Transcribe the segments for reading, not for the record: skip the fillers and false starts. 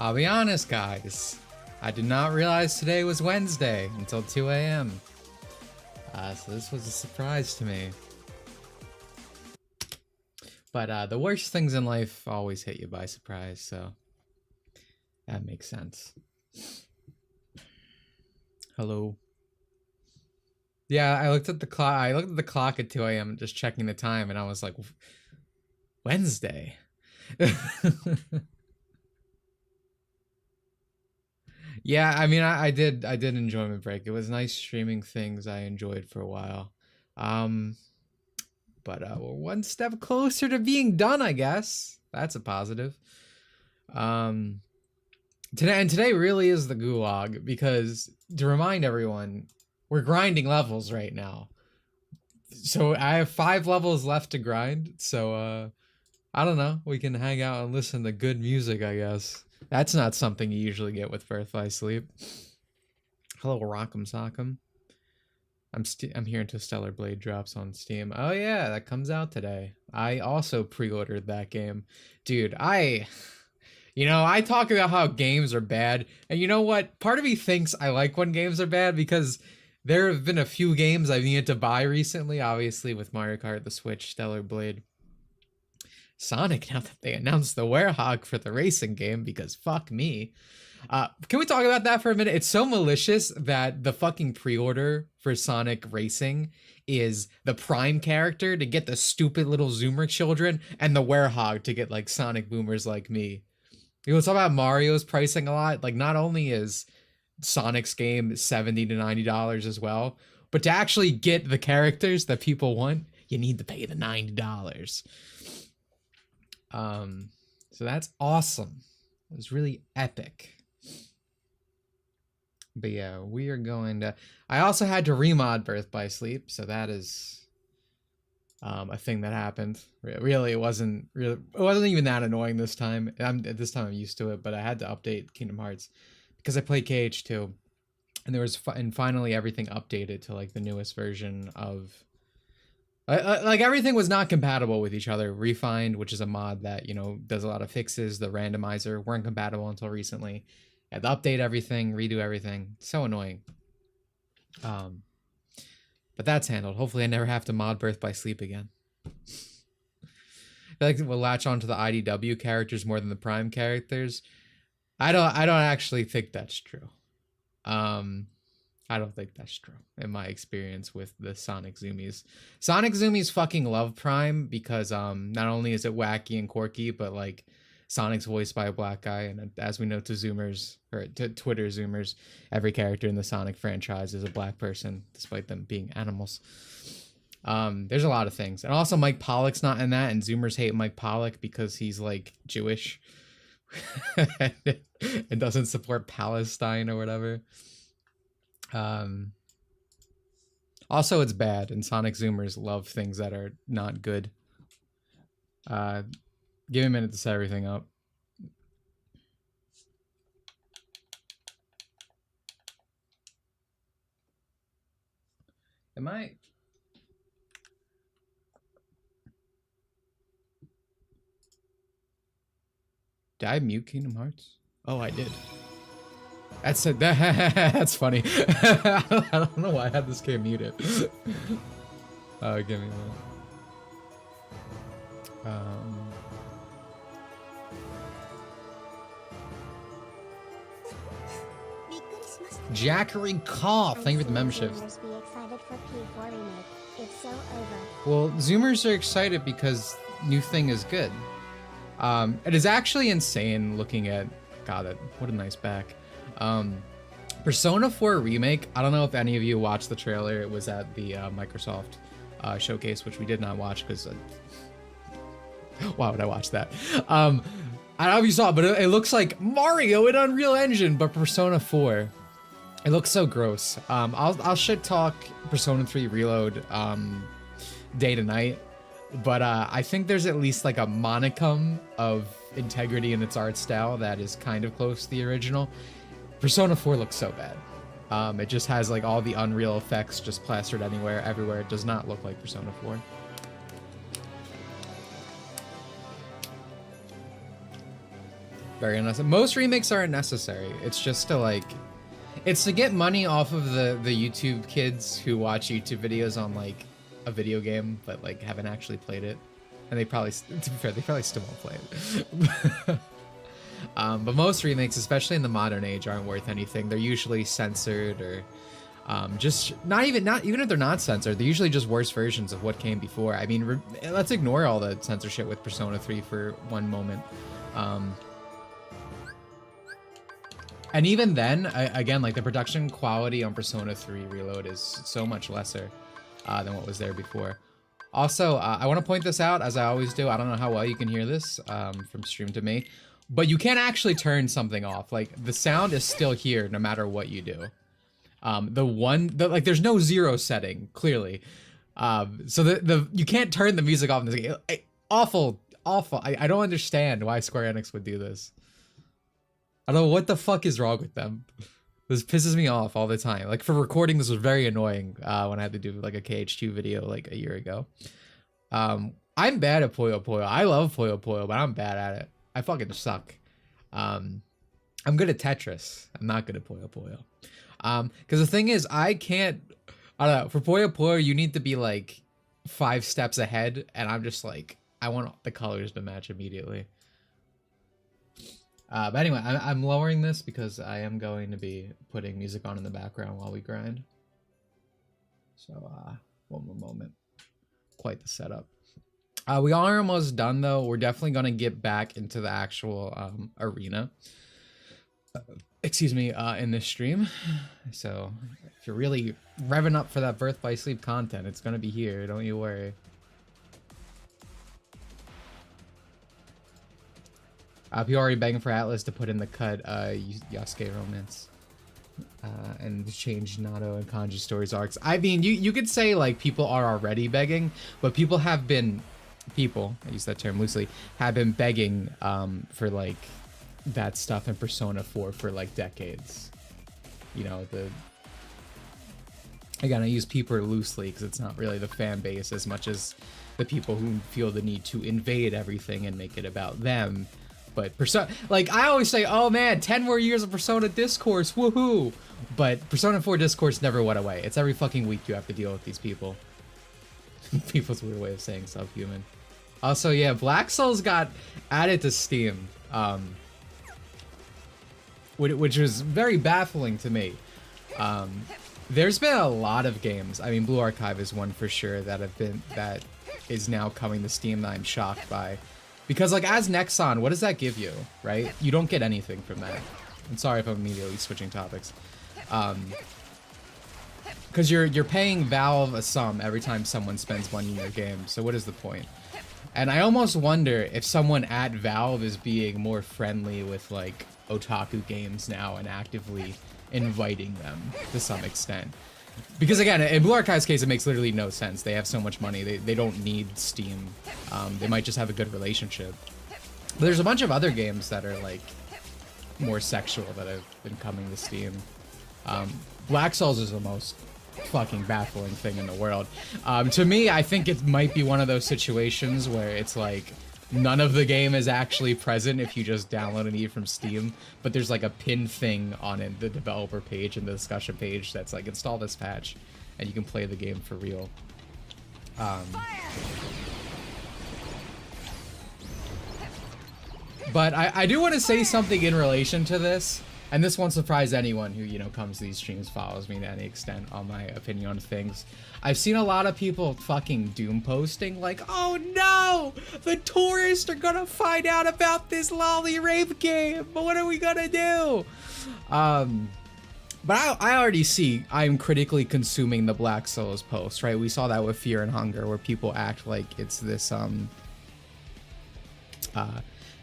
I'll be honest, guys. I did not realize today was Wednesday until 2 a.m. So this was a surprise to me. But the worst things in life always hit you by surprise, so that makes sense. Hello. Yeah, I looked at the clock. I looked at the clock at 2 a.m. just checking the time, and I was like, Wednesday. Yeah, I mean, I did enjoy my break. It was nice streaming things I enjoyed for a while. But we're one step closer to being done, I guess. That's a positive. Today really is the gulag, because to remind everyone, we're grinding levels right now. So I have 5 levels left to grind, so I don't know, we can hang out and listen to good music, I guess. That's not something you usually get with Birth by Sleep. Hello, Rock'em Sock'em. I'm here until Stellar Blade drops on Steam. Oh yeah, that comes out today. I also pre-ordered that game. Dude, I talk about how games are bad, and you know what? Part of me thinks I like when games are bad, because there have been a few games I've needed to buy recently, obviously with Mario Kart, the Switch, Stellar Blade. Sonic, now that they announced the Werehog for the racing game, because fuck me. Can we talk about that for a minute? It's so malicious that the fucking pre-order for Sonic Racing is the Prime character to get the stupid little Zoomer children, and the Werehog to get like Sonic boomers like me. You know, talk about Mario's pricing a lot. Like, not only is Sonic's game $70 to $90 as well, but to actually get the characters that people want, you need to pay the $90. So that's awesome. It was really epic. But yeah, we are going to... I also had to remod Birth by Sleep, so that is a thing that happened. Really, it wasn't even that annoying this time. This time I'm used to it, but I had to update Kingdom Hearts because I played KH2, and there was and finally everything updated to like the newest version of... like everything was not compatible with each other. Refined, which is a mod that, you know, does a lot of fixes, the randomizer weren't compatible until recently. I had to update everything, redo everything. So annoying. But that's handled. Hopefully I never have to mod Birth by Sleep again. I feel like we'll latch onto the IDW characters more than the Prime characters. I don't actually think that's true. I don't think that's true in my experience with the Sonic Zoomies. Sonic Zoomies fucking love Prime because not only is it wacky and quirky, but like Sonic's voiced by a black guy, and as we know to Zoomers, or to Twitter Zoomers, every character in the Sonic franchise is a black person, despite them being animals. There's a lot of things. And also Mike Pollock's not in that, and Zoomers hate Mike Pollock because he's like Jewish and doesn't support Palestine or whatever. Also it's bad, and Sonic Zoomers love things that are not good. Give me a minute to set everything up. Am I... Did I mute Kingdom Hearts? Oh, I did. That's funny. I don't know why I had this game muted. Oh, give me that. Jackery Call, thank you for the membership. Well, Zoomers are excited because new thing is good. It is actually insane looking at... God, what a nice back. Persona 4 Remake, I don't know if any of you watched the trailer. It was at the Microsoft showcase, which we did not watch because... why would I watch that? I don't know if you saw it, but it looks like Mario in Unreal Engine, but Persona 4. It looks so gross. I'll shit talk Persona 3 Reload day to night, but I think there's at least like a monicum of integrity in its art style that is kind of close to the original. Persona 4 looks so bad. It just has like all the Unreal effects just plastered everywhere. It does not look like Persona 4. Very unnecessary. Most remakes aren't necessary. It's just to like, it's to get money off of the YouTube kids who watch YouTube videos on like a video game, but like haven't actually played it. And they probably, to be fair, they probably still won't play it. But most remakes, especially in the modern age, aren't worth anything. They're usually censored or just not even if they're not censored, they're usually just worse versions of what came before. I mean, let's ignore all the censorship with Persona 3 for one moment. And even then, again, like the production quality on Persona 3 Reload is so much lesser than what was there before. Also, I want to point this out, as I always do. I don't know how well you can hear this from stream to me, but you can't actually turn something off. Like the sound is still here no matter what you do. Like there's no zero setting clearly. So you can't turn the music off in this game. Awful. I don't understand why Square Enix would do this. I don't know what the fuck is wrong with them. This pisses me off all the time. Like for recording, this was very annoying when I had to do like a KH2 video like a year ago. I'm bad at Puyo Puyo. I love Puyo Puyo, but I'm bad at it. I fucking suck. I'm good at Tetris. I'm not good at Puyo Puyo. Because the thing is, I don't know, for Puyo Puyo, you need to be like 5 steps ahead, and I'm just like, I want the colors to match immediately. But anyway, I'm lowering this because I am going to be putting music on in the background while we grind. So, one more moment. Quite the setup. We are almost done, though. We're definitely going to get back into the actual arena. Excuse me, in this stream. So, if you're really revving up for that Birth by Sleep content, it's going to be here. Don't you worry. People already begging for Atlas to put in the cut Yasuke romance and change Nato and Kanji stories arcs. I mean, you could say like people are already begging, but people, I use that term loosely, have been begging for like that stuff in Persona 4 for like decades. You know, again, I use people loosely because it's not really the fan base as much as the people who feel the need to invade everything and make it about them. But Persona, like I always say, oh man, 10 more years of Persona discourse, woohoo! But Persona 4 discourse never went away. It's every fucking week you have to deal with these people. People's weird way of saying subhuman. Also, yeah, Black Souls got added to Steam, which was very baffling to me. There's been a lot of games. I mean, Blue Archive is one for sure that is now coming to Steam that I'm shocked by. Because, like, as Nexon, what does that give you, right? You don't get anything from that. I'm sorry if I'm immediately switching topics. Because you're paying Valve a sum every time someone spends money in your game, so what is the point? And I almost wonder if someone at Valve is being more friendly with, like, otaku games now and actively inviting them to some extent. Because again, in Blue Archive's case, it makes literally no sense. They have so much money, they don't need Steam. They might just have a good relationship. But there's a bunch of other games that are like more sexual that have been coming to Steam. Black Souls is the most fucking baffling thing in the world. To me, I think it might be one of those situations where it's like none of the game is actually present if you just download it from Steam, but there's like a pinned thing on it, the developer page and the discussion page that's like install this patch and you can play the game for real. But I do want to say something in relation to this, and this won't surprise anyone who, you know, comes to these streams, follows me to any extent on my opinion on things. I've seen a lot of people fucking doom posting like, oh no, the tourists are gonna find out about this lolly rape game, but what are we gonna do? But I already see I'm critically consuming the Black Souls post, right? We saw that with Fear and Hunger, where people act like it's this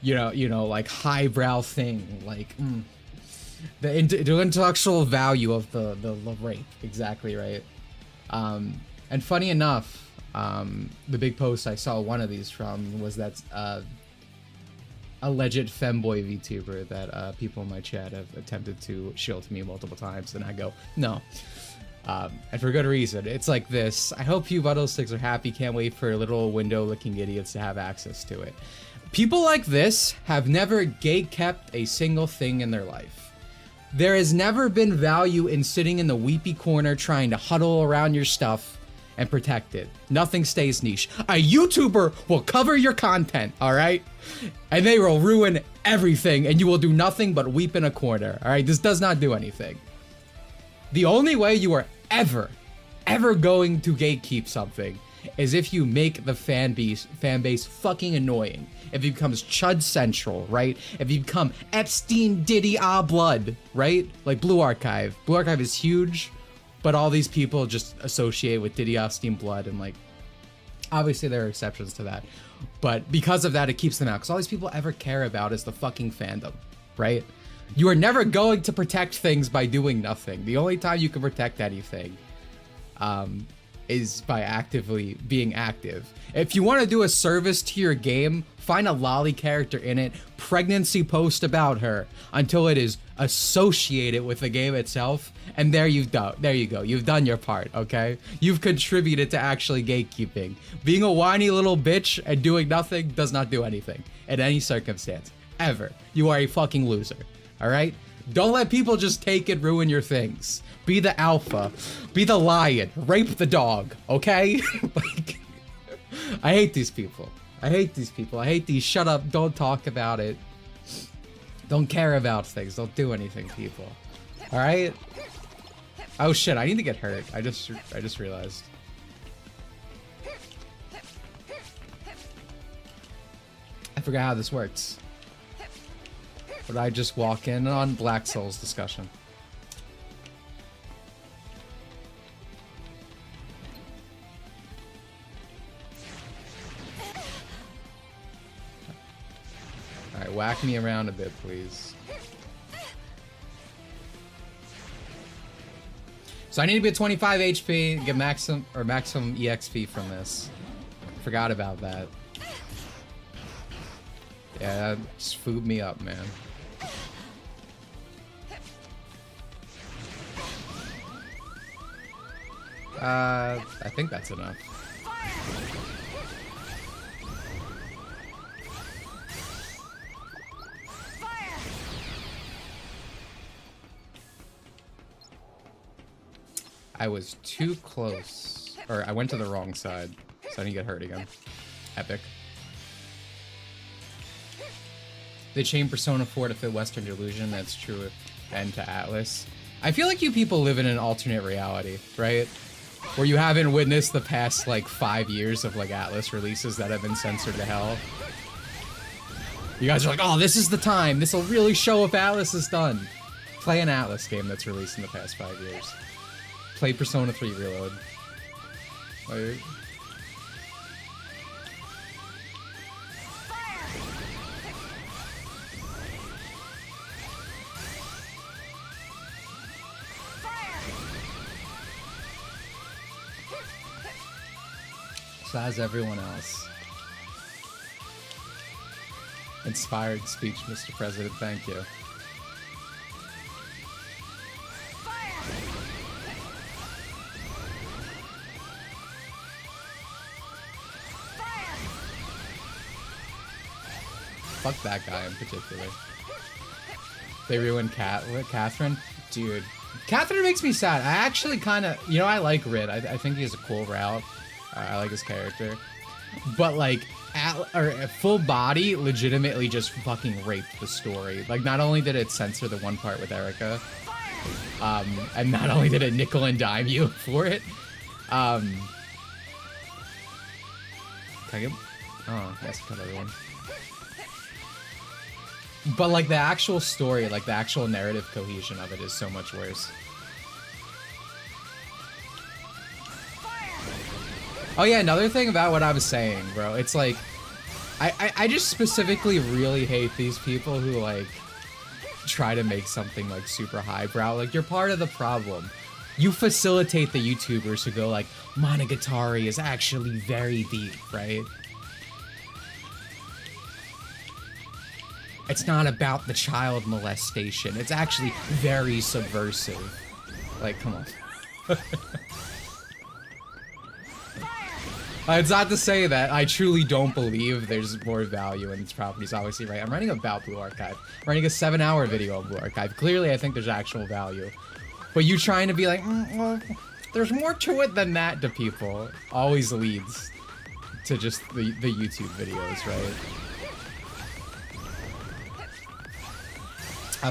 you know, like highbrow thing, like the intellectual value of the rape, exactly right. And funny enough, the big post I saw one of these from was that alleged femboy VTuber that people in my chat have attempted to shield to me multiple times, and I go, no. And for good reason. It's like this: I hope you Buttlesticks are happy, can't wait for little window-licking idiots to have access to it. People like this have never gate-kept a single thing in their life. There has never been value in sitting in the weepy corner trying to huddle around your stuff and protect it. Nothing stays niche. A YouTuber will cover your content, all right? And they will ruin everything, and you will do nothing but weep in a corner, all right? This does not do anything. The only way you are ever going to gatekeep something is if you make the fan base fucking annoying. If it becomes Chud Central, right? If you become Epstein Diddy Blood, right? Like Blue Archive. Blue Archive is huge, but all these people just associate with Diddy Epstein Blood, and like, obviously there are exceptions to that. But because of that, it keeps them out. Because all these people ever care about is the fucking fandom, right? You are never going to protect things by doing nothing. The only time you can protect anything is by actively being active. If you want to do a service to your game, find a lolly character in it, pregnancy post about her until it is associated with the game itself, and there you go. You've done your part, okay? You've contributed to actually gatekeeping. Being a whiny little bitch and doing nothing does not do anything in any circumstance, ever. You are a fucking loser, all right? Don't let people just take and ruin your things. Be the alpha. Be the lion. Rape the dog, okay? Like, I hate these people. I hate these people. I hate these shut up, don't talk about it. Don't care about things. Don't do anything people. All right? Oh shit, I need to get hurt. I just realized. I forgot how this works. Would I just walk in on Black Souls discussion? Alright, whack me around a bit, please. So I need to be at 25 HP, get maximum EXP from this. Forgot about that. Yeah, just food me up, man. I think that's enough. I was too close. Or I went to the wrong side, so I didn't get hurt again. Epic. They changed Persona 4 to fit Western Delusion. That's true. And to Atlas. I feel like you people live in an alternate reality, right? Where you haven't witnessed the past, like, 5 years of, like, Atlas releases that have been censored to hell. You guys are like, oh, this is the time. This will really show if Atlas is done. Play an Atlas game that's released in the past 5 years. Play Persona 3 Reload. Like, so how's everyone else? Inspired speech, Mr. President. Thank you. Fuck that guy in particular. They ruined Catherine? Dude. Catherine makes me sad. I actually kind of... You know, I like Rid. I think he has a cool route. I like his character. But, like, Full Body legitimately just fucking raped the story. Like, not only did it censor the one part with Erica, and not only did it nickel and dime you for it, can I get... Oh, yes, cut everyone. But, like, the actual story, like, the actual narrative cohesion of it is so much worse. Oh, yeah, another thing about what I was saying, bro. It's, like, I just specifically really hate these people who, like, try to make something, like, super highbrow. Like, you're part of the problem. You facilitate the YouTubers who go, like, Monogatari is actually very deep, right? It's not about the child molestation. It's actually very subversive. Like, come on. It's not to say that I truly don't believe there's more value in these properties, obviously, right? I'm writing about Blue Archive. I'm writing a 7-hour video on Blue Archive. Clearly, I think there's actual value. But you trying to be like, well, there's more to it than that to people, always leads to just the YouTube videos, right?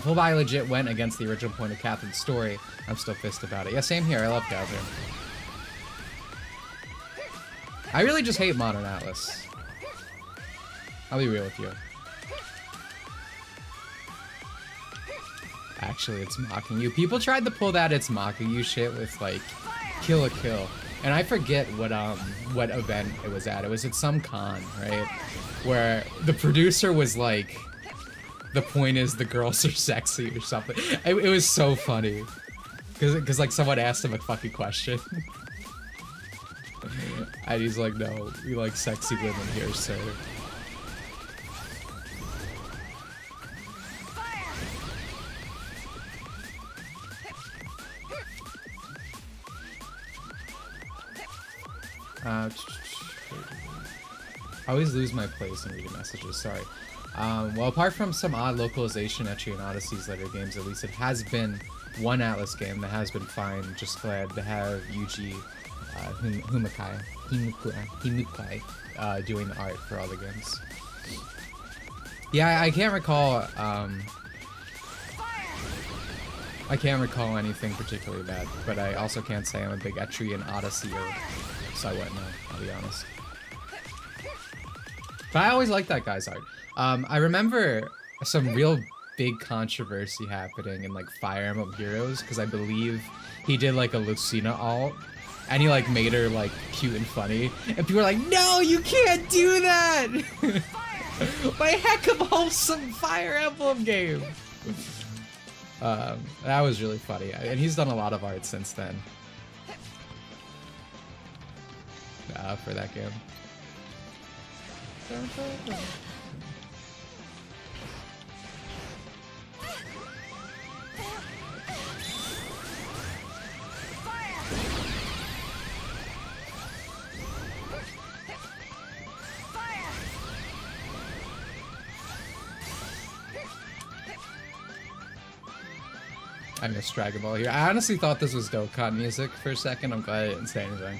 Fullby legit went against the original point of Catherine's story. I'm still pissed about it. Yeah, same here. I love Catherine. I really just hate Modern Atlas. I'll be real with you. Actually, it's mocking you. People tried to pull that it's mocking you shit with like Kill a Kill. And I forget what event it was at. It was at some con, right? Where the producer was like, the point is the girls are sexy or something. It was so funny. Cause like someone asked him a fucking question. And he's like, no, we like sexy women here, sir. I always lose my place in reading messages, sorry. Well, apart from some odd localization etchy and Odyssey's later games, at least it has been one Atlas game that has been fine. Just glad to have Yuji Himukai doing the art for all the games. Yeah, I can't recall anything particularly bad, but I also can't say I'm a big Etri and Odyssey-er, so I wouldn't know, I'll be honest. But I always liked that guy's art. I remember some real big controversy happening in like Fire Emblem Heroes, because I believe he did like a Lucina alt, and he like made her like cute and funny, and people were like, no, you can't do that! My heck of a wholesome Fire Emblem game! That was really funny, and he's done a lot of art since then. For that game. I missed Dragon Ball here. I honestly thought this was Dokkan music for a second. I'm glad I didn't say anything.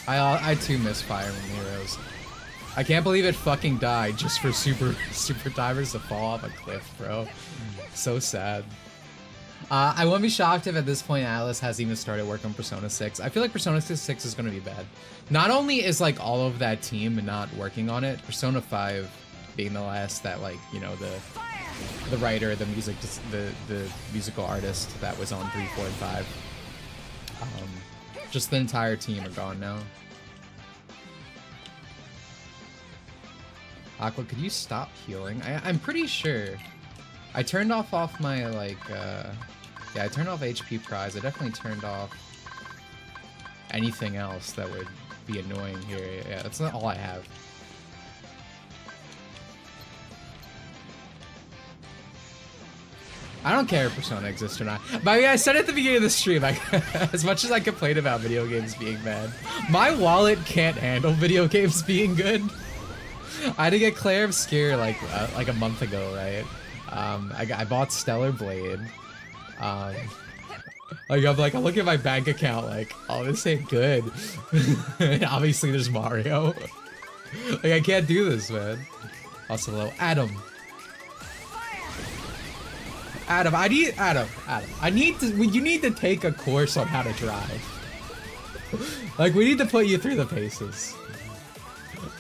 I too miss Fire Emblem Heroes. I can't believe it fucking died just for super divers to fall off a cliff, bro. So sad. I won't be shocked if at this point Atlas has even started work on Persona 6. I feel like Persona 6 is gonna be bad. Not only is like all of that team not working on it, Persona 5 being the last that like, you know, the writer, the musical artist that was on 3, 4, and 5. Just the entire team are gone now. Aqua, could you stop healing? I'm pretty sure I turned off my like yeah, I turned off HP prize. I definitely turned off anything else that would be annoying here. Yeah, that's not all I have. I don't care if Persona exists or not. But I mean, I said at the beginning of the stream, as much as I complain about video games being bad, my wallet can't handle video games being good. I had to get Claire Obscure like a month ago, right? I bought Stellar Blade. Like I'm looking at my bank account like, oh, this ain't good. And obviously there's Mario. Like I can't do this, man. Also hello, Adam. Adam, you need to take a course on how to drive. Like, we need to put you through the paces.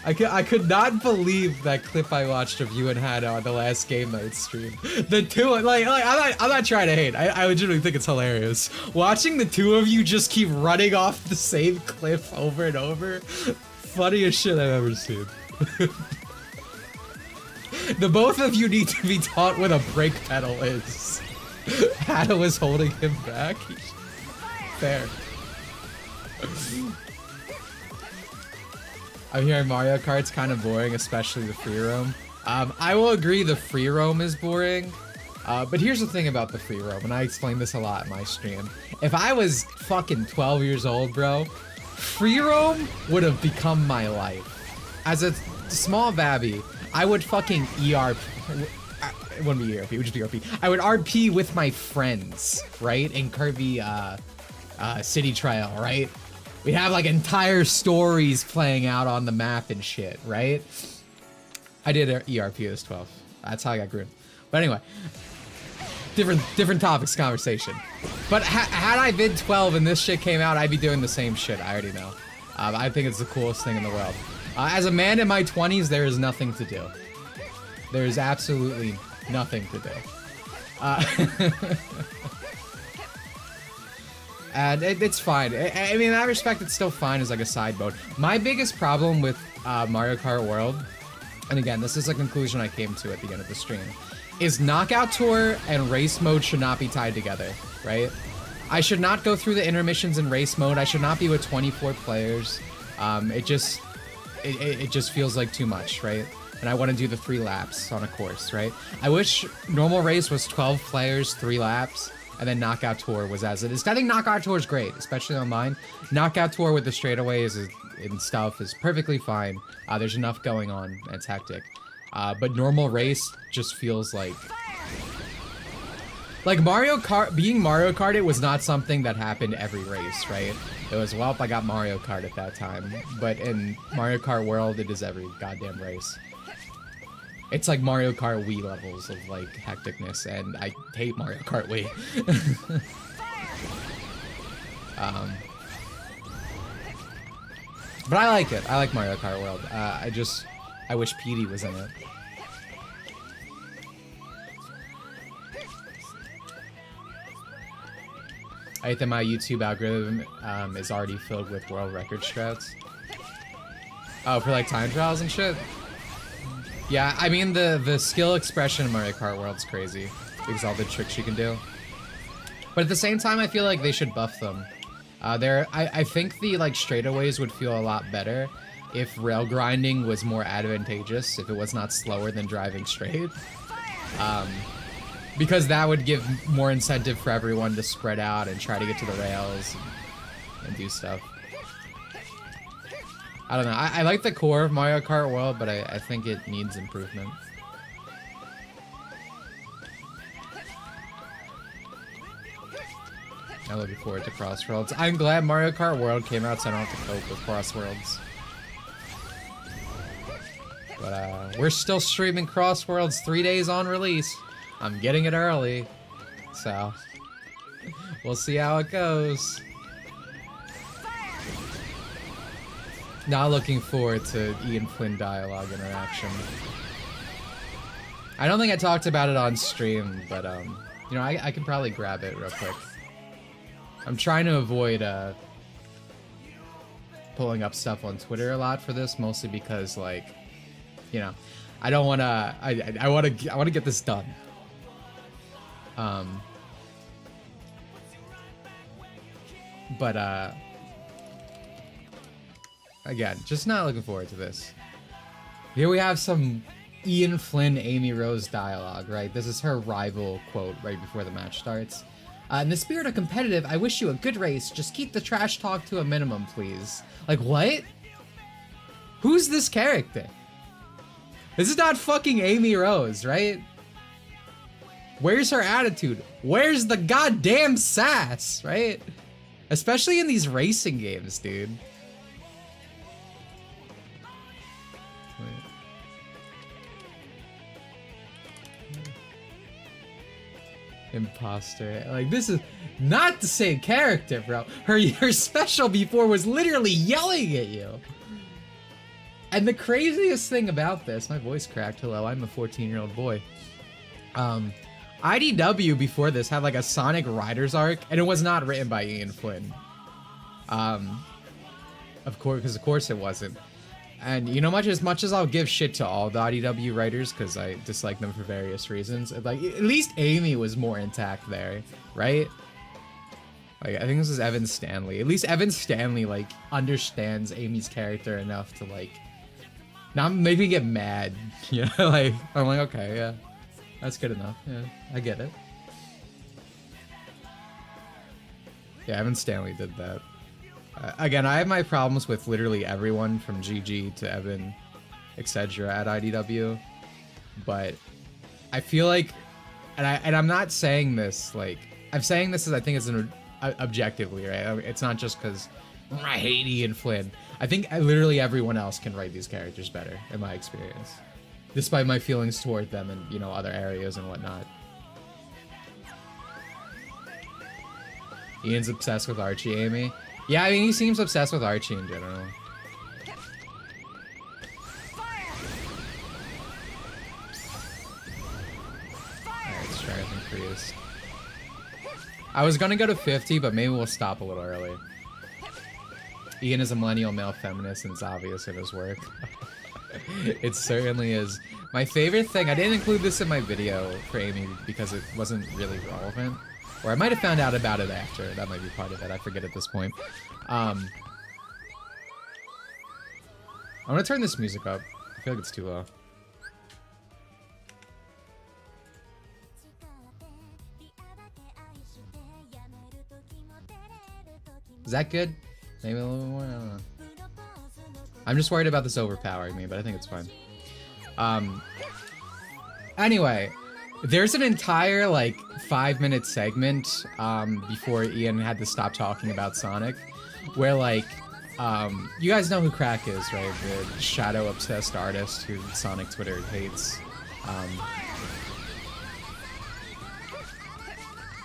I could not believe that clip I watched of you and Hannah on the last GameNight stream. The two, like I'm not trying to hate. I legitimately think it's hilarious. Watching the two of you just keep running off the same cliff over and over. Funniest shit I've ever seen. The both of you need to be taught what a brake pedal is. Hannah was holding him back. Fair. I'm hearing Mario Kart's kind of boring, especially the free roam. I will agree the free roam is boring. But here's the thing about the free roam, and I explained this a lot in my stream. If I was fucking 12 years old, bro, free roam would have become my life. As a small babby, I would fucking ERP. It wouldn't be ERP, it would just be RP. I would RP with my friends, right? In Kirby City Trail, right? We'd have like entire stories playing out on the map and shit, right? I did ERP as 12. That's how I got groomed. But anyway, different topics conversation. But had I been 12 and this shit came out, I'd be doing the same shit. I already know. I think it's the coolest thing in the world. As a man in my 20s, there is nothing to do. There is absolutely nothing to do. And it's fine. I mean, in that respect, it's still fine as like a side mode. My biggest problem with Mario Kart World, and again, this is a conclusion I came to at the end of the stream, is Knockout Tour and race mode should not be tied together, right? I should not go through the intermissions in race mode. I should not be with 24 players. It just feels like too much, right? And I want to do the 3 laps on a course, right? I wish normal race was 12 players, 3 laps, and then Knockout Tour was as it is. I think Knockout Tour is great, especially online. Knockout Tour with the straightaways and stuff is perfectly fine. There's enough going on. It's hectic. But normal race just feels like Mario Kart. Being Mario Kart, it was not something that happened every race, right? It was, well, I got Mario Kart at that time. But in Mario Kart World, it is every goddamn race. It's like Mario Kart Wii levels of like hecticness, and I hate Mario Kart Wii. But I like it. I like Mario Kart World. I wish Petey was in it. I hate that my YouTube algorithm is already filled with world record strats. Oh, for like time trials and shit? Yeah, I mean the skill expression in Mario Kart World's crazy because all the tricks you can do. But at the same time, I feel like they should buff them. I think the like straightaways would feel a lot better if rail grinding was more advantageous, if it was not slower than driving straight. Because that would give more incentive for everyone to spread out and try to get to the rails and do stuff. I don't know. I like the core of Mario Kart World, but I think it needs improvement. I'm looking forward to Crossworlds. I'm glad Mario Kart World came out so I don't have to cope with Crossworlds. But we're still streaming Crossworlds 3 days on release. I'm getting it early, so we'll see how it goes. Not looking forward to Ian Flynn dialogue interaction. I don't think I talked about it on stream, but you know, I can probably grab it real quick. I'm trying to avoid pulling up stuff on Twitter a lot for this, mostly because, like, you know, I don't want to. I want to get this done. But again, just not looking forward to this. Here we have some Ian Flynn, Amy Rose dialogue, right? This is her rival quote right before the match starts. In the spirit of competitive, I wish you a good race. Just keep the trash talk to a minimum, please. Like, what? Who's this character? This is not fucking Amy Rose, right? Where's her attitude? Where's the goddamn sass, right? Especially in these racing games, dude. Imposter. Like, this is not the same character, bro. Her special before was literally yelling at you. And the craziest thing about this, my voice cracked, hello, I'm a 14-year-old boy. IDW before this had like a Sonic Riders arc, and it was not written by Ian Flynn. Of course it wasn't. And you know, as much as I'll give shit to all the IDW writers because I dislike them for various reasons, like at least Amy was more intact there, right? Like, I think this is Evan Stanley. At least Evan Stanley like understands Amy's character enough to like not make me get mad. You know, like I'm like, okay, yeah. That's good enough. Yeah, I get it. Yeah, Evan Stanley did that. Again, I have my problems with literally everyone from GG to Evan, etc. at IDW, but I feel like, and I'm not saying this like, I'm saying this as I think it's objectively, right? It's not just because I hate Ian Flynn. I think literally everyone else can write these characters better, in my experience, despite my feelings toward them and, you know, other areas and whatnot. Ian's obsessed with Archie, Amy. Yeah, I mean, he seems obsessed with Archie in general. Alright, let's try anything Prius. I was gonna go to 50, but maybe we'll stop a little early. Ian is a millennial male feminist, and it's obvious in his work. It certainly is. My favorite thing, I didn't include this in my video for Amy because it wasn't really relevant. Or I might have found out about it after. That might be part of it. I forget at this point. I'm gonna turn this music up. I feel like it's too low. Is that good? Maybe a little bit more? I don't know. I'm just worried about this overpowering me, but I think it's fine. Anyway, there's an entire, like, 5-minute segment before Ian had to stop talking about Sonic, where, like, you guys know who Crack is, right? The shadow-obsessed artist who Sonic Twitter hates.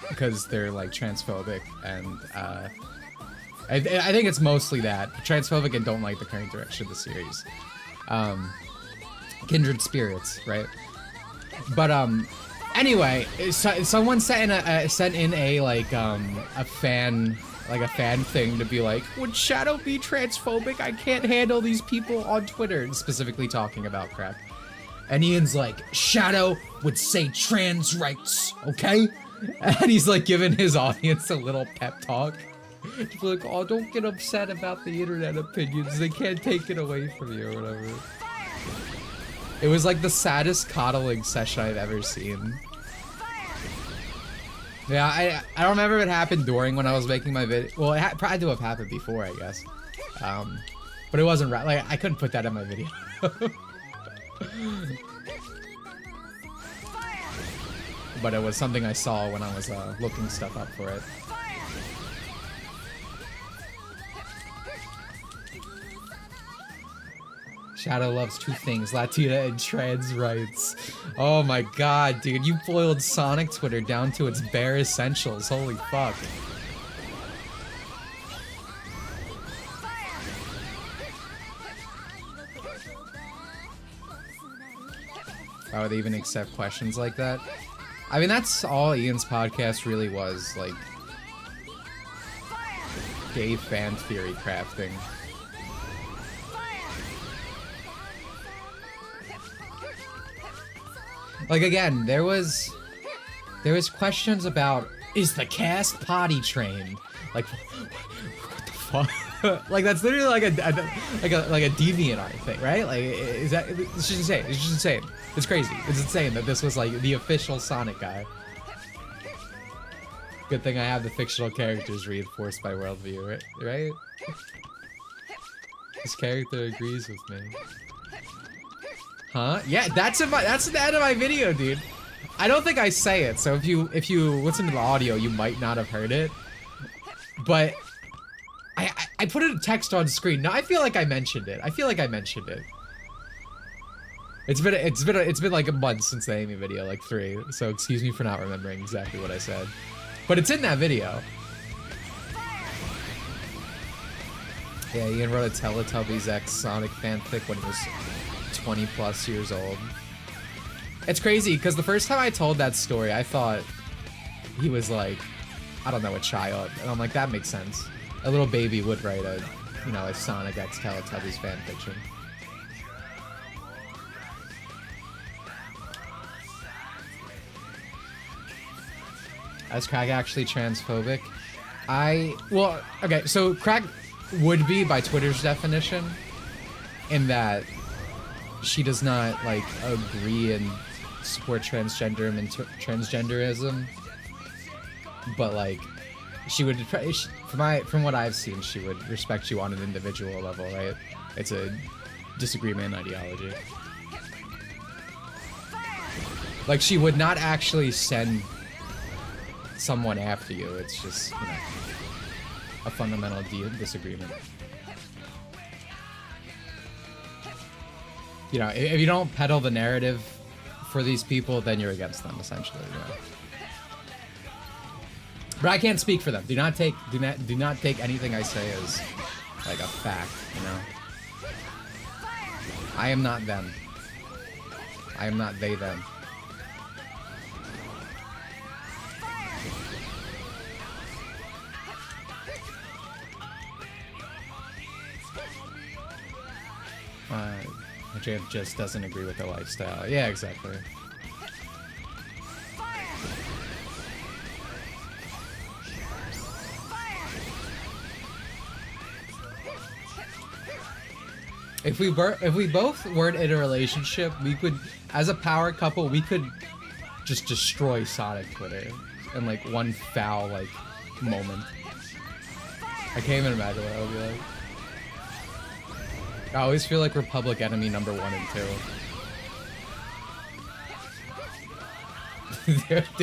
Because they're, like, transphobic, and, I think it's mostly that. Transphobic and don't like the current direction of the series. Kindred spirits, right? But, anyway, someone sent in a like a fan thing to be like, would Shadow be transphobic? I can't handle these people on Twitter, specifically talking about Crack. And Ian's like, Shadow would say trans rights, okay? And he's like giving his audience a little pep talk. He's like, oh, don't get upset about the internet opinions. They can't take it away from you or whatever. It was like the saddest coddling session I've ever seen. Yeah, I don't remember if it happened during when I was making my video. Well, it probably had to have happened before, I guess. But it wasn't right. Like, I couldn't put that in my video. But it was something I saw when I was looking stuff up for it. Shadow loves two things, Latina and trans rights. Oh my god, dude, you boiled Sonic Twitter down to its bare essentials. Holy fuck. Why would they even accept questions like that? I mean, that's all Ian's podcast really was, like, gay fan theory crafting. Like, again, there was questions about, is the cast potty trained? Like, what the fuck? Like, that's literally like a DeviantArt thing, right? Like, is that, it's just insane. It's just insane. It's crazy. It's insane that this was like the official Sonic guy. Good thing I have the fictional characters reinforced by worldview, right? This character agrees with me. Huh? Yeah, that's the end of my video, dude. I don't think I say it, so if you listen to the audio, you might not have heard it. But I put a text on screen. Now I feel like I mentioned it. It's been like a month since the Amy video, like 3. So excuse me for not remembering exactly what I said. But it's in that video. Yeah, Ian wrote a Teletubbies X Sonic fanfic when he was 20 plus years old. It's crazy because the first time I told that story, I thought he was like, I don't know, a child, and I'm like, that makes sense. A little baby would write a, you know, a Sonic X Teletubbies fanfiction. Is Crack actually transphobic? Well, okay, so Crack would be by Twitter's definition, in that she does not, like, agree and support transgenderism, but like she would, from what I've seen, she would respect you on an individual level, right? It's a disagreement in ideology. Like she would not actually send someone after you. It's just, you know, a fundamental disagreement. You know, if you don't peddle the narrative for these people, then you're against them, essentially. You know? But I can't speak for them. Do not take anything I say as like a fact. You know, I am not them. I am not they them. Jeff just doesn't agree with the lifestyle. Yeah, exactly. If we both weren't in a relationship, we could, as a power couple, we could just destroy Sonic Twitter in like one foul like moment. I can't even imagine what I would be like. I always feel like we're public enemy number 1 and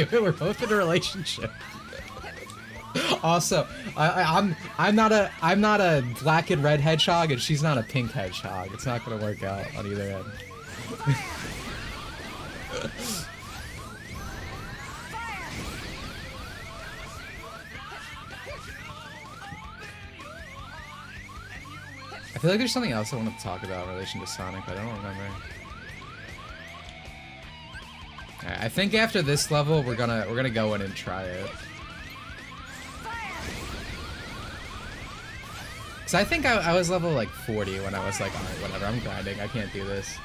2. We're both in a relationship. Also, I'm not a black and red hedgehog, and she's not a pink hedgehog. It's not gonna work out on either end. I feel like there's something else I want to talk about in relation to Sonic, but I don't remember. Alright, I think after this level, we're gonna go in and try it. Cause I think I was level like 40 when I was like, alright, whatever, I'm grinding, I can't do this.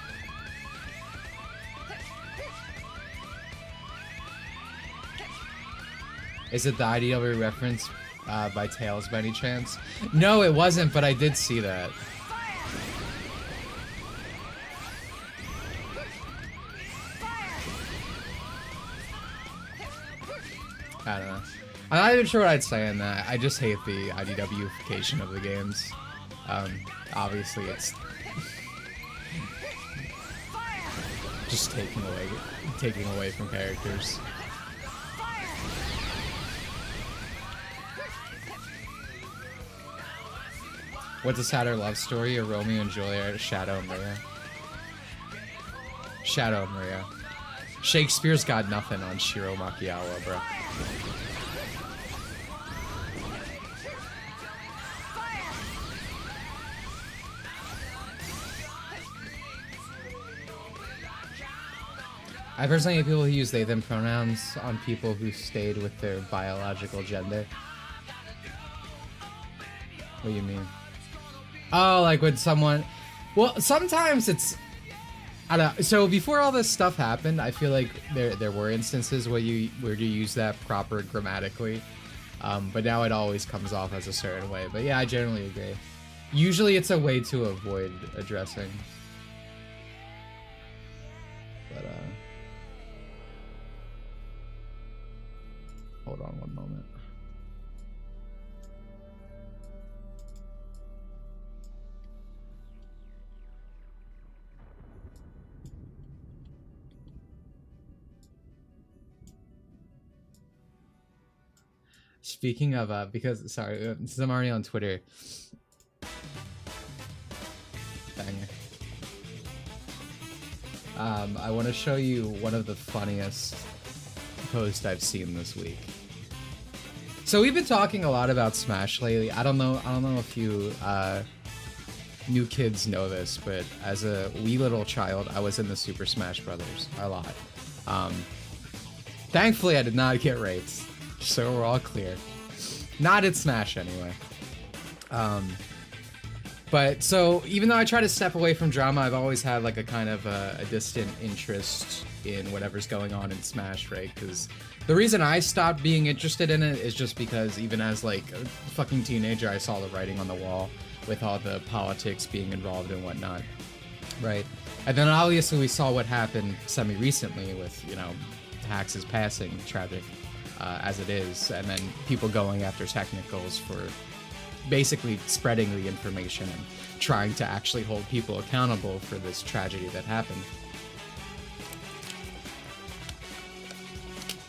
Is it the IDW reference by Tails by any chance? No, it wasn't, but I did see that. I don't know. I'm not even sure what I'd say in that. I just hate the IDW-ification of the games. Obviously, it's just taking away from characters. What's a sadder love story? A Romeo and Juliet, Shadow and Maria. Shadow and Maria. Shakespeare's got nothing on Shiro Makiyawa, bro. I personally hate people who use they them pronouns on people who stayed with their biological gender. What do you mean? Oh, like when someone... Well, sometimes it's... I don't know. So before all this stuff happened, I feel like there were instances where you use that proper grammatically. But now it always comes off as a certain way. But yeah, I generally agree. Usually it's a way to avoid addressing. But, hold on one moment. Speaking of, because, sorry, since I'm already on Twitter. Banger. I want to show you one of the funniest posts I've seen this week. So we've been talking a lot about Smash lately. I don't know if you new kids know this, but as a wee little child, I was in the Super Smash Brothers a lot. Thankfully, I did not get raped, so we're all clear. Not at Smash anyway. But so even though I try to step away from drama, I've always had like a kind of a distant interest in whatever's going on in Smash, right? Because the reason I stopped being interested in it is just because even as like a fucking teenager, I saw the writing on the wall with all the politics being involved and whatnot, right? And then obviously we saw what happened semi-recently with, you know, Hax's passing, tragic as it is, and then people going after technicals for basically spreading the information and trying to actually hold people accountable for this tragedy that happened.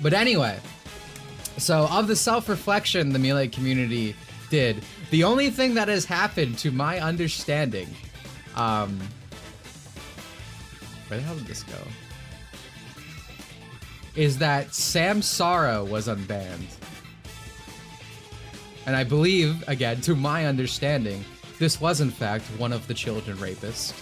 But anyway, so of the self-reflection the Melee community did, the only thing that has happened to my understanding, where the hell did this go? Is that Samsara was unbanned. And I believe, again, to my understanding, this was in fact one of the children rapists.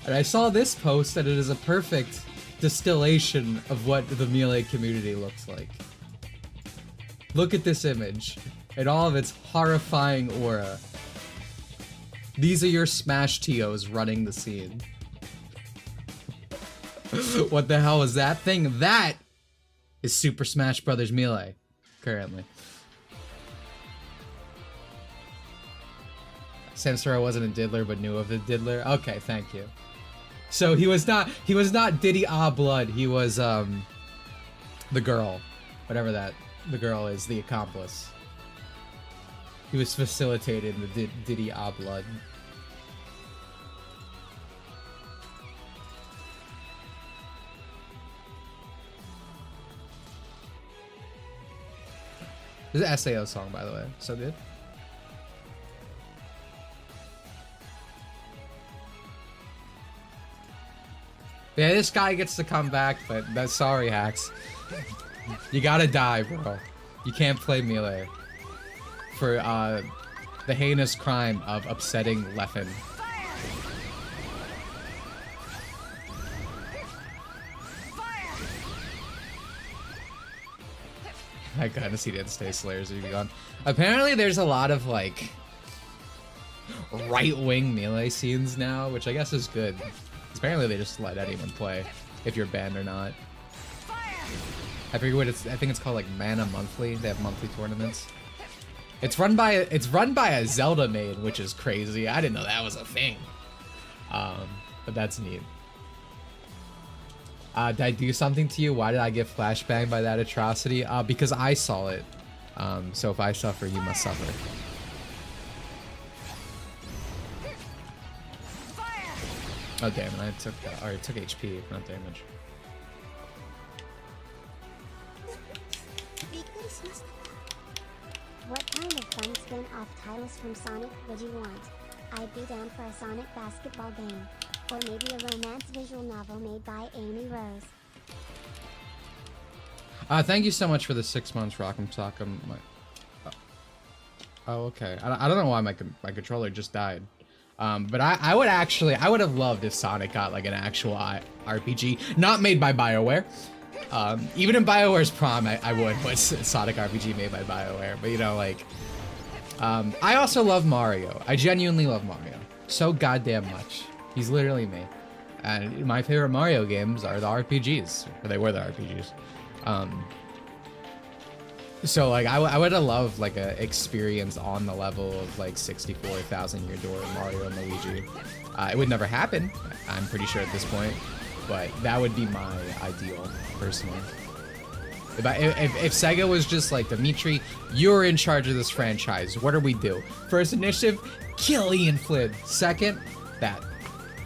And I saw this post and it is a perfect distillation of what the Melee community looks like. Look at this image and all of its horrifying aura. These are your Smash TOs running the scene. What the hell is that thing? That is Super Smash Bros. Melee, currently. Samsara wasn't a diddler, but knew of the diddler. Okay, thank you. So he was not Diddy Blood. He was the girl, whatever the girl is, the accomplice. He was facilitating the Diddy Blood. This is an SAO song, by the way. So good. Yeah, this guy gets to come back, but that's sorry, Hax. You gotta die, bro. You can't play Melee for the heinous crime of upsetting Leffen. I kinda see the stay Slayers are gone. Apparently there's a lot of like right-wing Melee scenes now, which I guess is good. Apparently they just let anyone play, if you're banned or not. I forget what it's. I think it's called like Mana Monthly. They have monthly tournaments. It's run by a Zelda main, which is crazy. I didn't know that was a thing. But that's neat. Did I do something to you? Why did I get flashbanged by that atrocity? Because I saw it. So if I suffer, you must suffer. Oh damn it! I took or it took HP, not damage. What kind of fun spin-off titles from Sonic would you want? I'd be down for a Sonic basketball game, or maybe a romance visual novel made by Amy Rose. Thank you so much for the 6 months, Rock'em Sock'em. Oh, okay. I don't know why my controller just died. But I would have loved if Sonic got like an actual RPG, not made by BioWare. Even in BioWare's Prom, I would, but Sonic RPG made by BioWare. But you know, like, I also love Mario. I genuinely love Mario so goddamn much. He's literally me. And my favorite Mario games are the RPGs, or they were the RPGs. So like I would have loved like a experience on the level of like 64,000 Year Door Mario and Luigi. It would never happen, I'm pretty sure at this point, but that would be my ideal personally. If Sega was just like, Dimitri, you're in charge of this franchise, what do we do? First initiative, kill Ian Flynn. Second, that.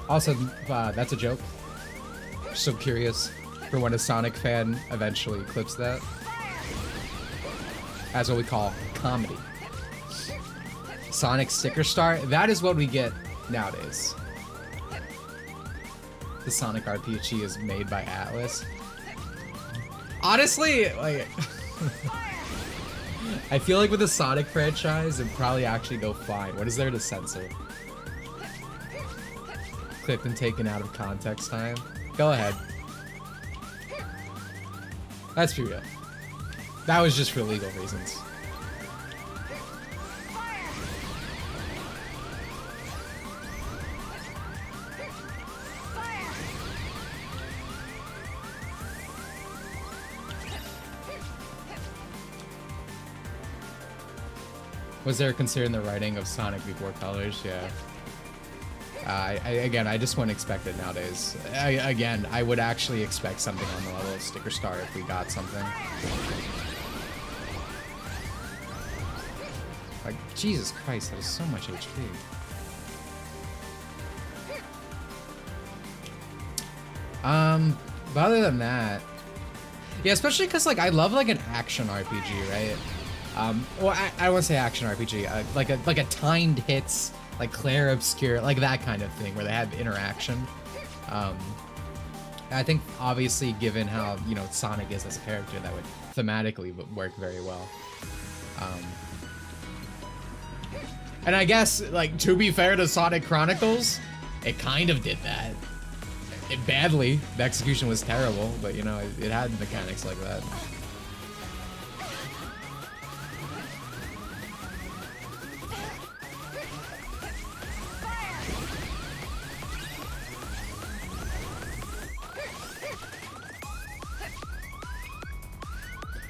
Also, that's a joke. So curious for when a Sonic fan eventually clips that. That's what we call comedy. Sonic Sticker Star, that is what we get nowadays. The Sonic RPG is made by Atlas. Honestly, like, I feel like with the Sonic franchise, it'd probably actually go fine. What is there to censor? Clipped and taken out of context time. Go ahead. That's for real. That was just for legal reasons. Was there a concern in the writing of Sonic before Colors? Yeah. Again, I just wouldn't expect it nowadays. Again, I would actually expect something on the level of Sticker Star if we got something. Like, Jesus Christ, that is so much HP. But other than that, yeah, especially because, like, I love, like, an action RPG, right? Well, I don't want to say action RPG, like a timed hits, like Claire Obscure, like that kind of thing where they had interaction. I think obviously given how, you know, Sonic is as a character, that would thematically work very well. And I guess, like, to be fair to Sonic Chronicles, it kind of did that. It badly. The execution was terrible, but, you know, it had mechanics like that.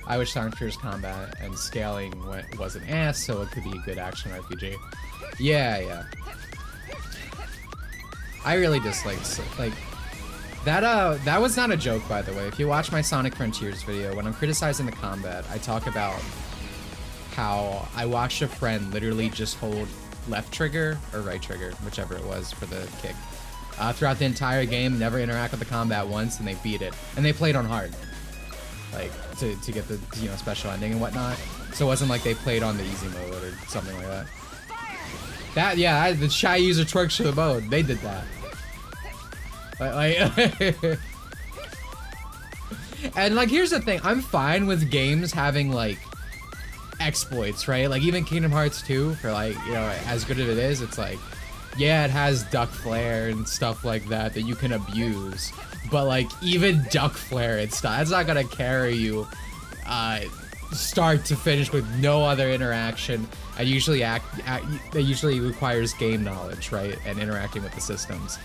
I wish Sonic Fierce combat and scaling wasn't ass, so it could be a good action RPG. Yeah. I really dislike, like, that was not a joke, by the way. If you watch my Sonic Frontiers video, when I'm criticizing the combat, I talk about how I watched a friend literally just hold left trigger or right trigger, whichever it was, for the kick, throughout the entire game, never interact with the combat once, and they beat it. And they played on hard, like, to get the, you know, special ending and whatnot. So it wasn't like they played on the easy mode or something like that. Yeah, the shy user twerks to the mode. They did that. Like and, like, here's the thing. I'm fine with games having, like, exploits, right? Like, even Kingdom Hearts 2, for, like, you know, as good as it is, it's like, yeah, it has duck flare and stuff like that you can abuse. But, like, even duck flare and stuff, that's not gonna carry you start to finish with no other interaction. And usually it usually requires game knowledge, right? And interacting with the systems.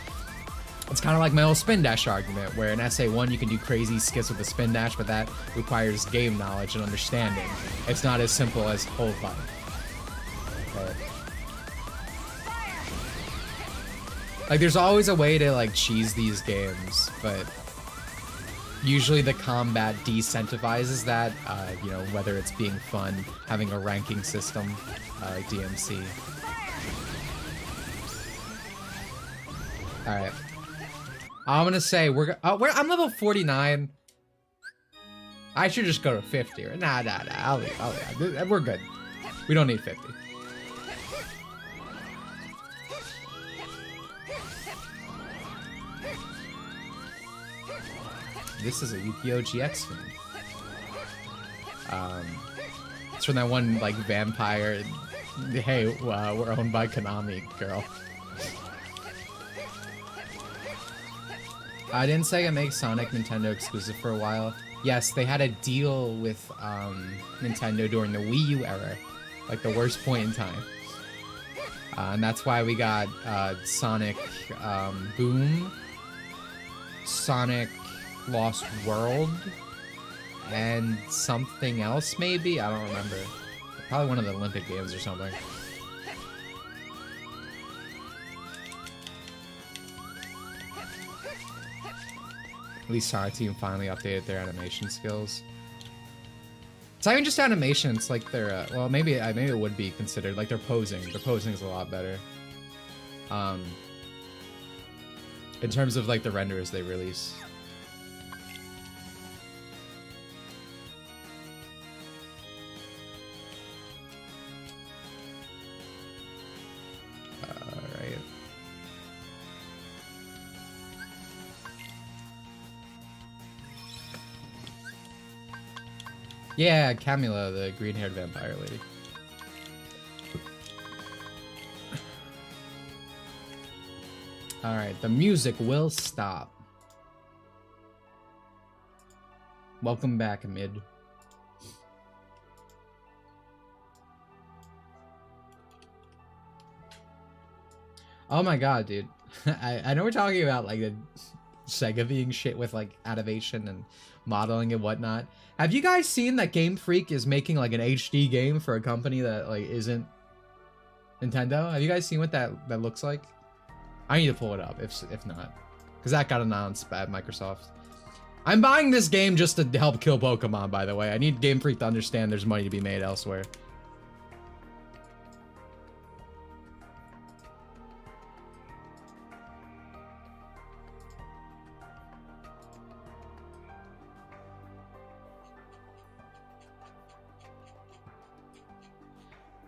It's kind of like my old spin dash argument, where in SA1 you can do crazy skits with the spin dash, but that requires game knowledge and understanding. It's not as simple as hold button. Okay. Like, there's always a way to, like, cheese these games, but usually the combat decentivizes that, you know, whether it's being fun, having a ranking system, like DMC. Alright. I'm gonna say I'm level 49. I should just go to 50. Right? Nah. I'll leave. We're good. We don't need 50. This is a Yu-Gi-Oh! GX film. It's from that one, like, vampire. Hey, we're owned by Konami, girl. Didn't Sega make Sonic Nintendo exclusive for a while? Yes, they had a deal with Nintendo during the Wii U era, like the worst point in time. And that's why we got Sonic Boom, Sonic Lost World, and something else maybe? I don't remember. Probably one of the Olympic Games or something. At least Sonic Team finally updated their animation skills. It's not even just animation, it's like their, well, maybe it would be considered, like, their posing. Their posing is a lot better. In terms of, like, the renders they release. Alright. Yeah, Camilla, the green-haired vampire lady. Alright, the music will stop. Welcome back, Mid. Oh my god, dude. I know we're talking about, like, the Sega being shit with, like, animation and modeling and whatnot. Have you guys seen that Game Freak is making, like, an HD game for a company that, like, isn't Nintendo? Have you guys seen what that looks like? I need to pull it up if not, because that got announced by Microsoft. I'm buying this game just to help kill Pokemon, by the way. I need Game Freak to understand there's money to be made elsewhere.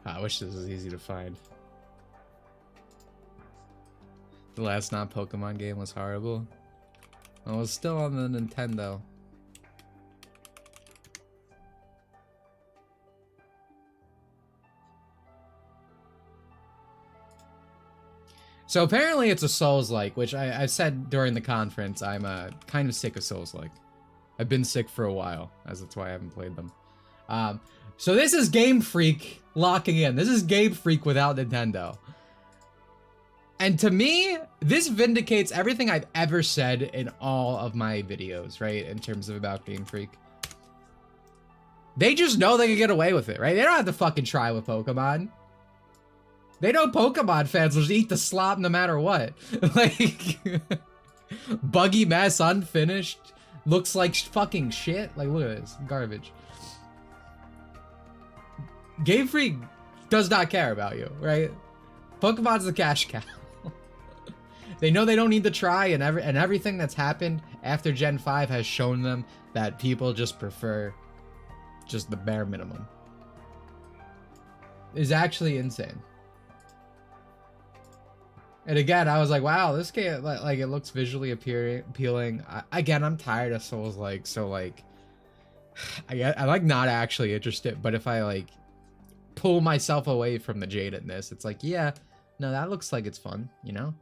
I wish this was easy to find. The last non-Pokemon game was horrible. I was still on the Nintendo. So apparently it's a Souls-like, which I said during the conference. I'm kind of sick of Souls-like. I've been sick for a while, as that's why I haven't played them. So this is Game Freak locking in. This is Game Freak without Nintendo. And to me, this vindicates everything I've ever said in all of my videos, right? In terms of about Game Freak. They just know they can get away with it, right? They don't have to fucking try with Pokemon. They know Pokemon fans will just eat the slop no matter what. Like, buggy mess, unfinished, looks like fucking shit. Like, look at this, garbage. Game Freak does not care about you, right? Pokemon's the cash cow. They know they don't need to try, and everything that's happened after Gen 5 has shown them that people just prefer just the bare minimum. It's actually insane. And again, I was like, wow, this game, like it looks visually appealing. Again, I'm tired of Souls-like, so like, I like not actually interested, but if I like pull myself away from the jadedness, it's like, yeah, no, that looks like it's fun, you know?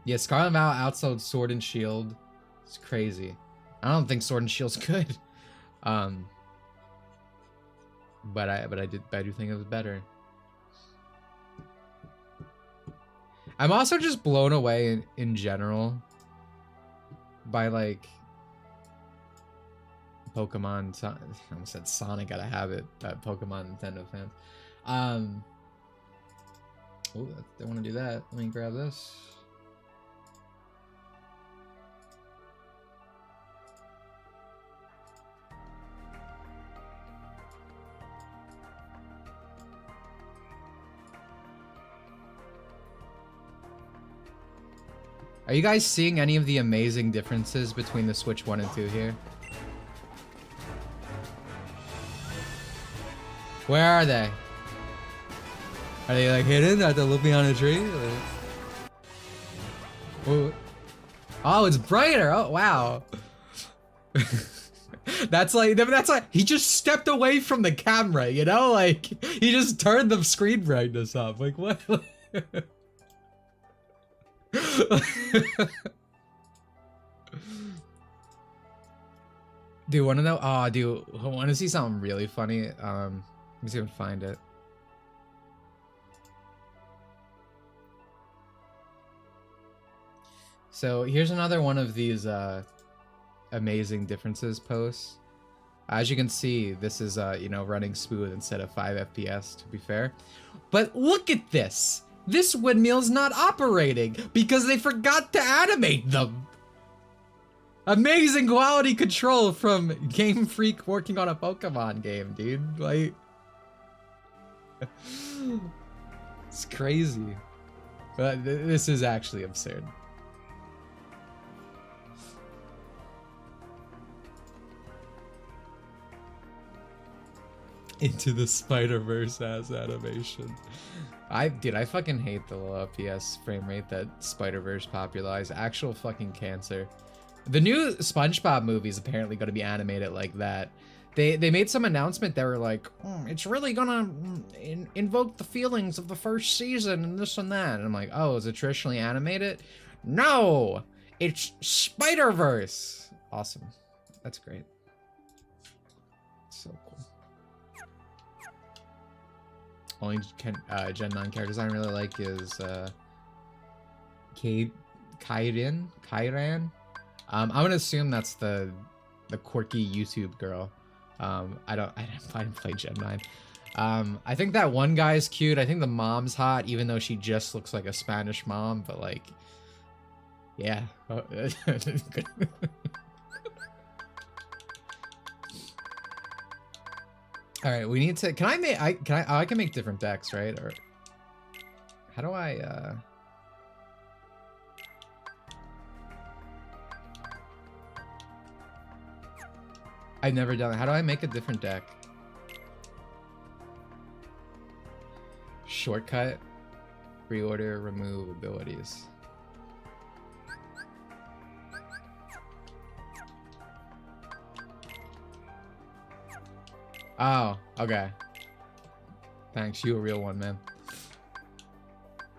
Yeah, Scarlet Vow outsold Sword and Shield. It's crazy. I don't think Sword and Shield's good. But I do think it was better. I'm also just blown away in general by like Pokemon. I almost said Sonic, gotta have it. Pokemon Nintendo fans. Oh, they want to do that. Let me grab this. Are you guys seeing any of the amazing differences between the Switch 1 and 2 here? Where are they? Are they like hidden? Are they looking on a tree? Like... Oh, it's brighter. Oh, wow. That's like he just stepped away from the camera, you know? Like he just turned the screen brightness up. Like what? Dude, wanna know? Oh, dude, I wanna see something really funny. Let me see if I can find it. So here's another one of these amazing differences posts. As you can see, this is you know, running smooth instead of 5 FPS, to be fair. But look at this. This windmill's not operating because they forgot to animate them. Amazing quality control from Game Freak working on a Pokemon game, dude. Like, it's crazy. But this is actually absurd. Into the Spider-Verse ass animation. Dude, I fucking hate the low FPS frame rate that Spider-Verse popularized. Actual fucking cancer. The new SpongeBob movie is apparently going to be animated like that. They made some announcement that were like, it's really gonna invoke the feelings of the first season and this and that. And I'm like, oh, is it traditionally animated? No! It's Spider-Verse! Awesome. That's great. So cool. Only Gen 9 characters I really like is Kairan. I'm gonna assume that's the quirky YouTube girl. I didn't play Gen 9. I think that one guy's cute. I think the mom's hot, even though she just looks like a Spanish mom. But like, yeah. All right, we need to. Can I make? I can make different decks, right? Or how do I? I've never done it. How do I make a different deck? Shortcut, reorder, remove abilities. Oh, okay. Thanks, you a real one, man.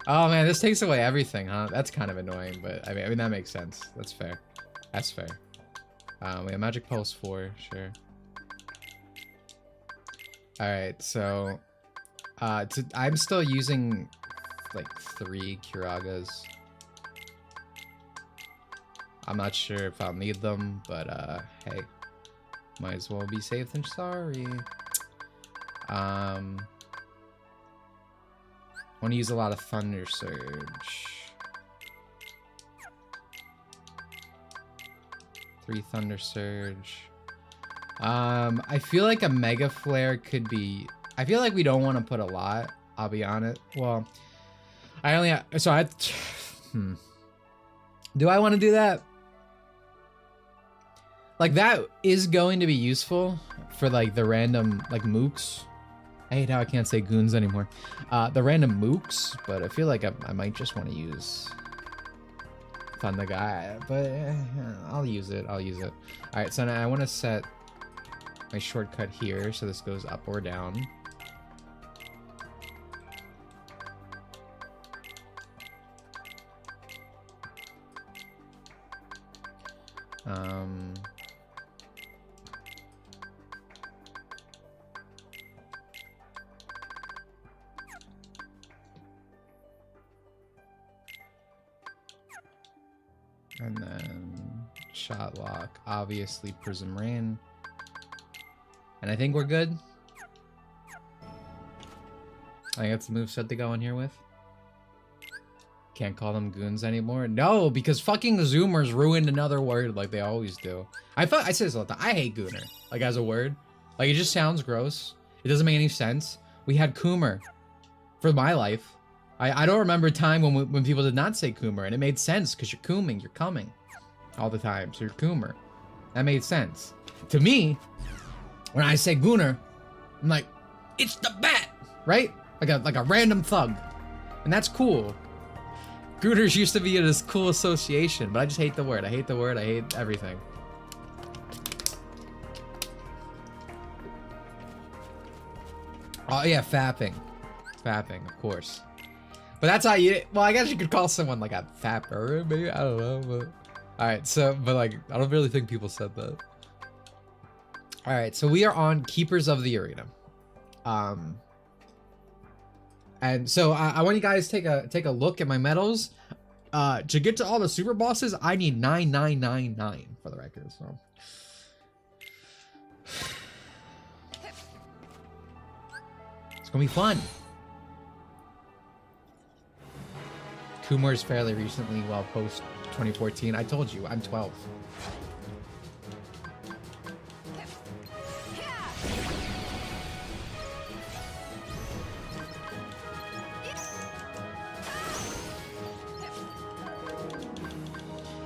Oh man, this takes away everything, huh? That's kind of annoying, but I mean that makes sense. That's fair. That's fair. We have Magic Pulse 4, sure. Alright, so I'm still using like 3 Kiragas. I'm not sure if I'll need them, but hey, might as well be safe than sorry. I want to use a lot of Thunder Surge. 3 Thunder Surge. I feel like a Mega Flare could be. I feel like we don't want to put a lot. I'll be honest. Well, I only have, so I. Do I want to do that? Like that is going to be useful for like the random like mooks. I hate how I can't say goons anymore. The random mooks, but I feel like I might just want to use Thunder Guy, but I'll use it. I'll use it. All right, so now I want to set my shortcut here, so this goes up or down. And then shot lock, obviously Prism Rain. And I think we're good. I think that's the moveset to go in here with. Can't call them goons anymore. No, because fucking Zoomers ruined another word like they always do. I say this all the time. I hate gooner, like as a word. Like it just sounds gross. It doesn't make any sense. We had Coomer for my life. I don't remember a time when people did not say Coomer, and it made sense because you're cooming, you're coming all the time, so you're Coomer. That made sense. To me, when I say gooner, I'm like, it's the bat, right? Like a random thug, and that's cool. Gooners used to be this cool association, but I just hate the word. I hate the word. I hate everything. Oh yeah, fapping, of course. But that's how you. Well, I guess you could call someone like a fapper, maybe. I don't know. But all right. So, but like, I don't really think people said that. All right. So we are on Keepers of the Arena. And so I want you guys to take a look at my medals. To get to all the super bosses, I need 9999 for the record. So. It's gonna be fun. Kumar is fairly recently, well, post 2014. I told you, I'm 12.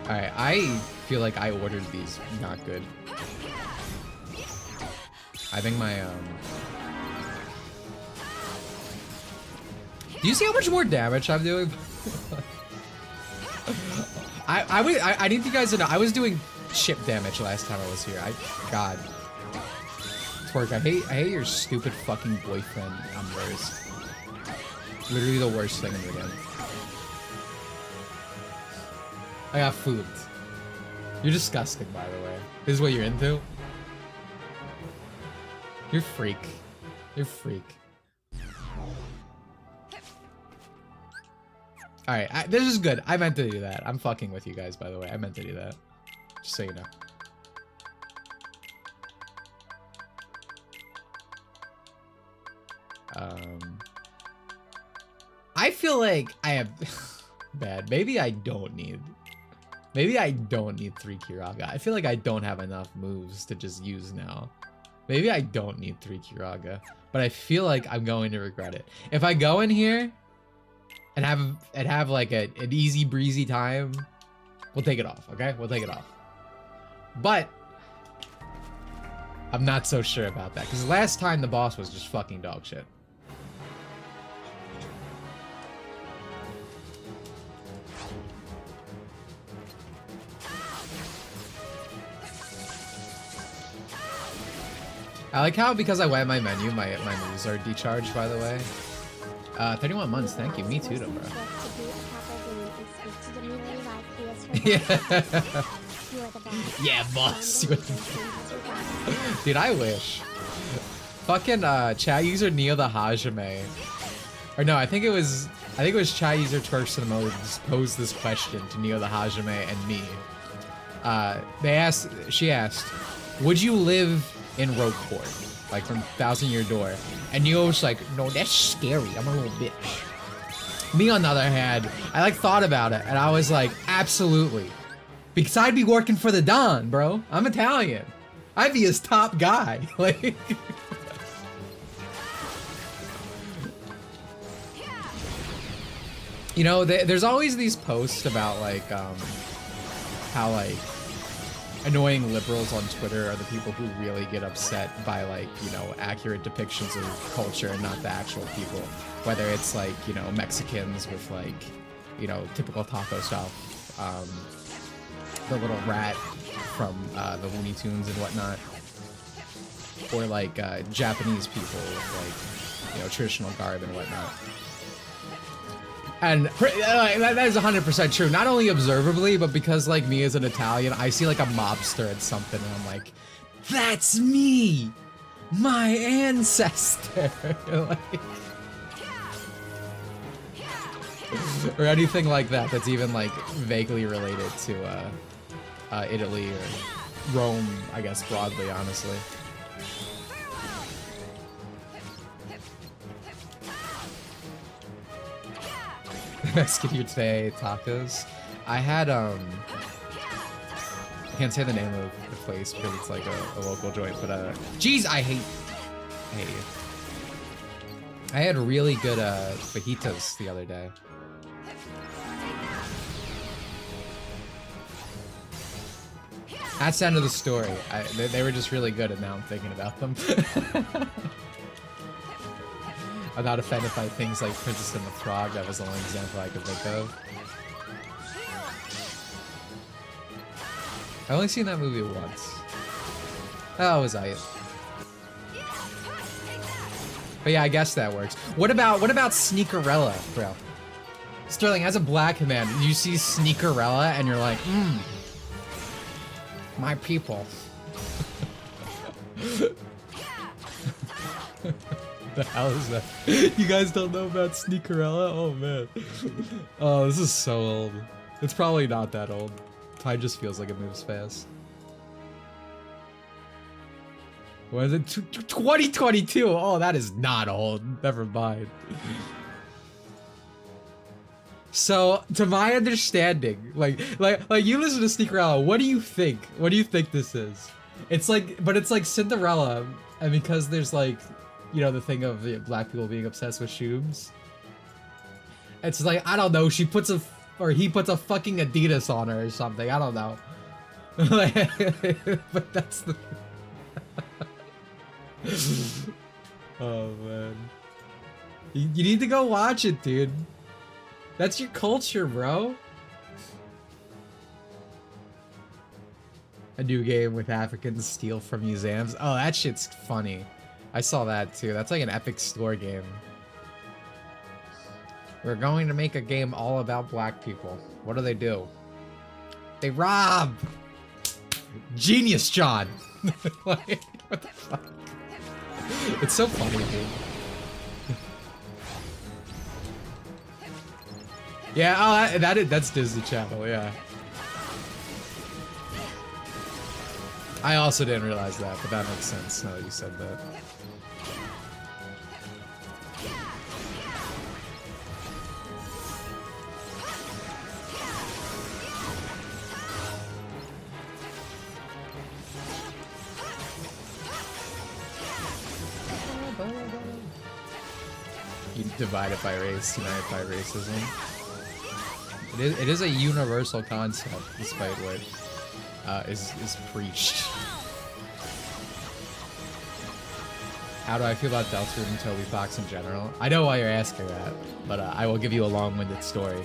Alright, I feel like I ordered these not good. I think my, do you see how much more damage I'm doing? I need you guys to know, I was doing chip damage last time I was here. God. Twerk, I hate your stupid fucking boyfriend numbers. Literally the worst thing in the game. I got food. You're disgusting, by the way. This is what you're into? You're freak. You're freak. Alright, this is good. I meant to do that. I'm fucking with you guys, by the way. I meant to do that. Just so you know. I feel like I have bad. Maybe I don't need 3 Kiraga. I feel like I don't have enough moves to just use now. Maybe I don't need 3 Kiraga, but I feel like I'm going to regret it. If I go in here and have like an easy breezy time, we'll take it off, okay? We'll take it off. But I'm not so sure about that, because last time the boss was just fucking dog shit. I like how, because I went my menu, my moves are decharged, by the way. 31 months, thank you. Me too, though, bro. Yeah. Yeah, boss. Dude, I wish. Fucking chat user Neo the Hajime. Or no, I think it was chat user Twerks to the Mode posed this question to Neo the Hajime and me. She asked, would you live in Rogue Court, like from Thousand Year Door? And Neo was like, no, that's scary. I'm a little bitch. Me, on the other hand, I like thought about it, and I was like, absolutely. Because I'd be working for the Don, bro. I'm Italian. I'd be his top guy. Like, you know, there's always these posts about like, how like annoying liberals on Twitter are the people who really get upset by like, you know, accurate depictions of culture and not the actual people. Whether it's like, you know, Mexicans with like, you know, typical taco stuff. The little rat from the Looney Tunes and whatnot, or like Japanese people with like, you know, traditional garb and whatnot. And that is 100% true. Not only observably, but because like me as an Italian, I see like a mobster at something and I'm like, that's me, my ancestor. Like, or anything like that that's even like vaguely related to Italy or Rome, I guess, broadly, honestly. Mexican here today, tacos. I had, I can't say the name of the place because it's like a local joint, but, geez, I hate it. I had really good, fajitas the other day. That's the end of the story. They were just really good, and now I'm thinking about them. I'm not offended by things like Princess and the Frog. That was the only example I could think of. I've only seen that movie once. Oh, was I? But yeah, I guess that works. What about Sneakerella, bro? Sterling, as a black man, you see Sneakerella and you're like, my people. The hell is that? You guys don't know about Sneakerella? Oh man. Oh, this is so old. It's probably not that old. Time just feels like it moves fast. What is it? 2022? Oh, that is not old. Never mind. So, to my understanding, like you listen to Sneakerella, what do you think? What do you think this is? It's like, but it's like Cinderella, and because there's like, you know, the thing of the black people being obsessed with shoes. It's like, I don't know, he puts a fucking Adidas on her or something, I don't know. But that's the... Oh man. You need to go watch it, dude. That's your culture, bro. A new game with Africans steal from museums. Oh, that shit's funny. I saw that too. That's like an Epic Store game. We're going to make a game all about black people. What do? They rob! Genius, John! Like, what the fuck? It's so funny, dude. Yeah, oh, that's Disney Channel, yeah. I also didn't realize that, but that makes sense now that you said that. You divide it by race, unite it by racism. It is a universal concept, despite what is preached. How do I feel about Deltarune and Toby Fox in general? I know why you're asking that, but I will give you a long-winded story.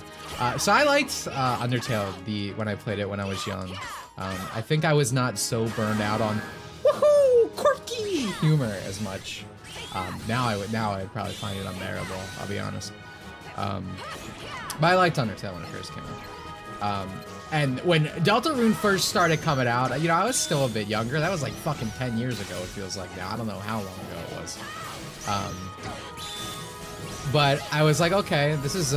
So I liked Undertale when I played it when I was young. I think I was not so burned out on woohoo quirky humor as much. Now I'd probably find it unbearable. I'll be honest. But I liked Undertale when it first came out. And when Deltarune first started coming out, you know, I was still a bit younger. That was like fucking 10 years ago, it feels like now. I don't know how long ago it was. But I was like, okay, this is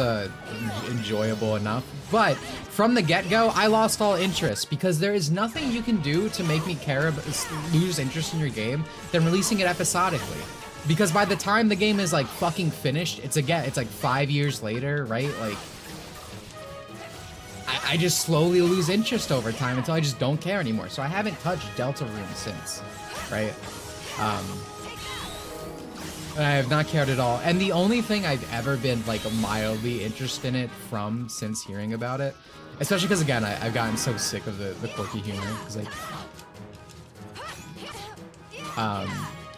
enjoyable enough. But from the get-go, I lost all interest because there is nothing you can do to make me lose interest in your game than releasing it episodically. Because by the time the game is like fucking finished, it's like 5 years later, right? Like, I just slowly lose interest over time until I just don't care anymore. So I haven't touched Deltarune since, right? And I have not cared at all. And the only thing I've ever been like mildly interested in it from since hearing about it, especially because again, I've gotten so sick of the quirky humor, because like,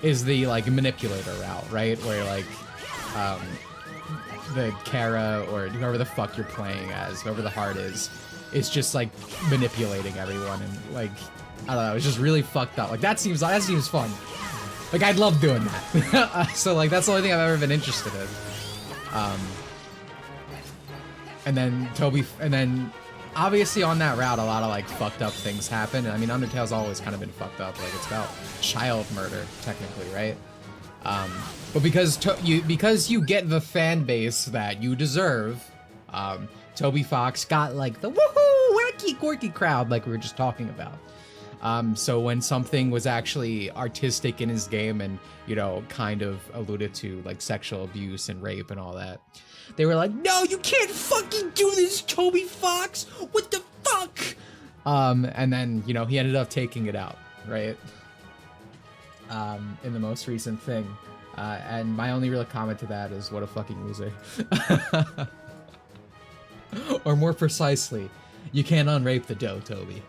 is the like manipulator route, right? Where like, the Kara or whoever the fuck you're playing as, whoever the heart is just like manipulating everyone and like, I don't know, it's just really fucked up. Like that seems fun. Like I'd love doing that. So like that's the only thing I've ever been interested in. And then obviously on that route a lot of like fucked up things happen. And I mean Undertale's always kind of been fucked up. Like it's about child murder technically, right? But because you get the fan base that you deserve, Toby Fox got like the woohoo wacky quirky crowd like we were just talking about. So when something was actually artistic in his game and, you know, kind of alluded to like sexual abuse and rape and all that, they were like, no, you can't fucking do this, Toby Fox! What the fuck? And then, you know, he ended up taking it out, right? In the most recent thing. And my only real comment to that is, what a fucking loser. Or more precisely, you can't unrape the dough, Toby.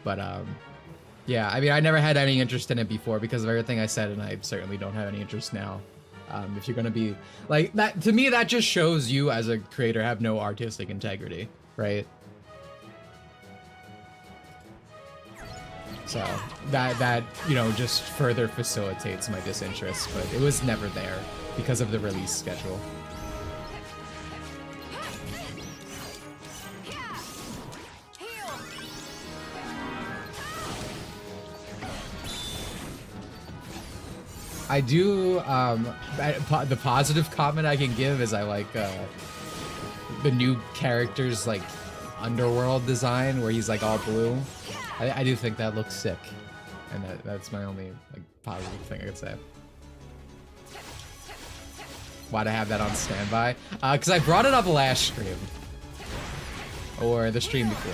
But, yeah, I mean, I never had any interest in it before because of everything I said, and I certainly don't have any interest now. If you're gonna be, like, that, to me, that just shows you as a creator have no artistic integrity, right? So, that, you know, just further facilitates my disinterest, but it was never there because of the release schedule. I do, the positive comment I can give is I like, the new character's, like, underworld design where he's, like, all blue. I do think that looks sick. And that's my only, like, positive thing I could say. Why'd I have that on standby? Because I brought it up last stream. Or the stream before.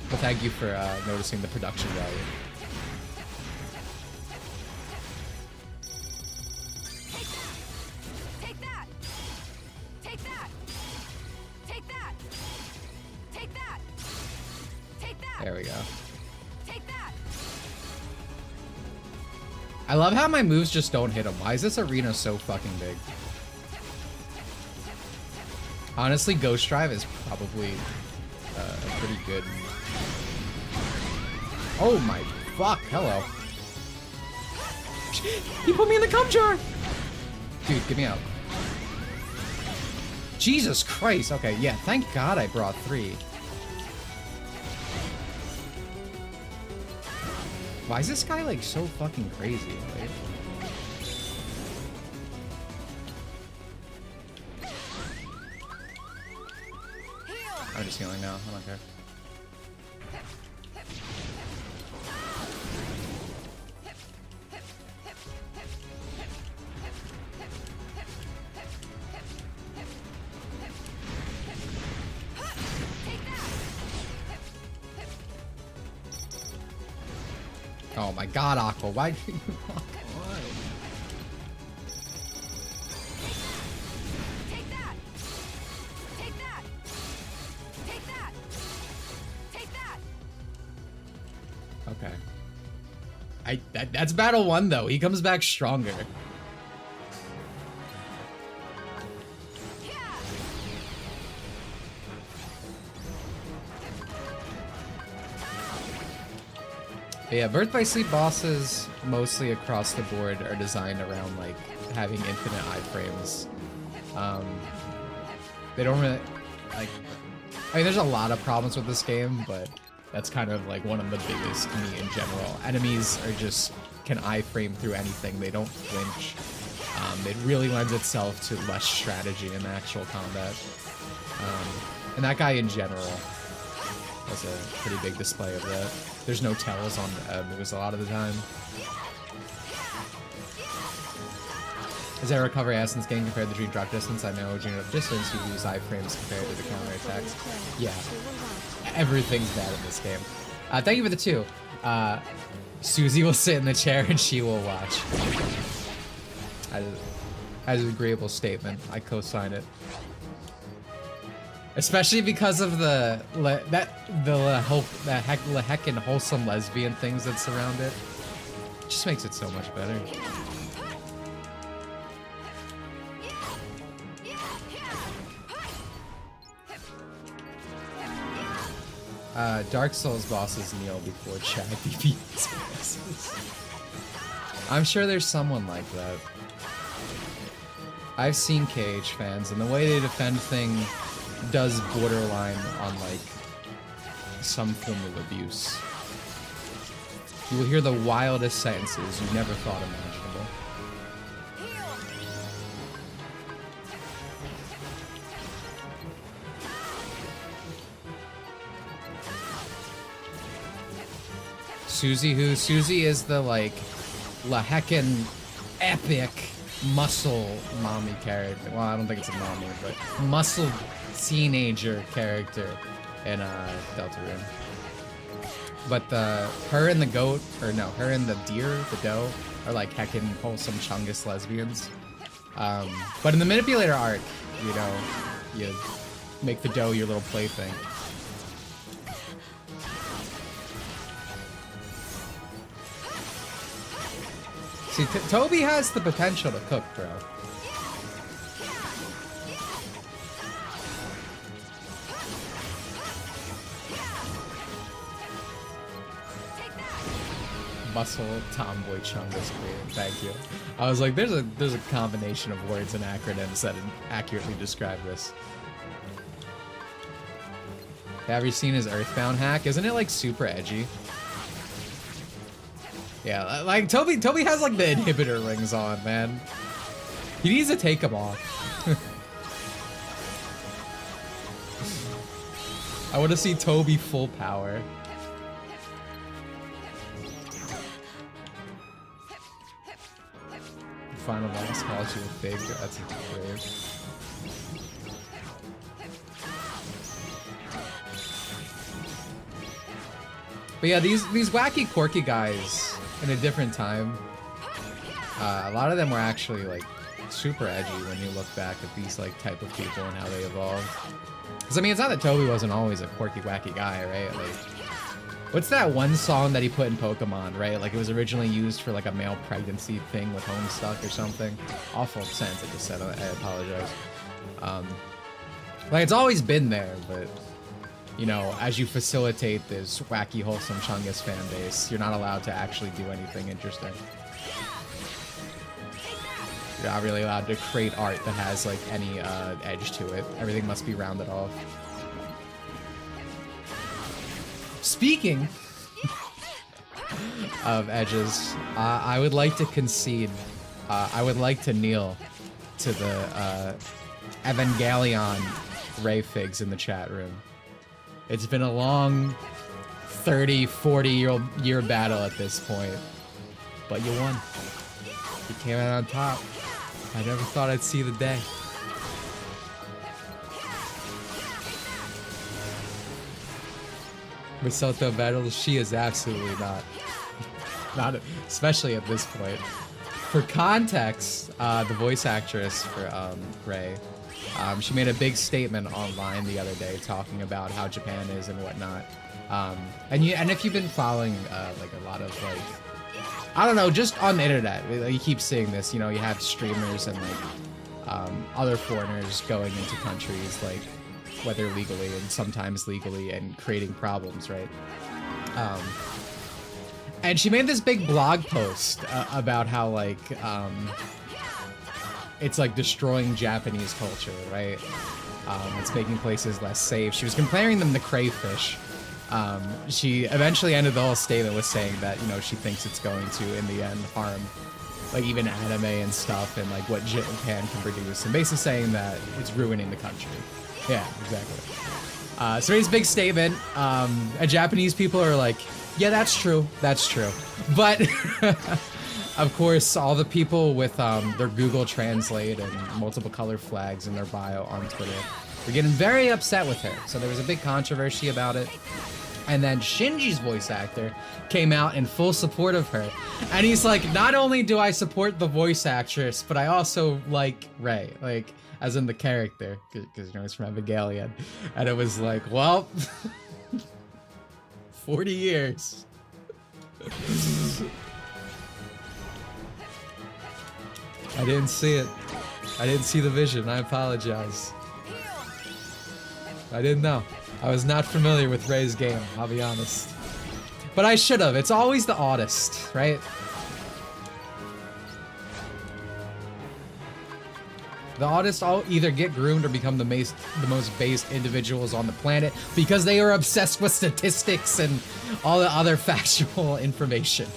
But thank you for noticing the production value. There we go. I love how my moves just don't hit him. Why is this arena so fucking big? Honestly, Ghost Drive is probably a pretty good... Oh my fuck, hello. He put me in the cum jar! Dude, get me out. Jesus Christ, okay, yeah, thank God I brought 3. Why is this guy like so fucking crazy? Like... I'm just healing now. I don't care. Oh my god, Aqua, why'd you walk on? Take that! Take that! Take that! Take that! Okay. That's battle 1 though. He comes back stronger. But yeah, Birth by Sleep bosses mostly across the board are designed around like having infinite iframes. They don't really like. I mean, there's a lot of problems with this game, but that's kind of like one of the biggest to me in general. Enemies are just can iframe through anything. They don't flinch. It really lends itself to less strategy in actual combat. And that guy in general has a pretty big display of that. There's no tells on moves a lot of the time. Is there a recovery essence gain compared to Dream Drop Distance? I know Dream Drop Distance you use iframes compared to the counter attacks. Yeah, everything's bad in this game. Thank you for the 2. Susie will sit in the chair and she will watch. As an agreeable statement, I co-sign it. Especially because of the heckin' wholesome lesbian things that surround it. It just makes it so much better. Dark Souls bosses kneel before Chad defeats bosses. I'm sure there's someone like that. I've seen KH fans, and the way they defend things does borderline on like some form of abuse. You will hear the wildest sentences you never thought imaginable. Susie who? Susie is the like la heckin' epic muscle mommy character. Well, I don't think it's a mommy, but muscle teenager character in Deltarune. But her and the goat, or no, her and the deer, the doe, are like heckin' wholesome chungus lesbians. But in the manipulator arc, you know, you make the doe your little plaything. See, Toby has the potential to cook, bro. Muscle tomboy chungus queen. Thank you. I was like, there's a combination of words and acronyms that accurately describe this. Have you seen his Earthbound hack? Isn't it like super edgy? Yeah, like Toby has like the inhibitor rings on, man. He needs to take them off. I want to see Toby full power. Final boss calls you a fig. That's brave. But yeah, these wacky, quirky guys in a different time, a lot of them were actually like super edgy when you look back at these like type of people and how they evolved. Because I mean, it's not that Toby wasn't always a quirky, wacky guy, right? Like, what's that one song that he put in Pokemon, right? Like it was originally used for like a male pregnancy thing with Homestuck or something. Awful sense I just said. I apologize. Like it's always been there, but you know, as you facilitate this wacky, wholesome Chungus fan base, you're not allowed to actually do anything interesting. You're not really allowed to create art that has like any edge to it. Everything must be rounded off. Speaking of edges, I would like to concede. I would like to kneel to the Evangelion Ray Figs in the chat room. It's been a long 30, 40-year battle at this point, but you won. You came out on top. I never thought I'd see the day. Misoto battles, she is absolutely not. Not especially at this point. For context, the voice actress for Rei, she made a big statement online the other day talking about how Japan is and whatnot. And if you've been following like a lot of like, I don't know, just on the internet, you keep seeing this. You know, you have streamers and like other foreigners going into countries, like whether legally and sometimes legally, and creating problems, right? And she made this big blog post about how like it's like destroying Japanese culture, right? It's making places less safe. She was comparing them to crayfish. She eventually ended the whole statement with saying that, you know, she thinks it's going to, in the end, harm like even anime and stuff and like what Japan can produce, and basically saying that it's ruining the country. Yeah, exactly. So it's a big statement, and Japanese people are like, yeah, that's true, but of course all the people with their Google Translate and multiple color flags in their bio on Twitter were getting very upset with her, so there was a big controversy about it. And then Shinji's voice actor came out in full support of her. And he's like, not only do I support the voice actress, but I also like Rei, like, as in the character, because, you know, he's from Evangelion. And it was like, well, 40 years. I didn't see it. I didn't see the vision. I apologize. I didn't know. I was not familiar with Rei's game, I'll be honest. But I should have. It's always the oddest, right? The oddest all either get groomed or become the most based individuals on the planet because they are obsessed with statistics and all the other factual information.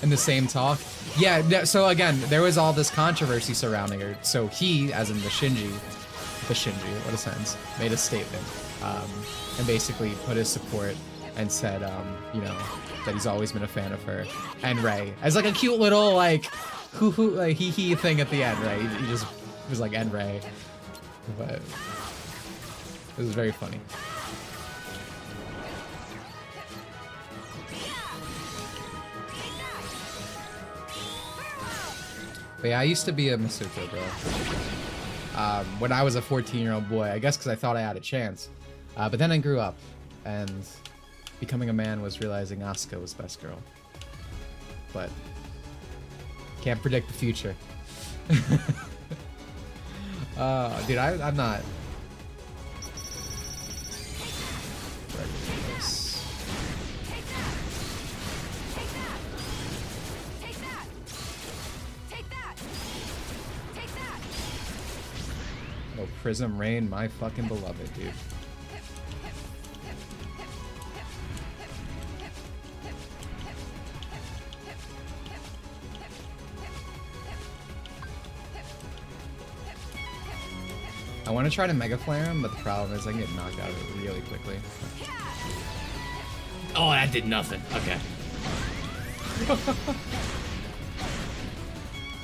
In the same talk. Yeah, so again, there was all this controversy surrounding her. So he, as in the Shinji, what a sentence, made a statement and basically put his support and said, you know, that he's always been a fan of her and Rei as like a cute little like hoo like hee thing at the end, right? He just was like, and Rei, but it was very funny. But yeah, I used to be a Masuko, bro. When I was a 14-year-old boy, I guess because I thought I had a chance. But then I grew up, and becoming a man was realizing Asuka was best girl. But can't predict the future. Dude, I'm not ready for this. Oh, Prism Rain, my fucking beloved, dude. I want to try to Mega Flare him, but the problem is I can get knocked out of it really quickly. Oh, that did nothing. Okay.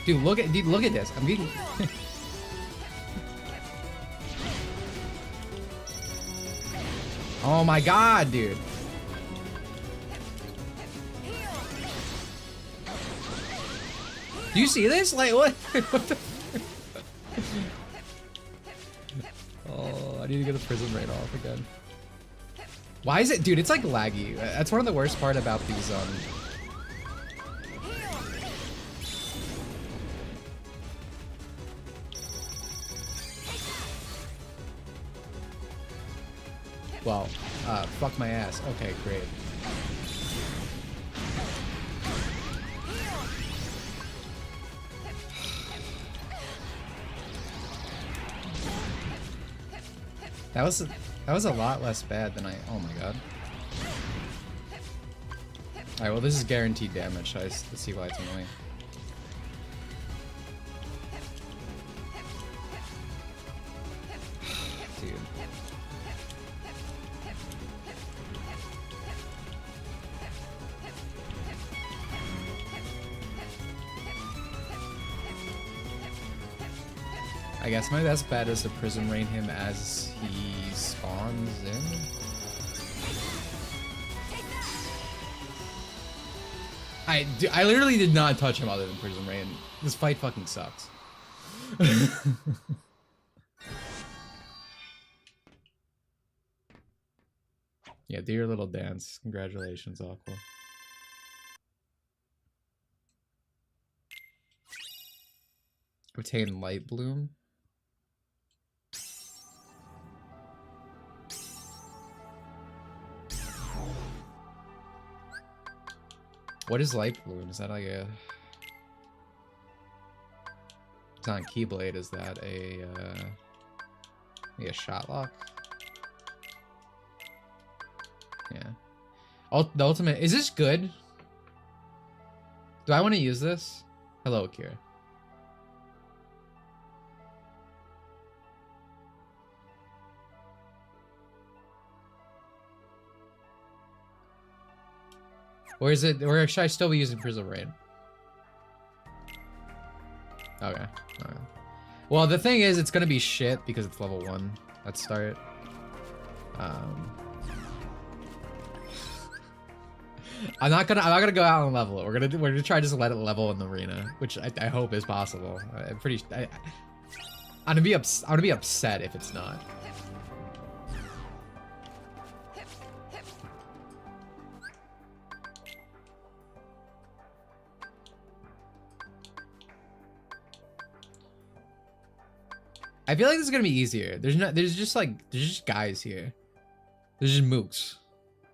Dude, look at this. I'm getting... Oh my god, dude. Do you see this? Like, what? What the... Oh, I need to get the Prism Rain off again. Why is it? Dude, it's like laggy. That's one of the worst part about these, Well, fuck my ass. Okay, great. That was a lot less bad than oh my god. Alright, well this is guaranteed damage, so let's see why it's annoying. Dude. I guess my best bet is to Prism Rain him as he spawns in. I literally did not touch him other than Prism Rain. This fight fucking sucks. Yeah, do your little dance. Congratulations, Aqua. Obtain Light Bloom. What is Light Bloom? Is that like a... It's not a Keyblade. Is that a... maybe a shot lock? Yeah. The ultimate... Is this good? Do I want to use this? Hello, Akira. Or is it, or should I still be using Prism Rain? Okay. Okay. Well, the thing is, it's gonna be shit because it's level 1 at start. I'm not gonna go out and level it. We're gonna try just let it level in the arena, which I hope is possible. I'm gonna be upset if it's not. I feel like this is gonna be easier. There's just guys here. There's just mooks.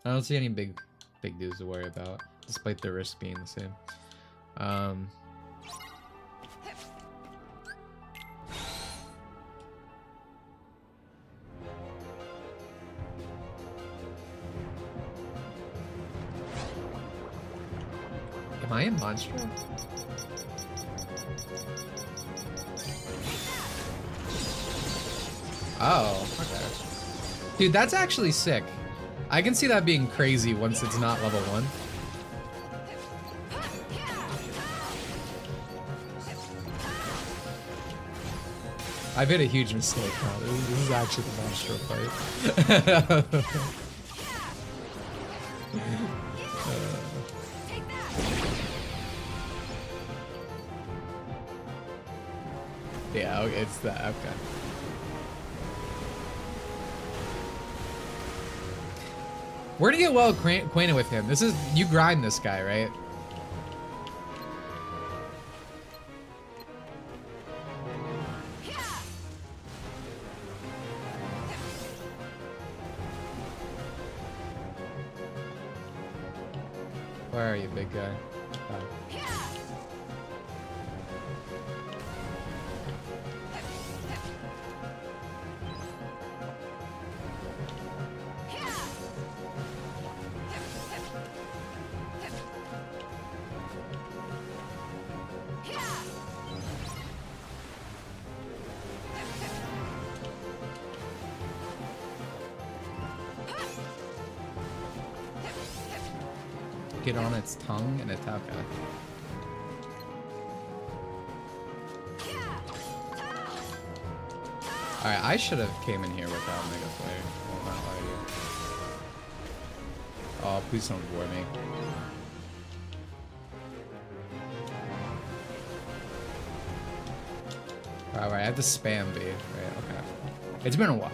I don't see any big dudes to worry about, despite the risk being the same. Am I in Monstro? Oh, okay. Dude, that's actually sick. I can see that being crazy once it's not level 1. I've made a huge mistake now. This is actually the monster fight. Yeah, okay, it's that. Okay. We're gonna get well acquainted with him. This is, you grind this guy, right? Where are you, big guy? Oh. Get on its tongue and attack it. Alright, I should have came in here without Mega Flare. Well, not lie to you. Oh, please don't bore me. Alright, I have to spam B. Right, okay. It's been a while.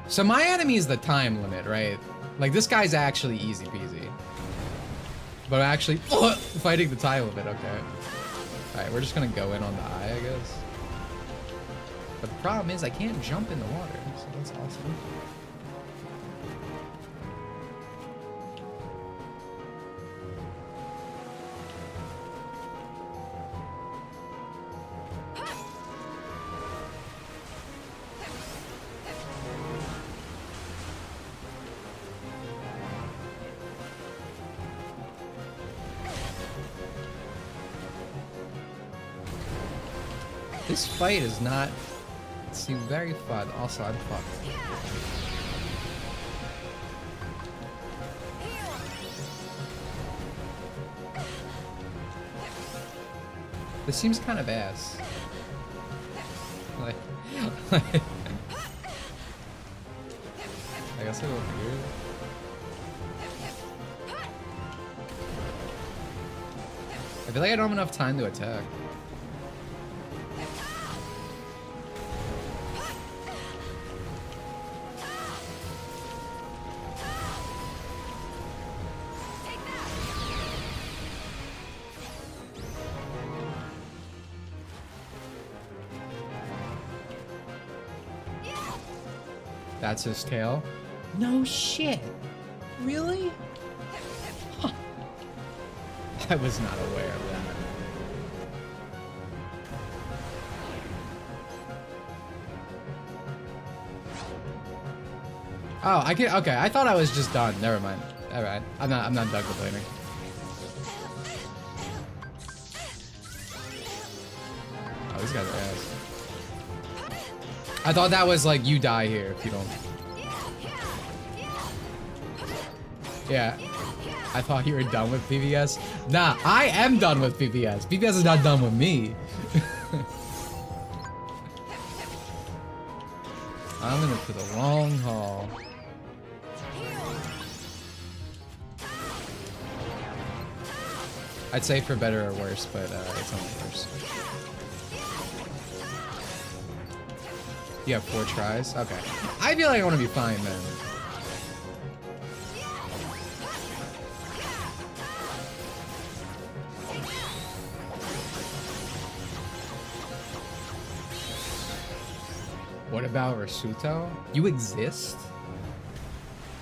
So my enemy is the time limit, right? Like, this guy's actually easy peasy. But I'm actually fighting the time limit, okay. Alright, we're just gonna go in on the eye, I guess. But the problem is I can't jump in the water, so that's awesome. This fight is not seem very fun. Also, I'm fucked. This seems kind of ass. Like, I guess I go here. I feel like I don't have enough time to attack. That's his tail? No shit. Really? Huh. I was not aware of that. Oh, I can. Okay, I thought I was just done. Never mind. All right, I'm not done complaining. Oh, these guys are ass. I thought that was like you die here if you don't. Yeah, I thought you were done with PvS. Nah, I am done with PvS. PvS is not done with me. I'm in it for the long haul. I'd say for better or worse, but it's only worse. You have 4 tries? Okay. I feel like I want to be fine, man. What about Rasuto? You exist?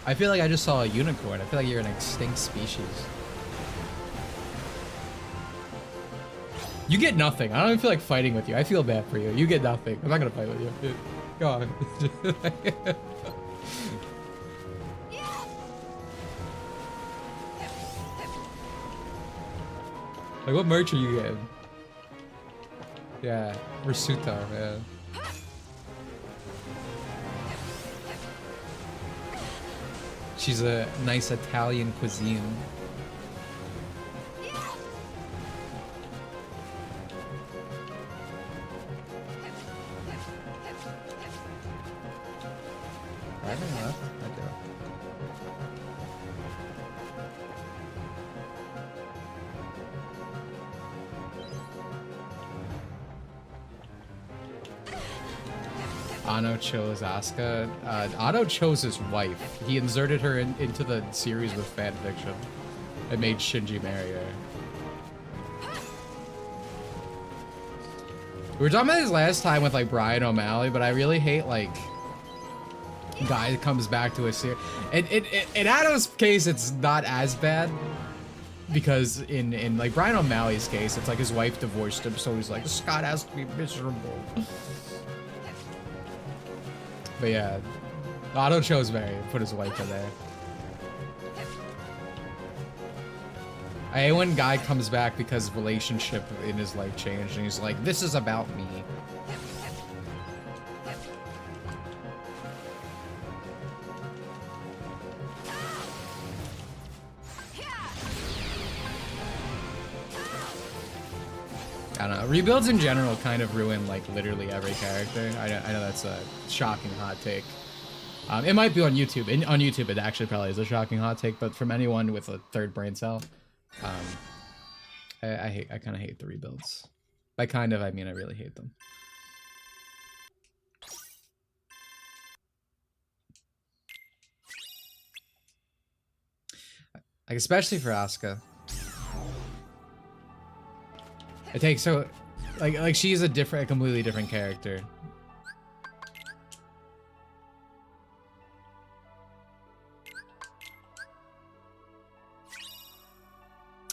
I feel like I just saw a unicorn. I feel like you're an extinct species. You get nothing. I don't even feel like fighting with you. I feel bad for you. You get nothing. I'm not gonna fight with you. Go on. Like, what merch are you getting? Yeah, Rasuto, yeah. She's a nice Italian cuisine. Right or left? I do. Ano chose Asuka. Ano chose his wife. He inserted her into the series with fanfiction. It made Shinji marry her. We were talking about this last time with like Brian O'Malley, but I really hate like guy comes back to a series. In Ano's case, it's not as bad because in like Brian O'Malley's case, it's like his wife divorced him, so he's like, Scott has to be miserable. But yeah, Otto chose Mary and put his wife in there. I hate when guy comes back because relationship in his life changed and he's like, this is about me. I don't know. Rebuilds in general kind of ruin like literally every character. I know that's a shocking hot take. It might be on YouTube. On YouTube, it actually probably is a shocking hot take. But from anyone with a third brain cell, I kind of hate the rebuilds. By kind of, I mean I really hate them. Like especially for Asuka. It takes so, like she's a completely different character.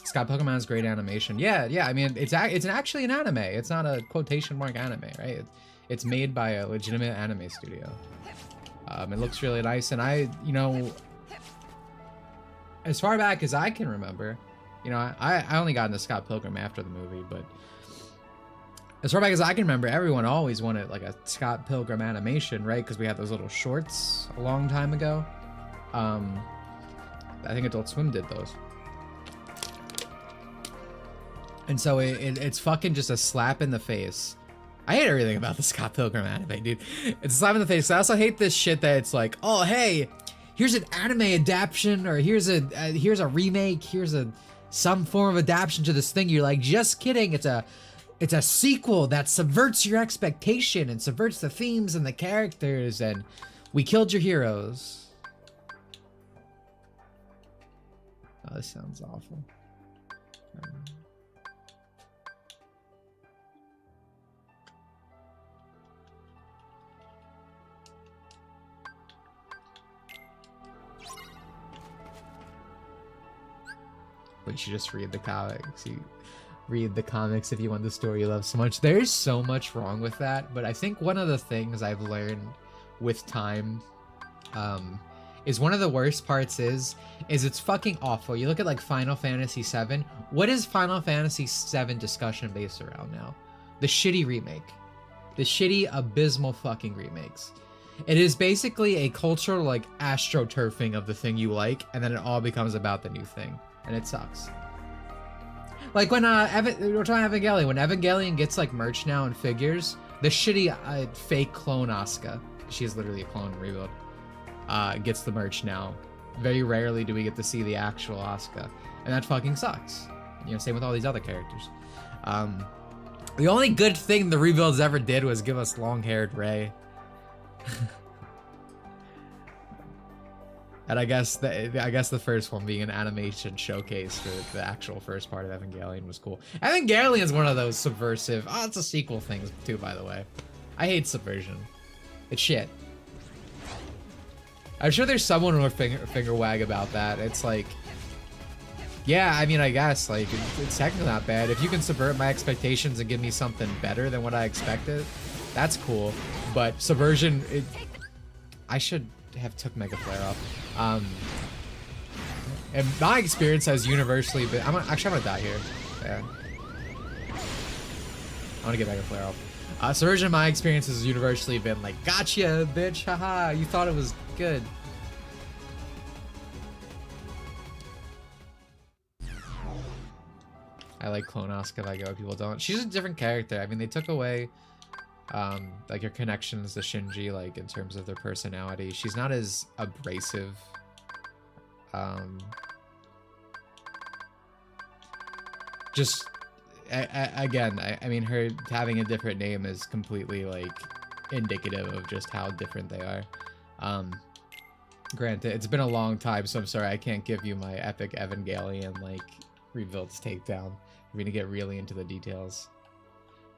Scott Pokemon has great animation. Yeah. I mean, it's actually an anime. It's not a quotation mark anime, right? It's made by a legitimate anime studio. It looks really nice, and you know, as far back as I can remember. You know, I only got into Scott Pilgrim after the movie, but as far back as I can remember, everyone always wanted like a Scott Pilgrim animation, right? Because we had those little shorts a long time ago. I think Adult Swim did those. And so it's fucking just a slap in the face. I hate everything about the Scott Pilgrim anime, dude. It's a slap in the face. I also hate this shit that it's like, oh hey, here's an anime adaptation, or here's a remake, here's some form of adaptation to this thing. You're like, just kidding. It's a sequel that subverts your expectation and subverts the themes and the characters, and we killed your heroes. Oh, this sounds awful. You should just read the comics. You read the comics if you want the story you love so much. There's so much wrong with that, but I think one of the things I've learned with time is one of the worst parts is it's fucking awful. You look at like Final Fantasy VII. What is Final Fantasy VII discussion based around now? The shitty remake. The shitty, abysmal fucking remakes. It is basically a cultural like astroturfing of the thing you like, and then it all becomes about the new thing. And it sucks. Like when we're talking Evangelion, when Evangelion gets like merch now and figures, the shitty fake clone Asuka, she's literally a clone rebuild, gets the merch now. Very rarely do we get to see the actual Asuka, and that fucking sucks. You know, same with all these other characters. The only good thing the rebuilds ever did was give us long-haired Rey. And I guess the first one being an animation showcase for the actual first part of Evangelion was cool. Evangelion is one of those subversive. Oh, it's a sequel things too, by the way. I hate subversion. It's shit. I'm sure there's someone who will finger wag about that. It's like, yeah, I mean, I guess like it's technically not bad. If you can subvert my expectations and give me something better than what I expected, that's cool. But subversion, I should have took Mega Flare off. And my experience has universally been. Actually, I'm gonna die here. Yeah. I want to get Mega Flare off. Subversion in my experience has universally been like, gotcha, bitch, haha, you thought it was good. I like Clone Asuka, I go, people don't. She's a different character. I mean, they took away like your connections to Shinji, like in terms of their personality. She's not as abrasive. Just again, I mean, her having a different name is completely like indicative of just how different they are. Granted, it's been a long time, so I'm sorry I can't give you my epic Evangelion like rebuilds takedown. We're gonna get really into the details.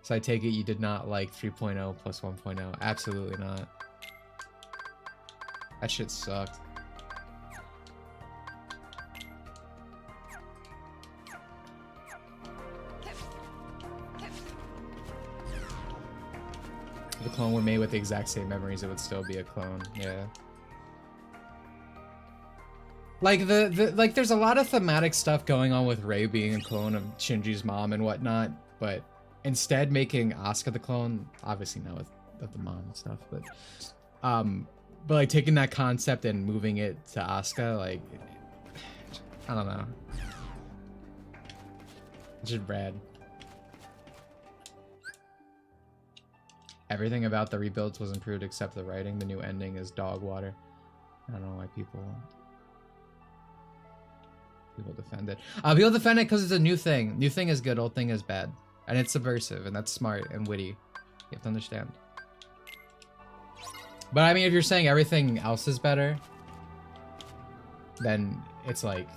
So I take it you did not like 3.0 plus 1.0. Absolutely not. That shit sucked. If the clone were made with the exact same memories, it would still be a clone. Yeah. Like like there's a lot of thematic stuff going on with Rey being a clone of Shinji's mom and whatnot, but instead making Asuka the clone, obviously not with the mom and stuff, but like taking that concept and moving it to Asuka, like, I don't know. It's just rad. Everything about the rebuilds was improved except the writing. The new ending is dog water. I don't know why people defend it. People defend it because it's a new thing. New thing is good, old thing is bad. And it's subversive, and that's smart and witty. You have to understand. But I mean, if you're saying everything else is better, then it's like,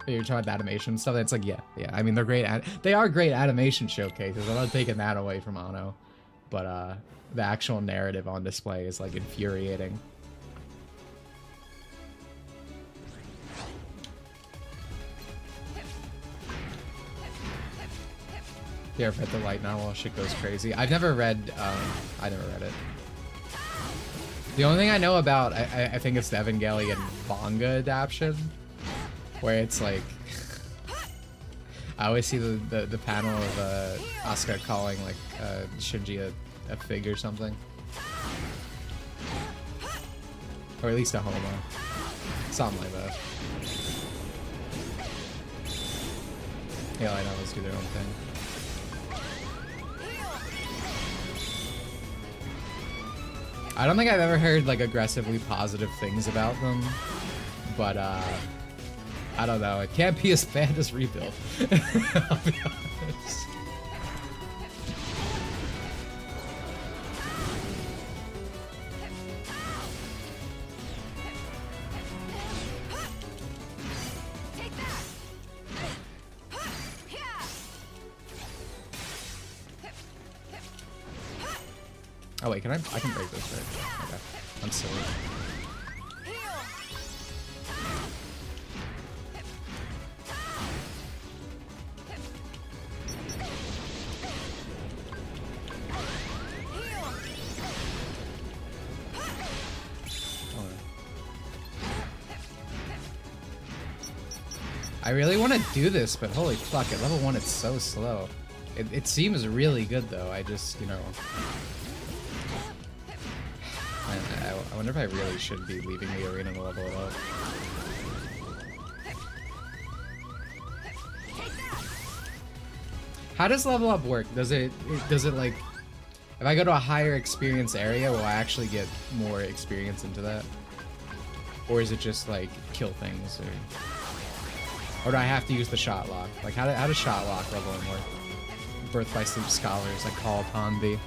if you're talking about animation and stuff, it's like, yeah. I mean, they're great. They are great animation showcases. I'm not taking that away from Anno. But the actual narrative on display is like infuriating. Yeah, I've read the light novel. Shit goes crazy. I've never read. I never read it. The only thing I know about, I think it's the Evangelion manga adaptation, where it's like, I always see the panel of Asuka calling like Shinji a fig or something, or at least a homo, something like that. Yeah, I know, let's do their own thing. I don't think I've ever heard like aggressively positive things about them, but I don't know. It can't be as bad as Rebuild. I'll be honest. Oh wait, I can break this, right? Okay. I'm silly. I really want to do this, but holy fuck, at level 1 it's so slow. It seems really good though, I just, you know... I wonder if I really should be leaving the arena to level it up. How does level up work? Does it like... If I go to a higher experience area, will I actually get more experience into that? Or is it just like kill things? Or do I have to use the shot lock? Like how does shot lock leveling work? Birth by Sleep Scholars, I call upon thee.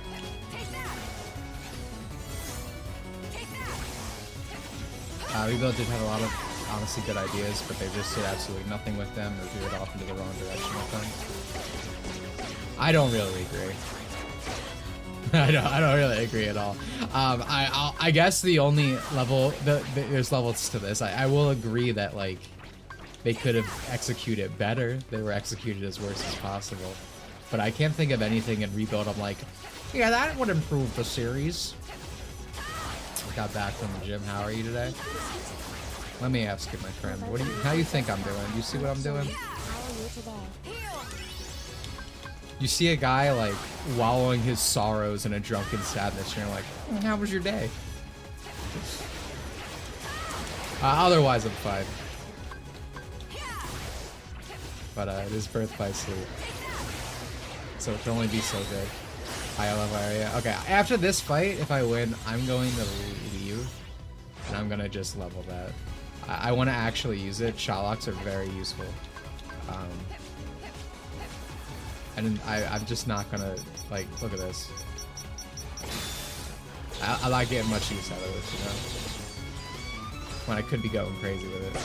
Rebuild did have a lot of honestly good ideas, but they just did absolutely nothing with them or veered off into the wrong direction with them. I don't really agree. I don't really agree at all. I guess the only level there's levels to this. I will agree that like they could have executed better. They were executed as worse as possible. But I can't think of anything in Rebuild I'm like, yeah, that would improve the series. Got back from the gym. How are you today? Let me ask you, my friend. How do you think I'm doing? You see what I'm doing? You see a guy like wallowing his sorrows in a drunken sadness, and you're like, how was your day? Otherwise, I'm fine. But it is Birth by Sleep, so it can only be so good. High level area. Okay, after this fight, if I win, I'm going to leave, and I'm gonna just level that. I want to actually use it. Shot locks are very useful. And I'm just not gonna, like, look at this. I like getting much use out of this, you know? When I could be going crazy with it.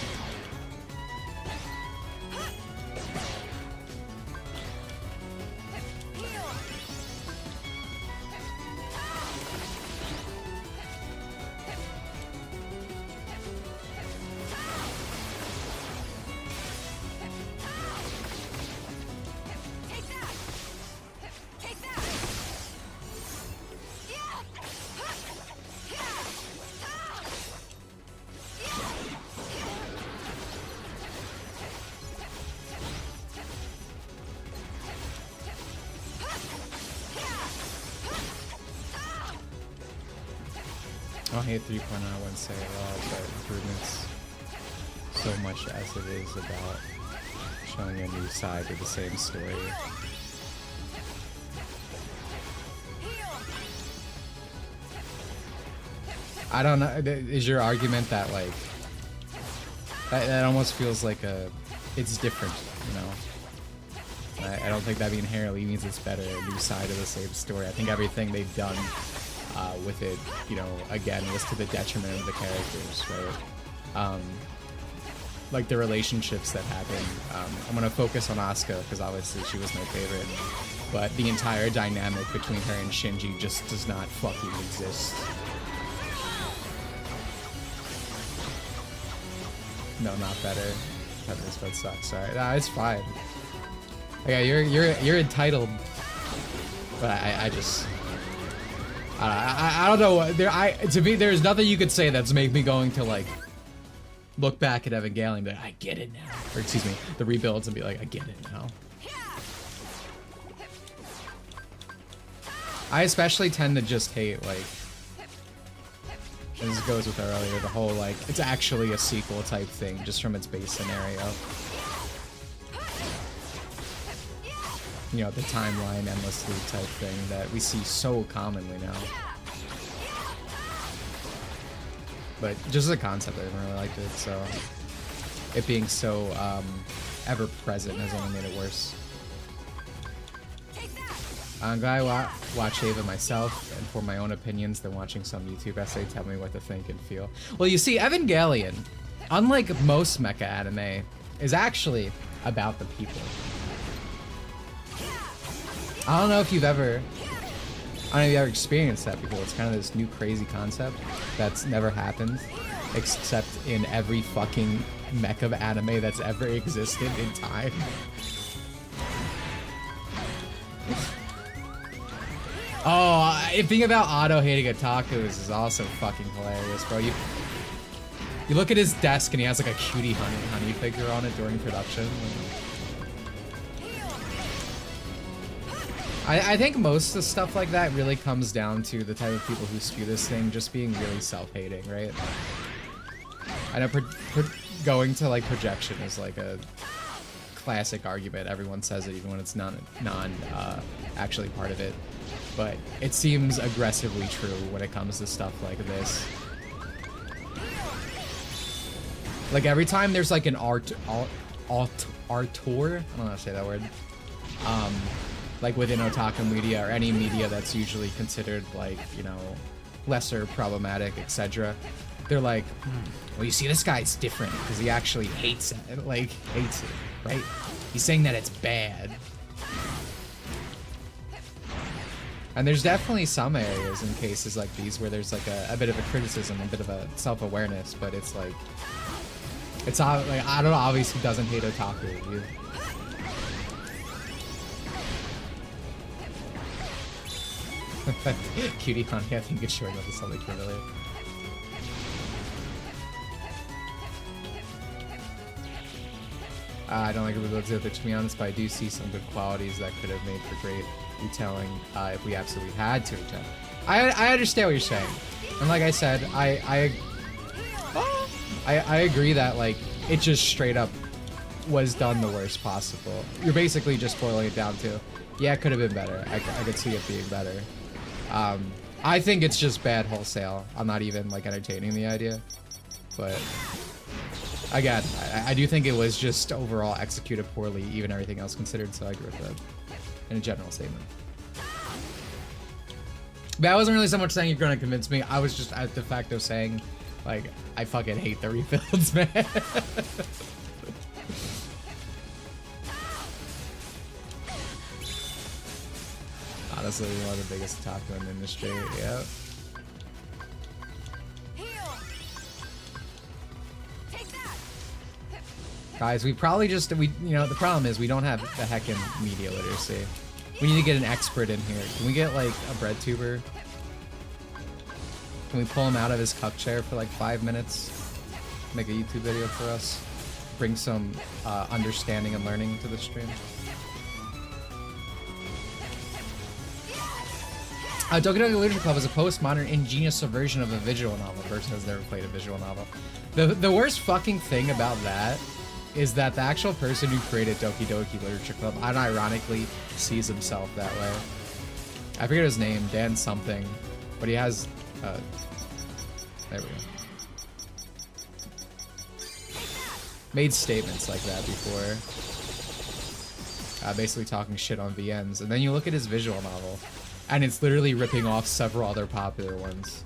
I don't hate 3.0, I wouldn't say at all, but improvements so much as it is about showing a new side to the same story. I don't know, is your argument that like, that almost feels like it's different, you know? I don't think that inherently means it's better, a new side of the same story. I think everything they've done with it, you know, again, was to the detriment of the characters, right? Like the relationships that happen. I'm gonna focus on Asuka because obviously she was my favorite, but the entire dynamic between her and Shinji just does not fucking exist. No, not better. This one sucks. Sorry, nah, it's fine. Yeah, you're entitled, but I just. I don't know. To me, there's nothing you could say that's made me going to like look back at Evangelion and be like, I get it now. Or excuse me, the rebuilds and be like, I get it now. I especially tend to just hate like, and this goes with our earlier, the whole like, it's actually a sequel type thing just from its base scenario. you know, the timeline endless loop type thing that we see so commonly now. But just as a concept, I didn't really like it, so it being so ever present has only made it worse. I'm glad I watch Ava myself and for my own opinions than watching some YouTube essay tell me what to think and feel. Well, you see, Evangelion, unlike most mecha anime, is actually about the people. I don't know if you've ever experienced that before. It's kind of this new crazy concept that's never happened, except in every fucking mech of anime that's ever existed in time. Oh, thinking about Otto hating otakus is also fucking hilarious, bro. You look at his desk and he has like a cutie honey figure on it during production. I think most of the stuff like that really comes down to the type of people who spew this thing just being really self-hating, right? I know going to like projection is like a classic argument. Everyone says it even when it's not actually part of it. But it seems aggressively true when it comes to stuff like this. Like every time there's like an artor, I don't know how to say that word. Like within otaku media or any media that's usually considered like, you know, lesser problematic, etc. They're like, well, you see, this guy's different because he actually hates it, like hates it, right? He's saying that it's bad. And there's definitely some areas in cases like these where there's like a bit of a criticism, a bit of a self-awareness, but it's like, it's like, I don't know, obviously doesn't hate otaku. Cutie honey, I think it's showing up as something familiar. I don't like it, to be honest, but I do see some good qualities that could have made for great retelling if we absolutely had to retell. I understand what you're saying, and like I said, I agree that like it just straight up was done the worst possible. You're basically just boiling it down to, yeah, it could have been better. I could see it being better. I think it's just bad wholesale. I'm not even like entertaining the idea, but again, I do think it was just overall executed poorly, even everything else considered, so I agree with that in a general statement. But I wasn't really so much saying you're gonna convince me, I was just at de facto saying, like, I fucking hate the rebuilds, man. Honestly, one of the biggest otaku in the industry, yeah. Guys, we probably just, you know, the problem is we don't have the heckin' media literacy. We need to get an expert in here. Can we get, like, a bread tuber? Can we pull him out of his cup chair for, like, 5 minutes? Make a YouTube video for us? Bring some understanding and learning to the stream? Doki Doki Literature Club is a postmodern, ingenious subversion of a visual novel. Person has never played a visual novel. The worst fucking thing about that is that the actual person who created Doki Doki Literature Club unironically sees himself that way. I forget his name, Dan something, but he has, there we go. Made statements like that before. Basically talking shit on VNs. And then you look at his visual novel, and it's literally ripping off several other popular ones.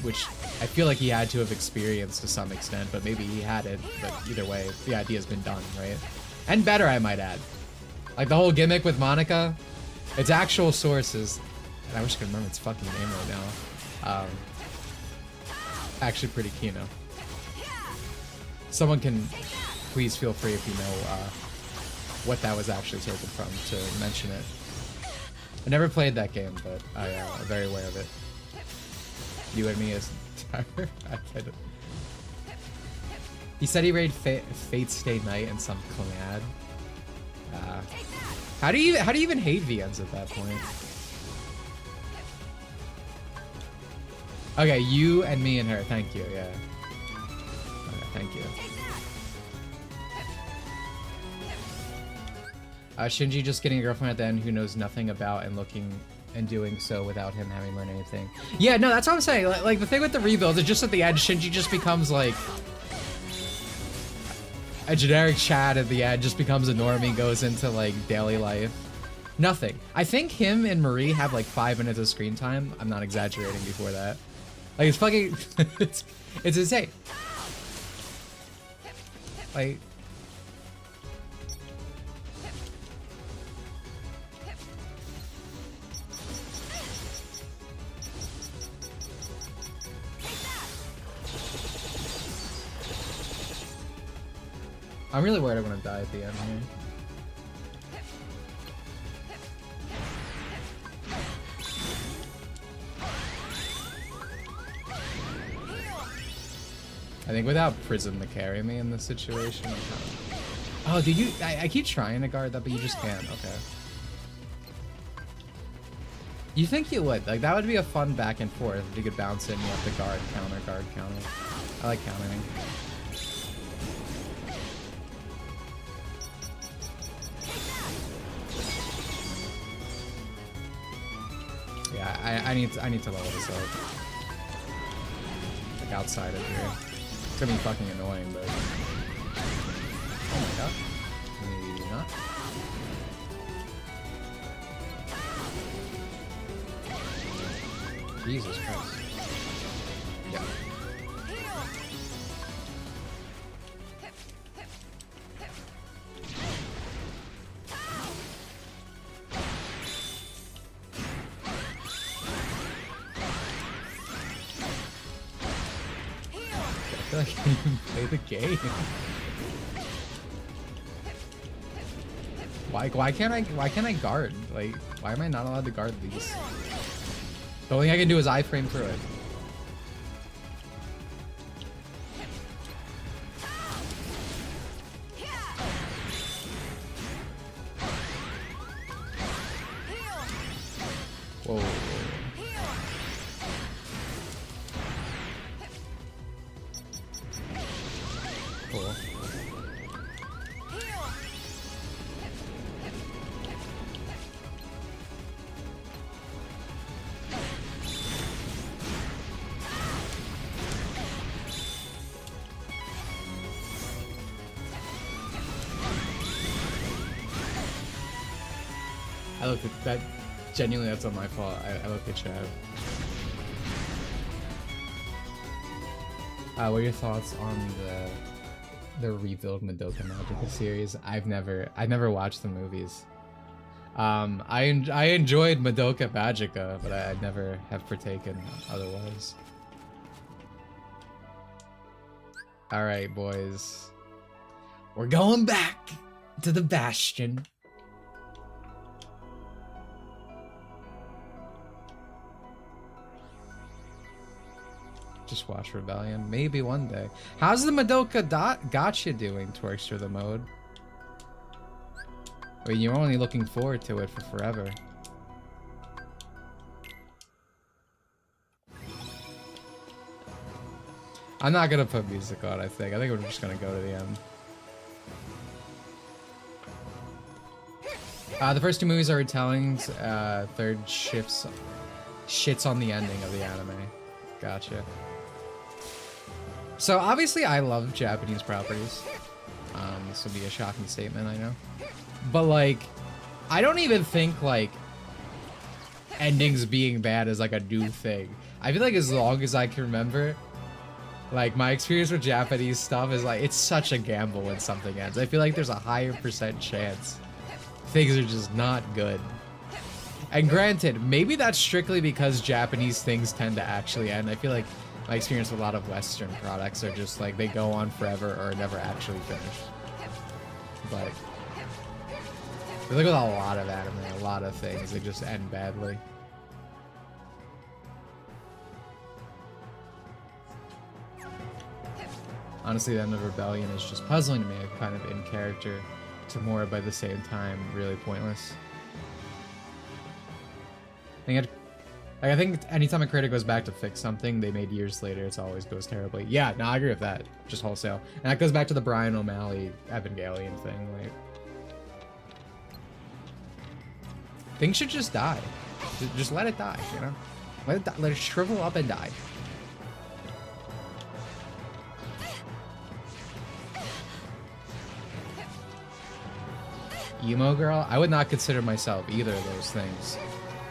Which I feel like he had to have experienced to some extent, but maybe he hadn't. But either way, the idea's been done, right? And better, I might add. Like the whole gimmick with Monica, its actual sources, and I wish I could remember its fucking name right now. Actually pretty keen. Someone can please feel free if you know what that was actually taken from to mention it. I never played that game, but I'm very aware of it. You and me as I get it. He said he raid Fate Stay Night and some collab. How do you even hate VNs at that point? Okay, you and me and her. Thank you. Yeah. Okay, thank you. Shinji just getting a girlfriend at the end who knows nothing about and looking and doing so without him having learned anything. Yeah, no, that's what I'm saying. Like the thing with the rebuilds is just at the end, Shinji just becomes like a generic Chad at the end, just becomes a normie, goes into like daily life. Nothing. I think him and Marie have like 5 minutes of screen time. I'm not exaggerating before that. Like it's fucking, it's insane. Like, I'm really worried I'm gonna die at the end here. I think without Prism to carry me in this situation, I'm kind of... Oh, do you? I keep trying to guard that, but you just can't. Okay. You think you would? Like, that would be a fun back and forth. If you could bounce in, you have to guard, counter, guard, counter. I like countering. Yeah, I need to level this up. Like outside of here. It's gonna be fucking annoying, but... Oh my god. Maybe not. Jesus Christ. Yeah. I feel like I can't even play the game. Why can't I guard? Like, why am I not allowed to guard these? The only thing I can do is iframe through it. Whoa. Cool. I looked at that. Genuinely, that's not my fault. I looked at chat. What are your thoughts on the rebuild Madoka Magica series? I've never watched the movies. I enjoyed Madoka Magica, but I never have partaken otherwise. All right, boys, we're going back to the Bastion. Just watch Rebellion. Maybe one day. How's the Madoka Gotcha doing, Twerkster the mode? I mean, you're only looking forward to it for forever. I'm not gonna put music on, I think. I think we're just gonna go to the end. The first two movies are retellings. Third shits on the ending of the anime. Gotcha. So obviously I love Japanese properties. This will be a shocking statement, I know. But like, I don't even think like endings being bad is like a new thing. I feel like as long as I can remember, like my experience with Japanese stuff is like, it's such a gamble when something ends. I feel like there's a higher % chance things are just not good. And granted, maybe that's strictly because Japanese things tend to actually end. I feel like my experience with a lot of Western products are just like they go on forever or never actually finish. But I feel like with a lot of anime, a lot of things, they just end badly. Honestly, the end of Rebellion is just puzzling to me, kind of in character to more, but at the same time, really pointless. I think anytime a creator goes back to fix something they made years later, it always goes terribly. Yeah, no, I agree with that. Just wholesale. And that goes back to the Brian O'Malley Evangelion thing. Like, Things should just die. Just let it die, you know? Let it shrivel up and die. Emo girl? I would not consider myself either of those things.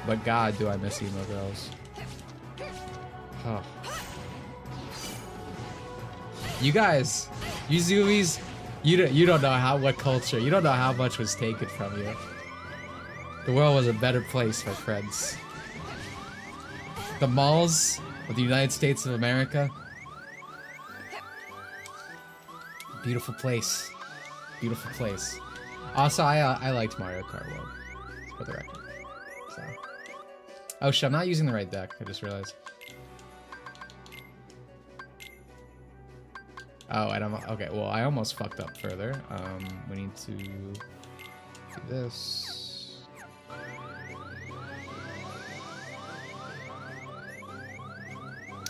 But God, do I miss emo girls. Oh. You guys, you zoomies, you don't know what culture, you don't know how much was taken from you. The world was a better place for friends. The malls of the United States of America. Beautiful place. Beautiful place. Also, I liked Mario Kart World, for the record. So. Oh shit, I'm not using the right deck, I just realized. Oh, and okay, well, I almost fucked up further. We need to do this.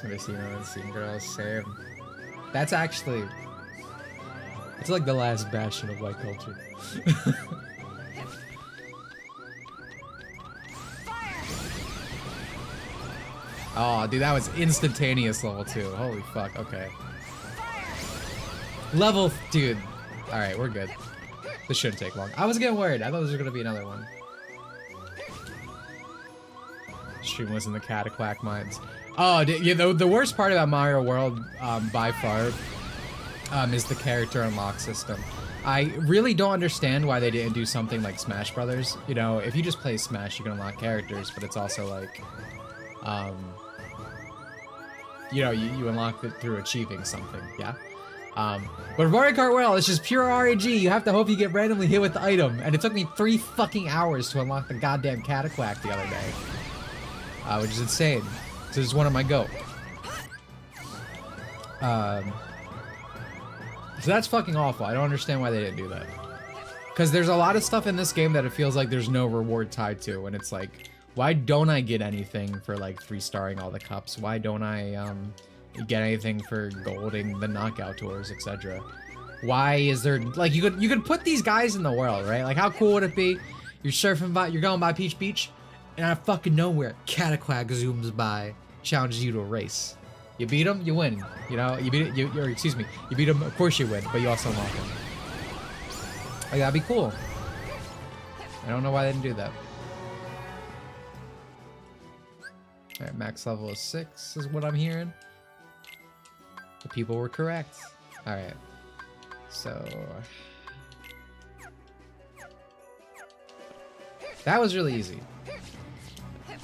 Have I seen girls? Same. That's actually... It's like the last bastion of white culture. Oh, dude, that was instantaneous level 2. Holy fuck, okay. Level... Dude. Alright, we're good. This shouldn't take long. I was getting worried. I thought there was gonna be another one. Stream was in the Cataquack mines. Oh, you know, the worst part about Mario World, by far, is the character unlock system. I really don't understand why they didn't do something like Smash Brothers. You know, if you just play Smash, you can unlock characters, but it's also like, you know, you unlock it through achieving something, yeah? But Mario Kart World, it's just pure RNG. You have to hope you get randomly hit with the item, and it took me 3 fucking hours to unlock the goddamn Cataquack the other day. Which is insane. So this is one of my go. So that's fucking awful. I don't understand why they didn't do that. Because there's a lot of stuff in this game that it feels like there's no reward tied to, and it's like, why don't I get anything for like 3-starring all the cups? Why don't I get anything for golding the knockout tours, etc.? Why is there like you could put these guys in the world, right? Like how cool would it be? You're surfing by, you're going by Peach Beach, and out of fucking nowhere, Cataquack zooms by, challenges you to a race. You beat him, you win. You know, you beat it, or excuse me, you beat him, of course you win, but you also unlock him. Like that'd be cool. I don't know why they didn't do that. Alright, max level is 6 is what I'm hearing. The people were correct. Alright. So... that was really easy.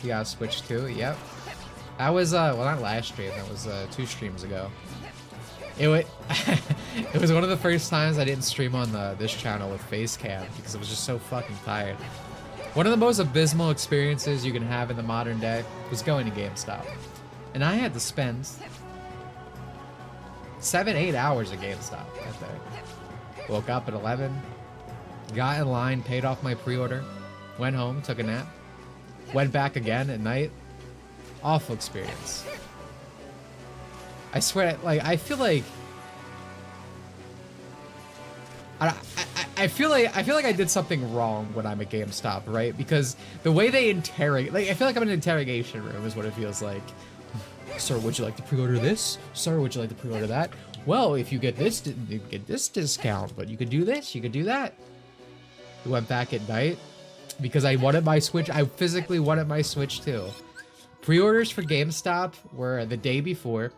You gotta switch to it, yep. That was, well, not last stream, that was 2 streams ago. It was one of the first times I didn't stream on this channel with face cam because I was just so fucking tired. One of the most abysmal experiences you can have in the modern day was going to GameStop. And I had to spend 7-8 hours at GameStop that day. Woke up at 11, got in line, paid off my pre-order, went home, took a nap, went back again at night. Awful experience. I swear, like, I feel like I feel like I did something wrong when I'm at GameStop, right? Because the way they interrogate, like, I feel like I'm in an interrogation room is what it feels like. Sir, would you like to pre-order this? Sir, would you like to pre-order that? Well, if you get this, you get this discount, but you could do this, you could do that. We went back at night because I wanted my Switch. I physically wanted my Switch too. Pre-orders for GameStop were the day before,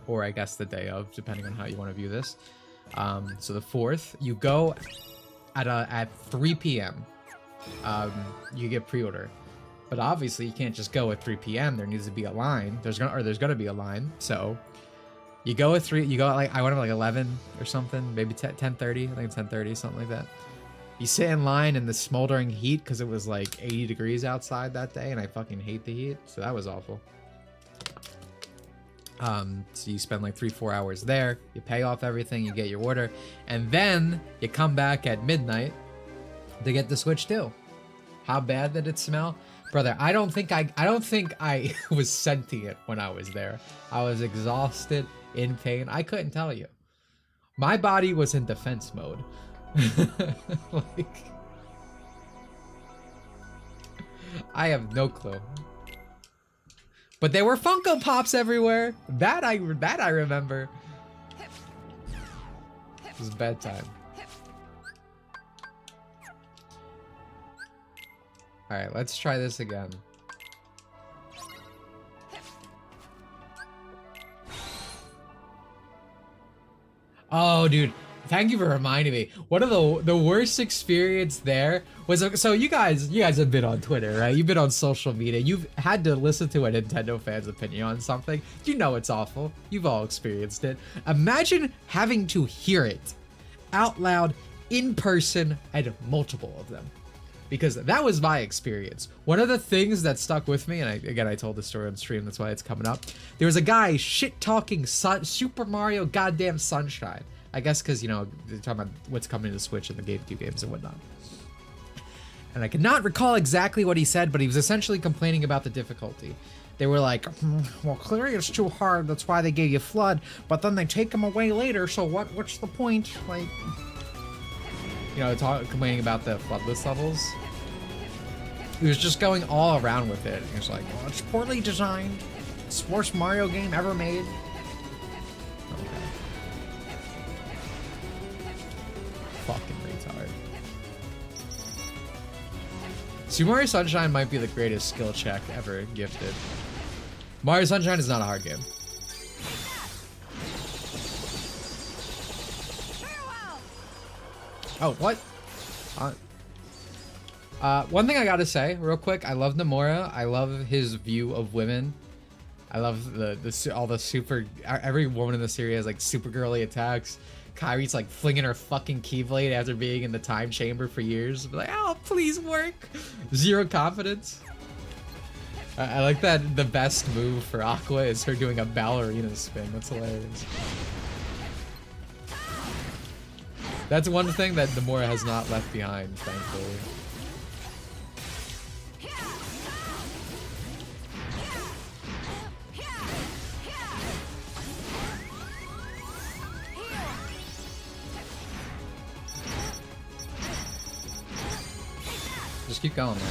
or I guess the day of, depending on how you want to view this. So the 4th, you go at 3 p.m. You get pre-order, but obviously you can't just go at 3 p.m. There needs to be a line. There's gonna be a line. So you go at 3. You go at like I went at like 11 or something, maybe 10:30. I think 10:30, something like that. You sit in line in the smoldering heat because it was like 80 degrees outside that day, and I fucking hate the heat, so that was awful. So you spend like 3-4 hours there, you pay off everything, you get your order, and then you come back at midnight to get the Switch too. How bad did it smell? Brother, I don't think I was sentient when I was there. I was exhausted, in pain. I couldn't tell you. My body was in defense mode. Like, I have no clue. But there were Funko Pops everywhere. That I remember. It was bedtime. All right, let's try this again. Oh, dude. Thank you for reminding me. One of the worst experience there was, so you guys have been on Twitter, right? You've been on social media. You've had to listen to a Nintendo fan's opinion on something. You know it's awful. You've all experienced it. Imagine having to hear it out loud in person and multiple of them. Because that was my experience. One of the things that stuck with me, and I told the story on stream, that's why it's coming up. There was a guy shit-talking Super Mario goddamn Sunshine. I guess because, you know, they're talking about what's coming to the Switch and the GameCube games and whatnot. And I cannot recall exactly what he said, but he was essentially complaining about the difficulty. They were like, well, clearly it's too hard, that's why they gave you Flood, but then they take them away later, so what's the point? Like, you know, complaining about the Floodless levels. He was just going all around with it. He was like, well, it's poorly designed. It's the worst Mario game ever made. Fucking retard. Super Mario Sunshine might be the greatest skill check ever gifted. Mario Sunshine is not a hard game. Oh, what? One thing I gotta say real quick, I love Nomura. I love his view of women. I love all the super, every woman in the series has like super girly attacks. Kyrie's like flinging her fucking Keyblade after being in the time chamber for years. Like, oh, please work. Zero confidence. I like that the best move for Aqua is her doing a ballerina spin. That's hilarious. That's one thing that Nomura has not left behind, thankfully. Just keep going, man.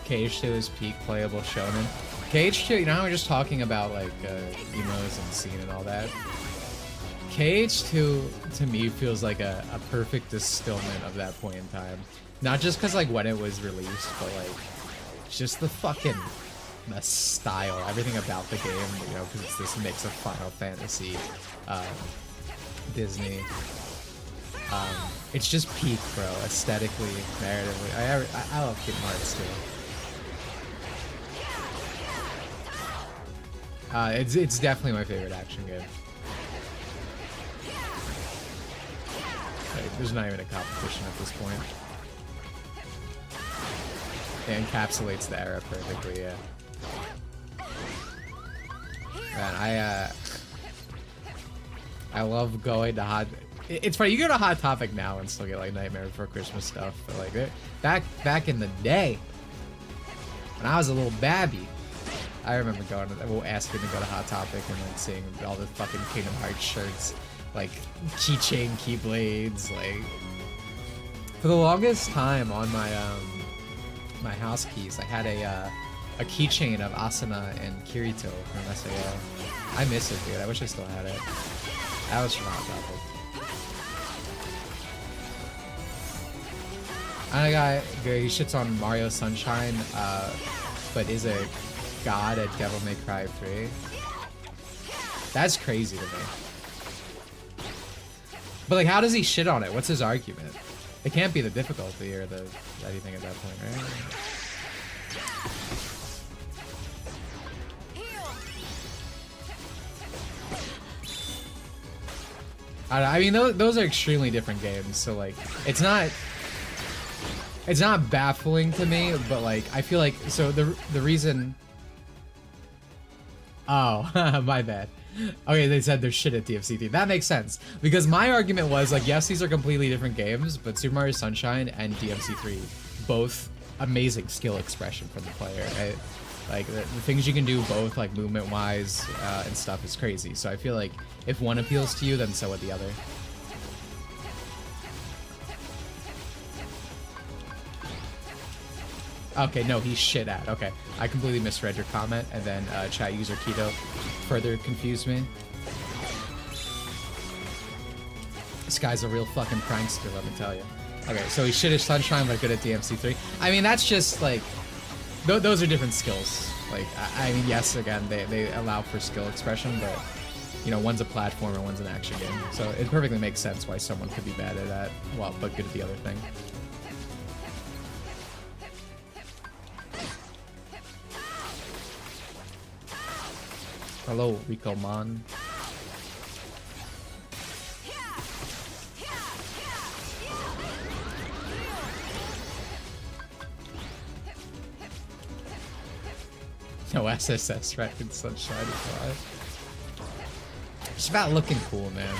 KH2 is peak playable shonen. KH2, you know how we're just talking about like emos and scene and all that? KH2 to me feels like a perfect distillment of that point in time. Not just because like when it was released, but like just the style, everything about the game, you know, because it's this mix of Final Fantasy, Disney. It's just peak, bro, aesthetically, narratively. I love Kingdom Hearts too. It's definitely my favorite action game. Like, there's not even a competition at this point. It encapsulates the era perfectly, yeah. Man, I love going to Hot... It's funny, you go to Hot Topic now and still get like Nightmare Before Christmas stuff, but like back in the day, when I was a little babby, I remember asking to go to Hot Topic and like seeing all the fucking Kingdom Hearts shirts, like keychain, keyblades, like... For the longest time on my my house keys, I had a keychain of Asuna and Kirito from SAO. I miss it, dude. I wish I still had it. That was from Hot Topic. And a guy, he shits on Mario Sunshine, but is a god at Devil May Cry 3. That's crazy to me. But like, how does he shit on it? What's his argument? It can't be the difficulty or the anything at that point, right? I mean, those are extremely different games, so like, it's not baffling to me, but like, I feel like, so the reason... Oh, my bad. Okay, they said there's shit at DFCT. That makes sense. Because my argument was, like, yes, these are completely different games, but Super Mario Sunshine and DMC3 both amazing skill expression from the player. Like the things you can do both like movement wise and stuff is crazy. So I feel like if one appeals to you, then so would the other. Okay, no, he's shit at. Okay, I completely misread your comment, and then chat user Keto further confused me. This guy's a real fucking prankster, let me tell you. Okay, so he's shit at Sunshine, but good at DMC3. I mean, that's just like, those are different skills. Like, I mean, yes, again, they allow for skill expression, but you know, one's a platformer, one's an action game. So it perfectly makes sense why someone could be bad at that, well, but good at the other thing. Hello, Rico Mon. No SSS right in Sunshine is live. It's about looking cool, man.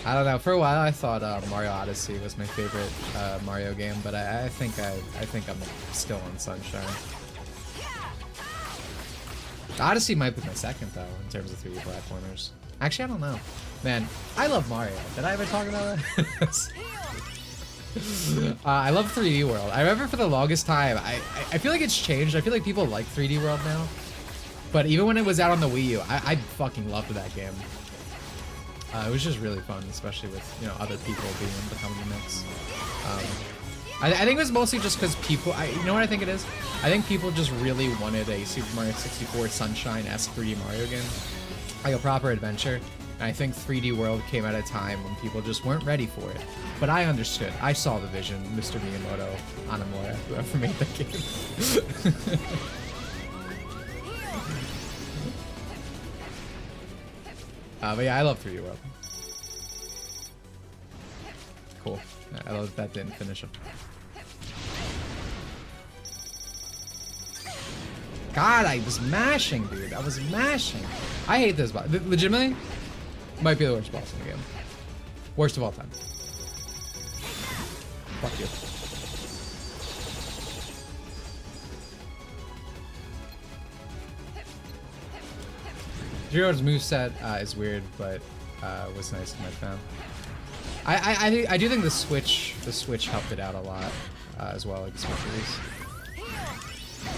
I don't know. For a while, I thought Mario Odyssey was my favorite Mario game, but I think I'm still on Sunshine. Odyssey might be my second though in terms of 3D platformers. Actually, I don't know. Man, I love Mario. Did I ever talk about that? I love 3D World. I remember for the longest time, I feel like it's changed. I feel like people like 3D World now. But even when it was out on the Wii U, I fucking loved that game. It was just really fun, especially with, you know, other people being able to come in the mix. I think it was mostly just because people, you know what I think it is? I think people just really wanted a Super Mario 64 Sunshine-esque 3D Mario game. Like a proper adventure. And I think 3D World came at a time when people just weren't ready for it. But I understood. I saw the vision, Mr. Miyamoto, Hanamura, whoever made the game. But yeah, I love 3D World. Cool. I love that didn't finish him. God, I was mashing, dude. I was mashing. I hate this boss. Legitimately, might be the worst boss in the game. Worst of all time. Fuck you. Jiro's moveset is weird, but was nice in my fan. I do think the Switch helped it out a lot as well, like switcheries.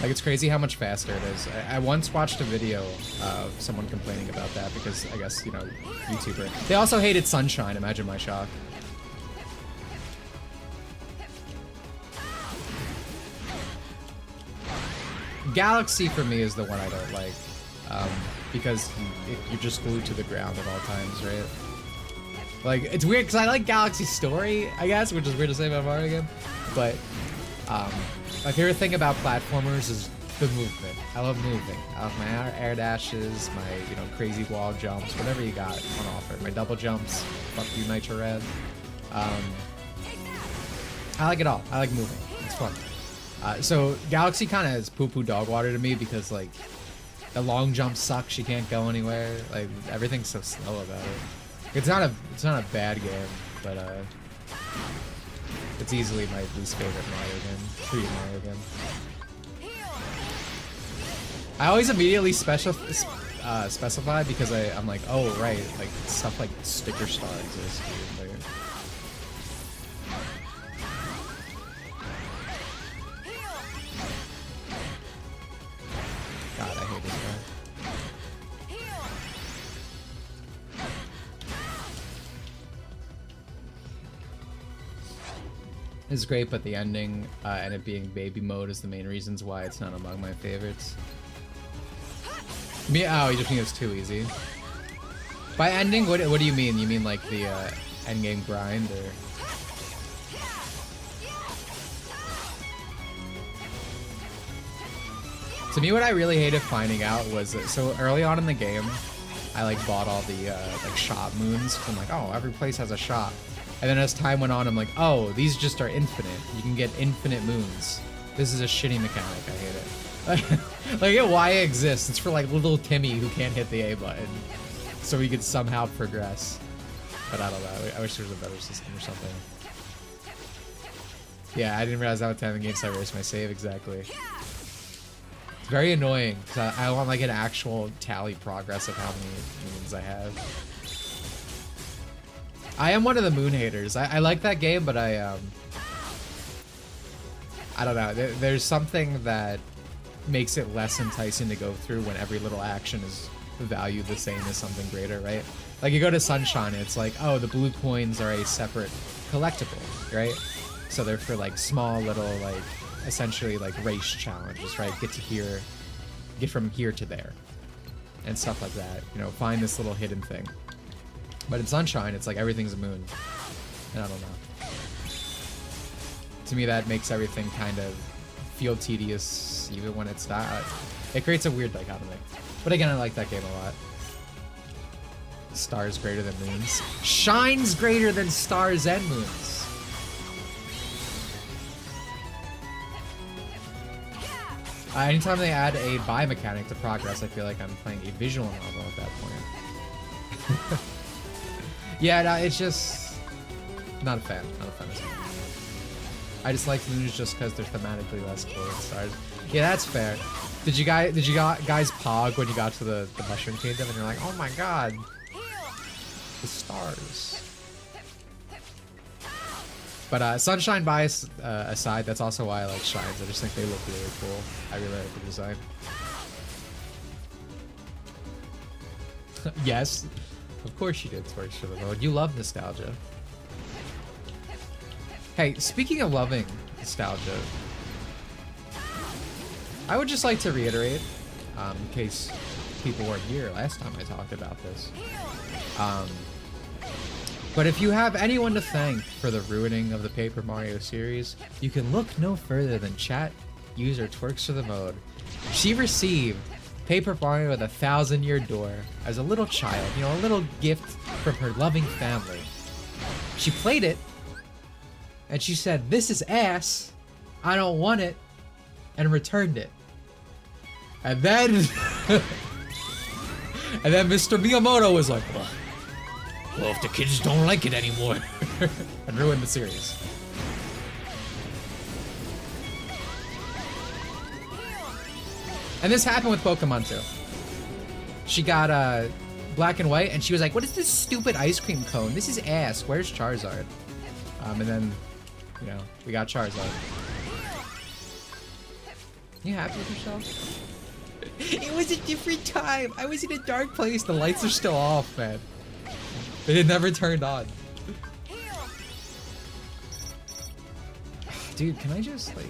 Like, it's crazy how much faster it is. I once watched a video of someone complaining about that because I guess, you know, YouTuber. They also hated Sunshine, imagine my shock. Galaxy for me is the one I don't like. Because you're just glued to the ground at all times, right? Like, it's weird because I like Galaxy's story, I guess, which is weird to say about Mario game. But, my favorite thing about platformers is the movement. I love moving. I love my air dashes, my, you know, crazy wall jumps, whatever you got on offer. My double jumps, fuck you, Nitro Red. I like it all. I like moving. It's fun. So Galaxy kind of is poo-poo dog water to me because, like, the long jump sucks. You can't go anywhere. Like, everything's so slow about it. It's not a bad game, but it's easily my least favorite Mario game. 3D Mario game. I always immediately specify because I'm like, oh right, like stuff like Sticker Star exists. Dude. Like, God, I hate this guy. It's great, but the ending and it being baby mode is the main reasons why it's not among my favorites. Oh, you just think it's too easy. By ending, what do you mean? You mean like the endgame grind, or? To me, what I really hated finding out was that, so early on in the game, I like bought all the like shop moons. I'm like, oh, every place has a shop. And then as time went on, I'm like, oh, these just are infinite. You can get infinite moons. This is a shitty mechanic. I hate it. Like, why it exists? It's for like little Timmy who can't hit the A button, so he could somehow progress. But I don't know. I wish there was a better system or something. Yeah, I didn't realize that would time the game, so I erased my save, exactly. It's very annoying, because I want like an actual tally progress of how many moons I have. I am one of the moon haters. I like that game, but I don't know. There's something that makes it less enticing to go through when every little action is valued the same as something greater, right? Like you go to Sunshine, it's like, oh, the blue coins are a separate collectible, right? So they're for like small little, like, essentially like race challenges, right? Get from here to there and stuff like that. You know, find this little hidden thing. But in Sunshine, it's like everything's a moon. And I don't know. To me, that makes everything kind of feel tedious, even when it's not. It creates a weird dichotomy. But again, I like that game a lot. Stars greater than moons. Shine's greater than stars and moons. Anytime they add a buy mechanic to progress, I feel like I'm playing a visual novel at that point. Yeah, no, it's just not a fan. Not a fan of it. I just like moons just because they're thematically less cool than stars. Yeah, that's fair. Did you guys pog when you got to the Mushroom Kingdom and you're like, oh my god, the stars. But Sunshine bias aside, that's also why I like Shines. I just think they look really cool. I really like the design. Yes, of course you did Twerks for the Road. You love nostalgia. Hey, speaking of loving nostalgia, I would just like to reiterate, in case people weren't here last time I talked about this. But if you have anyone to thank for the ruining of the Paper Mario series, you can look no further than chat user Twerks for the Mode. She received Paper Mario with a 1,000-Year Door as a little child, you know, a little gift from her loving family. She played it, and she said, "This is ass, I don't want it," and returned it. And then, Mr. Miyamoto was like, well, if the kids don't like it anymore, and ruined the series. And this happened with Pokemon too. She got Black and White, and she was like, "What is this stupid ice cream cone? This is ass. Where's Charizard?" And then, you know, we got Charizard. You happy with yourself? It was a different time. I was in a dark place. The lights are still off, man. It never turned on. Dude, can I just, like...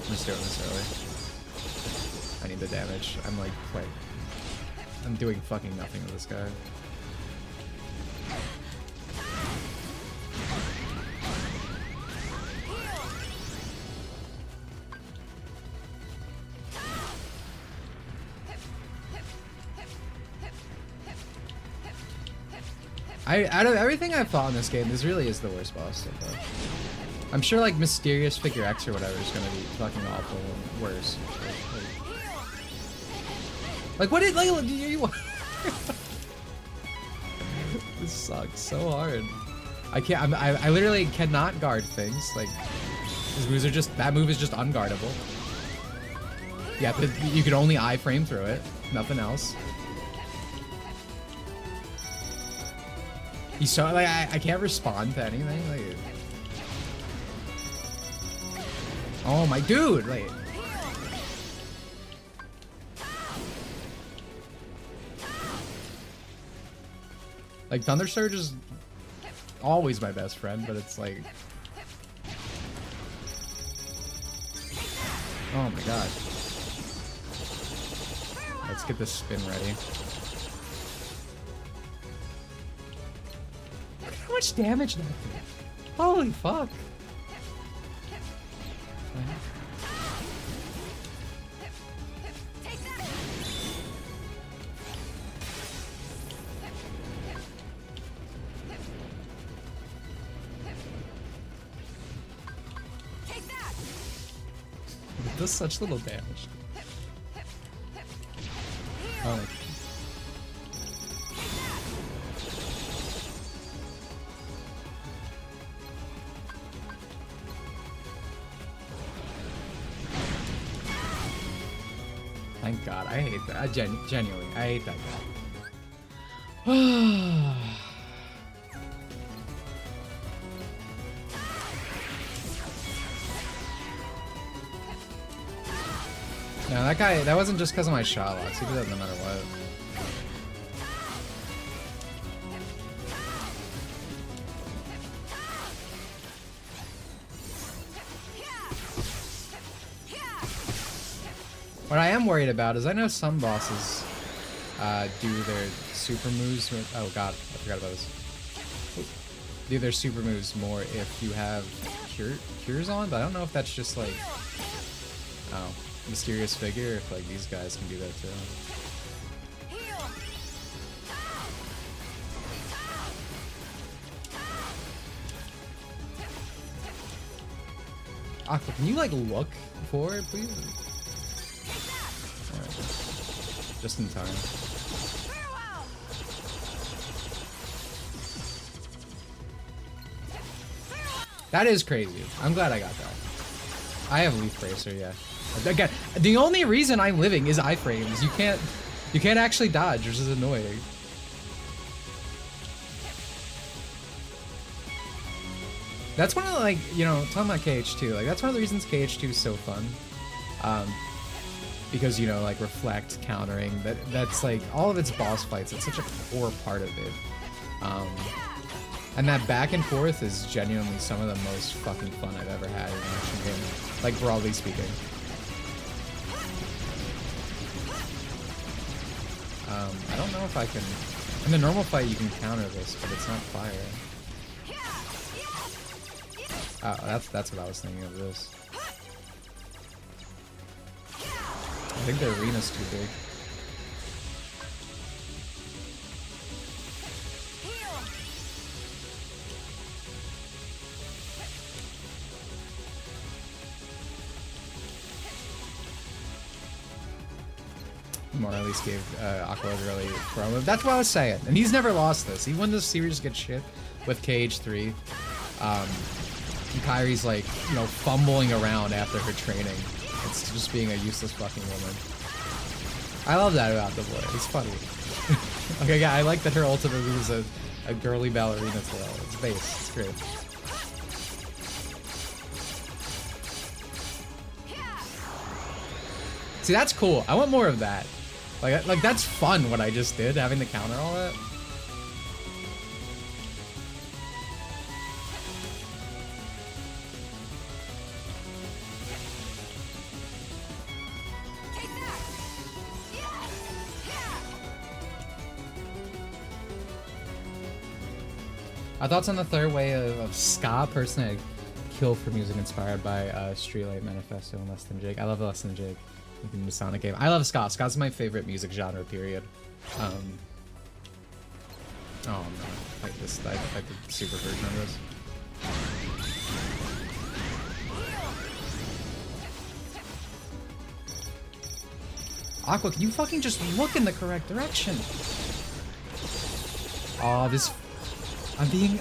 I'm just doing this early. I need the damage. I'm like, I'm doing fucking nothing with this guy. Out of everything I've fought in this game, this really is the worst boss so far. I'm sure like Mysterious Figure X or whatever is gonna be fucking awful and worse. Like what did do you want? This sucks so hard. I can't. I literally cannot guard things. Like these moves are just, that move is just unguardable. Yeah, but you can only iframe through it. Nothing else. You saw, like, I can't respond to anything. Like, oh my dude, like. Like Thunder Surge is always my best friend, but it's like, oh my god. Let's get this spin ready. How much damage that did? Holy fuck. It does such little damage. Oh. Thank God. I hate that. Genuinely, I hate that guy. No, that guy, that wasn't just because of my shot locks. He did that no matter what. What I am worried about is I know some bosses do their super moves with, oh god, I forgot about this. Do their super moves more if you have cures on, but I don't know if that's just like, oh, mysterious figure, if like these guys can do that too. Aqua, can you like look for it, please? Alright. Just in time. That is crazy. I'm glad I got that. I have Leaf Bracer, yeah. Again, the only reason I'm living is iframes. You can't actually dodge, which is annoying. That's one of the, like, you know, talking about KH2, like that's one of the reasons KH2 is so fun. Because, you know, like reflect, countering, that's like all of its boss fights, it's such a core part of it. And that back and forth is genuinely some of the most fucking fun I've ever had in an action game. Like, broadly speaking. I don't know if I can... In the normal fight, you can counter this, but it's not fire. Oh, that's what I was thinking of this. I think the arena's too big. More at least gave Aqua a really promo. That's what I was saying. And he's never lost this. He won this series good shit with KH3. And Kairi's like, you know, fumbling around after her training. It's just being a useless fucking woman. I love that about the boy. It's funny. Okay, yeah, I like that her ultimate move is a girly ballerina tail. It's base. It's great. See, that's cool. I want more of that. Like that's fun what I just did, having to counter all that. Thoughts on the third way of ska? Personally, I'd kill for music inspired by Streetlight Manifesto and Less Than Jake. I love Less Than Jake. In the Sonic game. I love ska. Ska's my favorite music genre, period. Oh no. Like this, like the super version of this. Aqua, can you fucking just look in the correct direction? Oh, this... I'm being...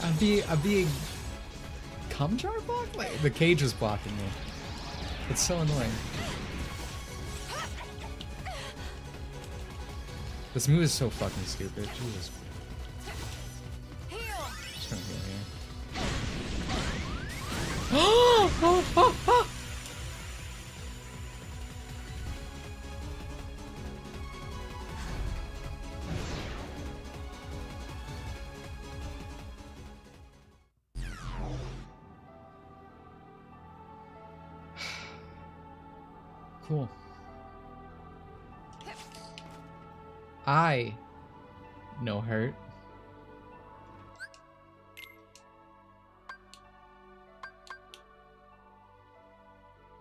Cum jar blocked? Like, the cage is blocking me. It's so annoying. This move is so fucking stupid. Jesus. Just gonna go here. Cool. No hurt.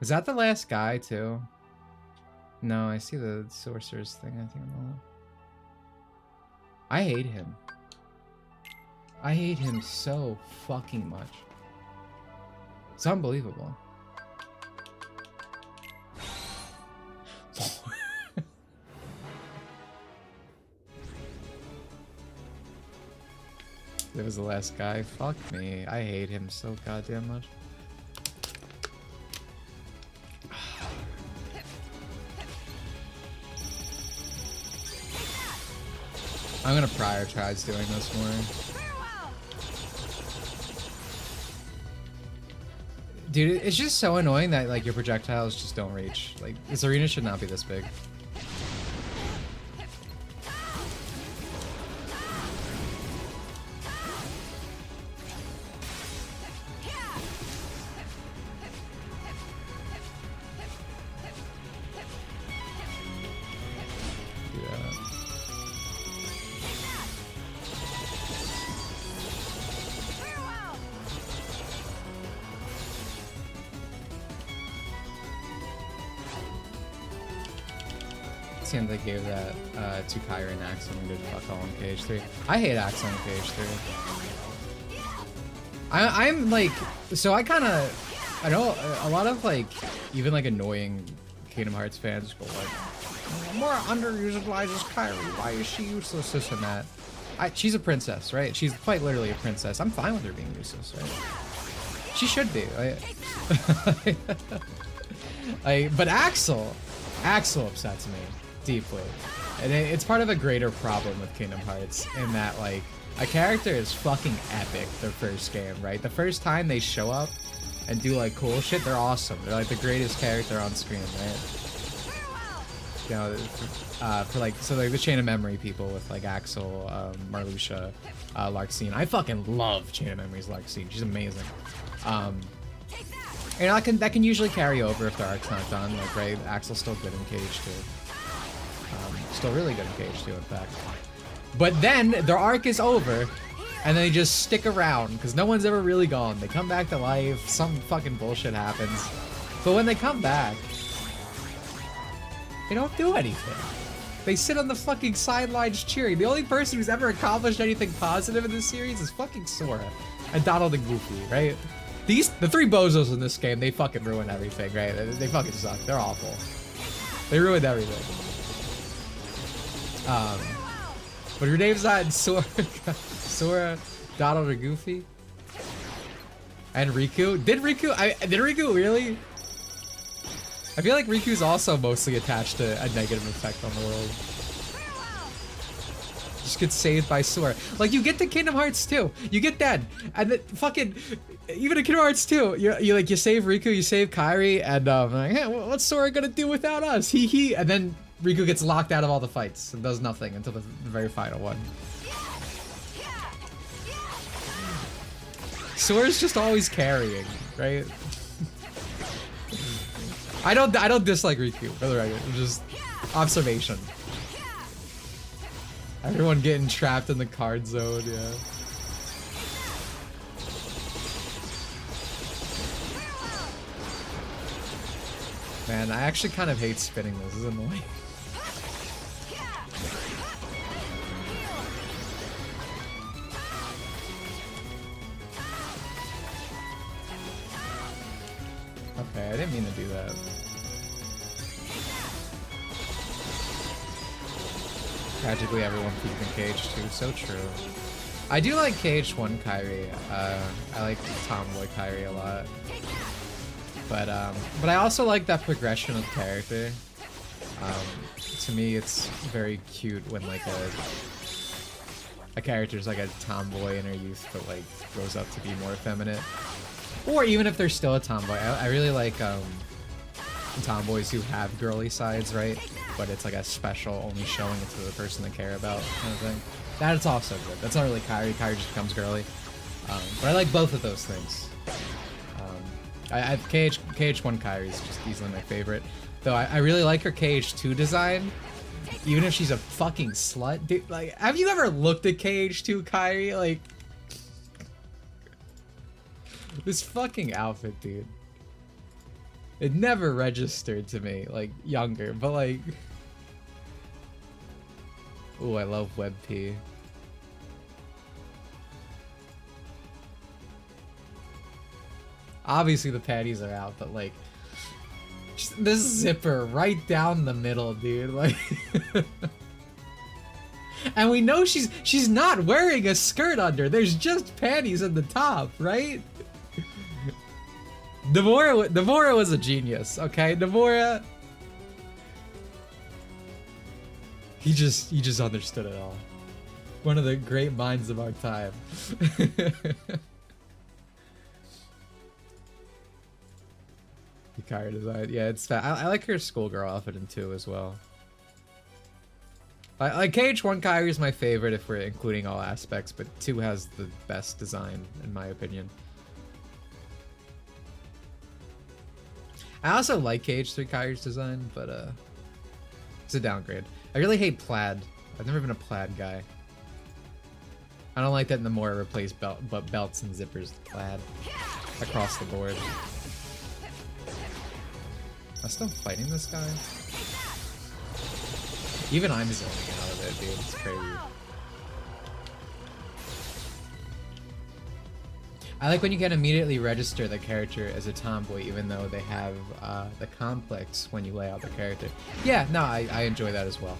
Is that the last guy too? No, I see the sorcerer's thing. I think I hate him. I hate him so fucking much. It's unbelievable. It was the last guy. Fuck me. I hate him so goddamn much. I'm gonna prioritize doing this more. Farewell. Dude, it's just so annoying that like your projectiles just don't reach. Like this arena should not be this big. Seems they gave that to Kyrie and Axel and did fuck all in KH3. I hate Axel in KH3. I'm like, so I kind of, I know a lot of like, even like annoying Kingdom Hearts fans go like, more underutilizes Kyrie. Why is she useless? This and that. She's a princess, right? She's quite literally a princess. I'm fine with her being useless, right? She should be. But Axel upsets me deeply, and it's part of a greater problem with Kingdom Hearts in that like a character is fucking epic their first game, right? The first time they show up and do like cool shit, they're awesome. They're like the greatest character on screen, right? You know, for like, so like the Chain of Memory people with like Axel, Marluxia, Larxene. I fucking love Chain of Memory's Larxene. She's amazing. You know, that can usually carry over if their arc's not done. Like, right, Axel's still good in KH2. Still really good in KH2, in fact. But then their arc is over, and they just stick around because no one's ever really gone. They come back to life. Some fucking bullshit happens. But when they come back, they don't do anything. They sit on the fucking sidelines cheering. The only person who's ever accomplished anything positive in this series is fucking Sora and Donald and Goofy, right? The three bozos in this game, they fucking ruin everything, right? They fucking suck. They're awful. They ruined everything. But your name's not Sora, Donald, or Goofy, and Riku. Did Riku really? I feel like Riku's also mostly attached to a negative effect on the world. Just gets saved by Sora. Like, you get to Kingdom Hearts 2, you get dead, and then fucking even in Kingdom Hearts 2, you save Riku, you save Kairi, and like, hey, what's Sora gonna do without us? He, and then Riku gets locked out of all the fights and does nothing until the very final one. Sora's just always carrying, right? I don't dislike Riku, for the record. Just observation. Everyone getting trapped in the card zone, yeah. Man, I actually kind of hate spinning this. This is annoying. Okay, I didn't mean to do that. Tragically, everyone keeping KH2. So true. I do like KH1 Kairi. I like Tomboy Kairi a lot. But I also like that progression of character. To me, it's very cute when like a character's like a tomboy in her youth, but like grows up to be more effeminate. Or even if they're still a tomboy. I really like tomboys who have girly sides, right? But it's like a special, only showing it to the person they care about kind of thing. That's also good. That's not really Kairi. Kairi just becomes girly. But I like both of those things. KH1 Kairi is just easily my favorite. Though I really like her KH2 design. Even if she's a fucking slut. Dude, like, have you ever looked at KH2 Kairi? Like, this fucking outfit, dude. It never registered to me, like, younger, but like... Ooh, I love Web P. Obviously the panties are out, but like... Just this zipper right down the middle, dude, like... And we know she's not wearing a skirt under, there's just panties at the top, right? Nomura was a genius, okay? Nomura, he just understood it all. One of the great minds of our time. Hikari design, yeah, it's fat. I like her schoolgirl outfit in 2 as well. Like KH1 Kairi is my favorite if we're including all aspects, but 2 has the best design in my opinion. I also like KH3 Kairi's design, but it's a downgrade. I really hate plaid. I've never been a plaid guy. I don't like that in the more replace belts and zippers plaid across the board. Am I still fighting this guy? Even I'm zoning out of it, dude. It's crazy. I like when you can immediately register the character as a tomboy, even though they have the complex when you lay out the character. Yeah, no, I enjoy that as well.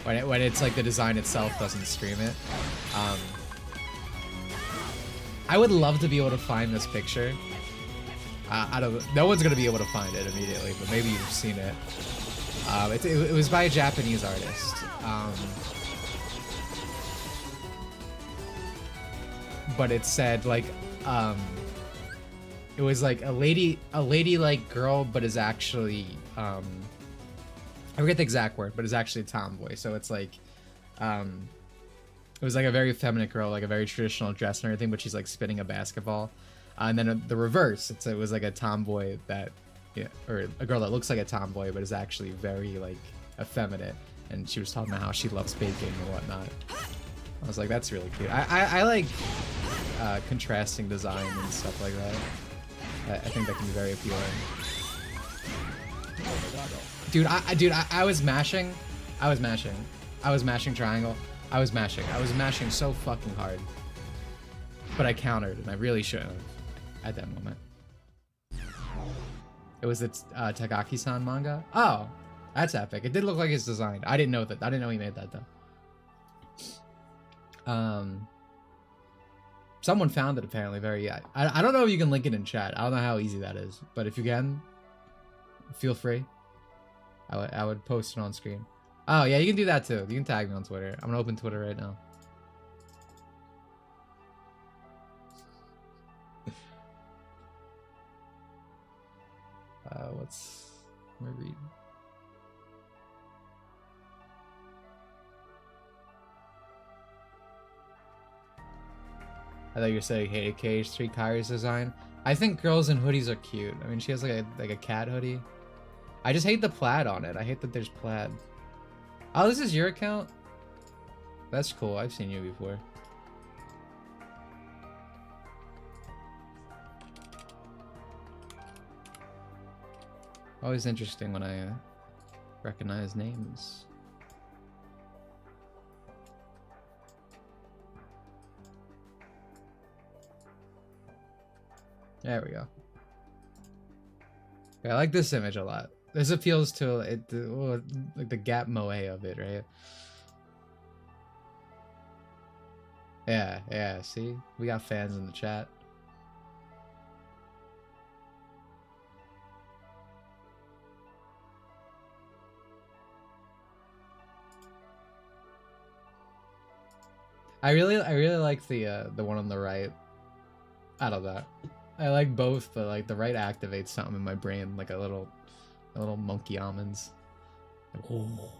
Right? When it's like the design itself doesn't scream it. I would love to be able to find this picture. I don't. No one's gonna be able to find it immediately, but maybe you've seen it. It was by a Japanese artist. But it said like it was like a lady like girl, but is actually I forget the exact word, but is actually a tomboy. So it's like it was like a very feminine girl, like a very traditional dress and everything, but she's like spinning a basketball. And then the reverse, it was like a tomboy that, yeah, or a girl that looks like a tomboy but is actually very like effeminate, and she was talking about how she loves baking and whatnot. I was like, that's really cute. I like contrasting design and stuff like that. I think that can be very appealing. Oh my god, dude, I was mashing triangle. I was mashing so fucking hard, but I countered, and I really shouldn't have at that moment. It was the Takaki-san manga. Oh, that's epic. It did look like his design. I didn't know that. I didn't know he made that though. Someone found it apparently. I don't know if you can link it in chat. I don't know how easy that is, but if you can, feel free. I would post it on screen. Oh yeah, you can do that too. You can tag me on Twitter. I'm gonna open Twitter right now. Let me read. I thought you were saying hated KH3 Kairi's design. I think girls in hoodies are cute. I mean, she has like a cat hoodie. I just hate the plaid on it. I hate that there's plaid. Oh, this is your account? That's cool. I've seen you before. Always interesting when I recognize names. There we go. Yeah, I like this image a lot. This appeals to it, like the gap moe of it, right? Yeah, see? We got fans in the chat. I really like the one on the right. I don't know. I like both, but like the right activates something in my brain, like a little monkey almonds. Like, oh.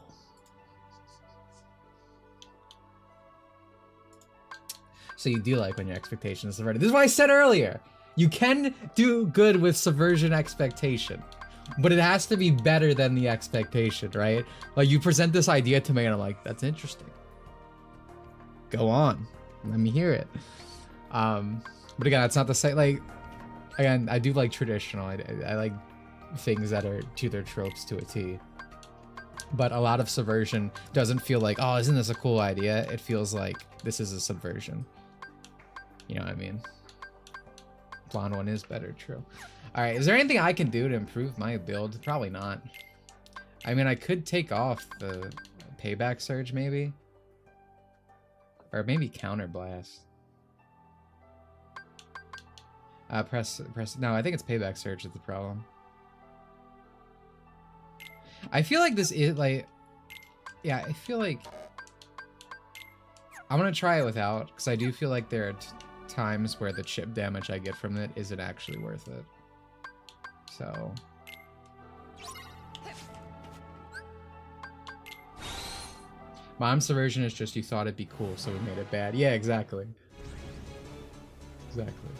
So you do like when your expectations are subverted. This is what I said earlier. You can do good with subversion expectation, but it has to be better than the expectation, right? Like you present this idea to me and I'm like, that's interesting. Go on, let me hear it. But again, it's not the same. Like, again, I do like traditional. I like things that are to their tropes to a T. But a lot of subversion doesn't feel like, oh, isn't this a cool idea? It feels like this is a subversion. You know what I mean? Blonde one is better, true. All right, is there anything I can do to improve my build? Probably not. I mean, I could take off the payback surge maybe. Or maybe counter blast. Press. No, I think it's payback surge is the problem. I feel like this is like, yeah, I feel like I'm gonna try it without, because I do feel like there are times where the chip damage I get from it isn't actually worth it. So... Mom's version is just you thought it'd be cool, so we made it bad. Yeah, exactly. Exactly.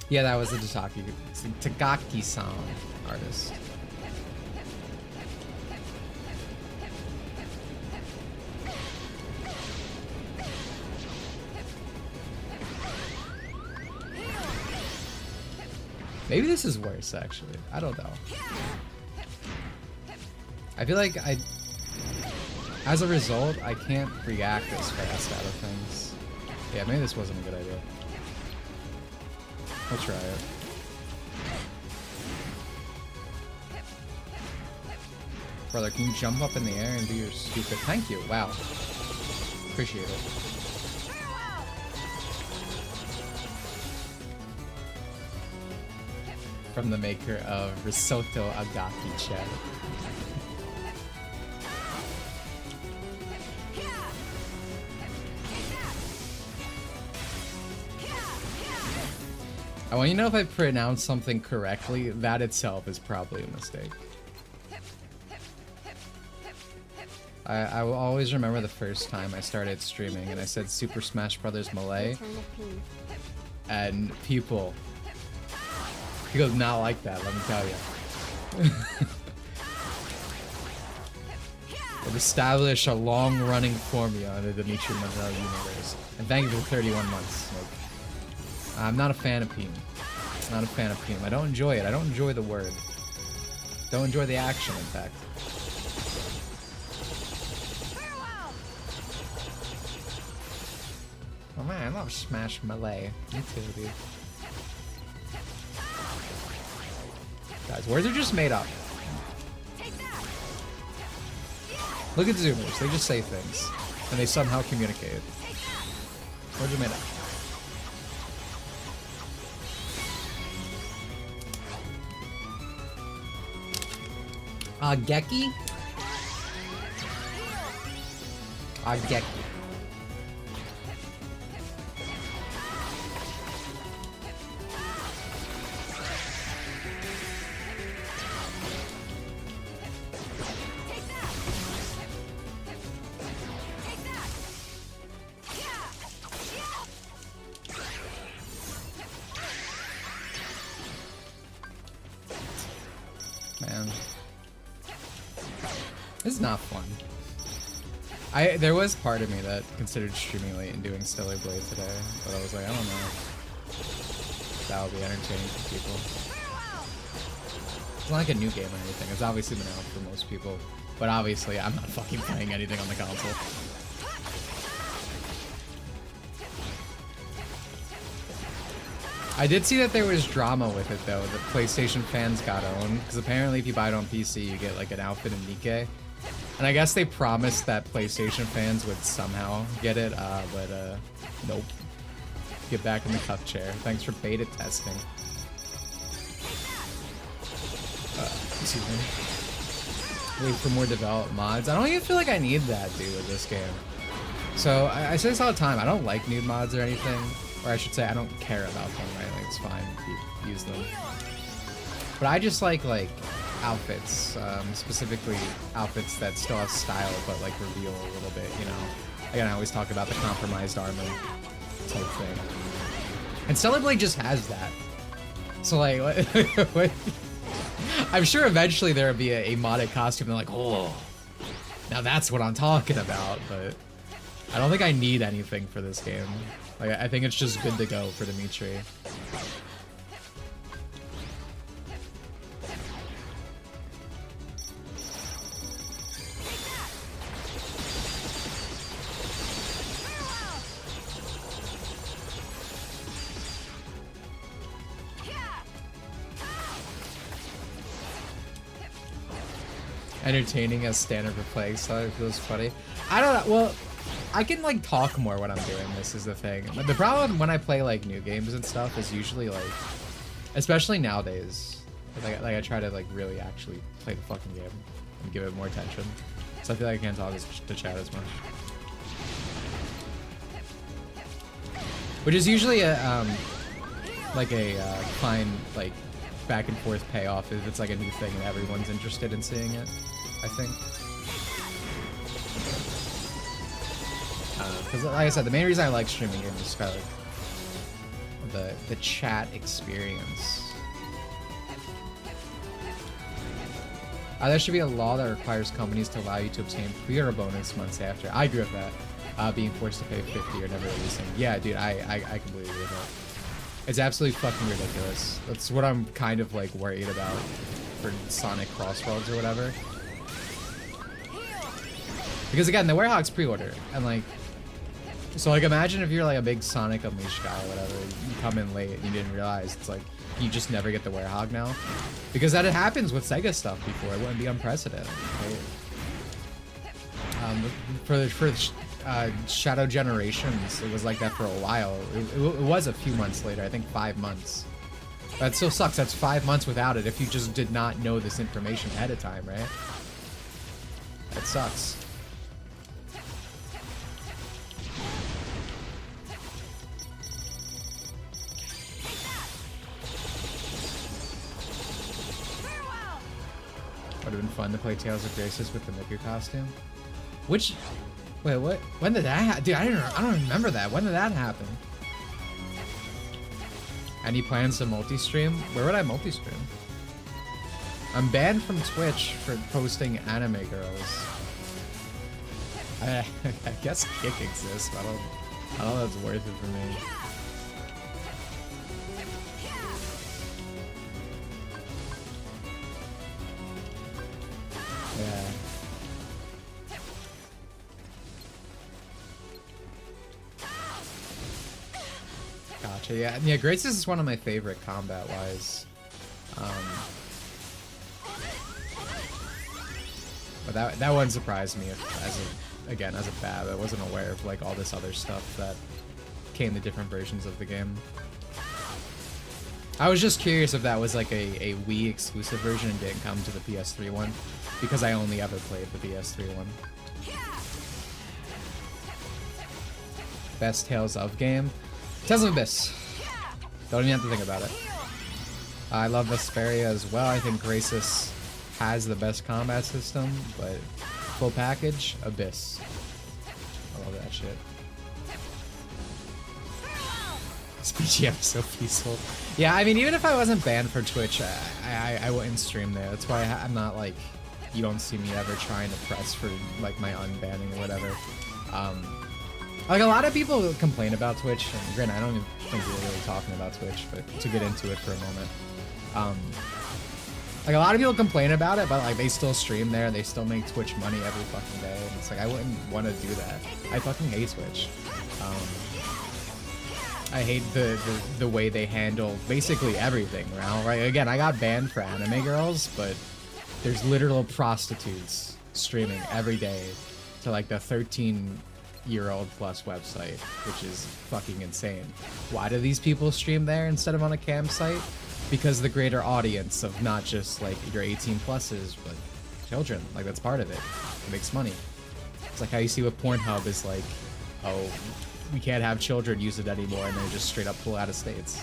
Yeah, that was the Tagaki-san artist. Maybe this is worse, actually. I don't know. I feel like as a result, I can't react as fast out of things. Yeah, maybe this wasn't a good idea. We'll try it. Brother, can you jump up in the air and do your stupid... Thank you, wow. Appreciate it. From the maker of Risotto Agaki Chat. I want you to know if I pronounce something correctly, that itself is probably a mistake. I will always remember the first time I started streaming and I said Super Smash Bros. Melee. And people did not like that, let me tell you. I've established a long-running formula in the Dimitri Monroe universe. And thank you for 31 months. Like, I'm not a fan of Peem. Not a fan of Peem. I don't enjoy it. I don't enjoy the word. Don't enjoy the action, in fact. Oh man, I love Smash Melee. Me too, dude. Guys, words are just made up. Look at Zoomers. They just say things. And they somehow communicate. Words are made up. Geki? Geki. Man. This is not fun. There was part of me that considered streaming late and doing Stellar Blade today, but I was like, I don't know. That would be entertaining for people. It's not like a new game or anything. It's obviously been out for most people, but obviously I'm not fucking playing anything on the console. I did see that there was drama with it though, that PlayStation fans got owned, because apparently if you buy it on PC you get like an outfit in Nikkei. And I guess they promised that PlayStation fans would somehow get it, but nope. Get back in the cup chair. Thanks for beta testing. Excuse me. Wait for more developed mods. I don't even feel like I need that, dude, with this game. So, I say this all the time, I don't like nude mods or anything. Or I should say, I don't care about them, right? Like, it's fine if you use them. But I just like outfits, specifically outfits that still have style, but like reveal a little bit, you know? Again, I always talk about the compromised armor type thing. And Stellar Blade just has that. So like, what? I'm sure eventually there'll be a modded costume and like, oh, now that's what I'm talking about, but I don't think I need anything for this game. Like, I think it's just good to go for Dimitri. Entertaining as standard for playing, so it feels funny. I don't know, well, I can like talk more when I'm doing this is the thing. But the problem when I play like new games and stuff is usually like, especially nowadays, like I try to like really actually play the fucking game and give it more attention. So I feel like I can't talk to chat as much. Which is usually a like a fine like back and forth payoff if it's like a new thing and everyone's interested in seeing it, I think. Because like I said, the main reason I like streaming games is kind of the chat experience. There should be a law that requires companies to allow you to obtain pre-order bonus months after. I agree with that. Being forced to pay 50 or never releasing. Yeah, dude, I completely agree with that. It's absolutely fucking ridiculous. That's what I'm kind of like worried about for Sonic Crossroads or whatever. Because again, the Werehog's pre-order, and like, so like imagine if you're like a big Sonic Unleashed guy or whatever, you come in late and you didn't realize, it's like, you just never get the Werehog now. Because that happens with Sega stuff before, it wouldn't be unprecedented, right? For Shadow Generations, it was like that for a while. It was a few months later, I think 5 months. That still sucks, that's 5 months without it if you just did not know this information ahead of time, right? That sucks. Would have been fun to play Tales of Graces with the Miku costume. Which, wait, what? When did that happen? Dude, I don't remember that. When did that happen? Any plans to multi-stream? Where would I multi-stream? I'm banned from Twitch for posting anime girls. I guess Kick exists, but I don't know if it's worth it for me. Yeah. Gotcha. Yeah. Yeah. Graces is one of my favorite combat-wise. But that one surprised me as a bab. I wasn't aware of like all this other stuff that came to different versions of the game. I was just curious if that was like a Wii exclusive version and didn't come to the PS3 one, because I only ever played the PS3 one. Best Tales of game? Tales of Abyss. Don't even have to think about it. I love Vesperia as well. I think Graces has the best combat system, but full package, Abyss. I love that shit. This BGM is so peaceful. Yeah, I mean, even if I wasn't banned for Twitch, I wouldn't stream there. That's why I'm not like, you don't see me ever trying to press for like my unbanning or whatever. Like a lot of people complain about Twitch, and granted, I don't even think we're really talking about Twitch, but to get into it for a moment. Like a lot of people complain about it, but like they still stream there, they still make Twitch money every fucking day, and it's like I wouldn't want to do that. I fucking hate Twitch. I hate the way they handle basically everything, right? Again, I got banned for anime girls, but there's literal prostitutes streaming every day to like the 13-year-old plus website, which is fucking insane. Why do these people stream there instead of on a campsite? Because the greater audience of not just like your 18 pluses, but children. Like that's part of it. It makes money. It's like how you see with Pornhub is like, oh, we can't have children use it anymore, and they just straight up pull out of states.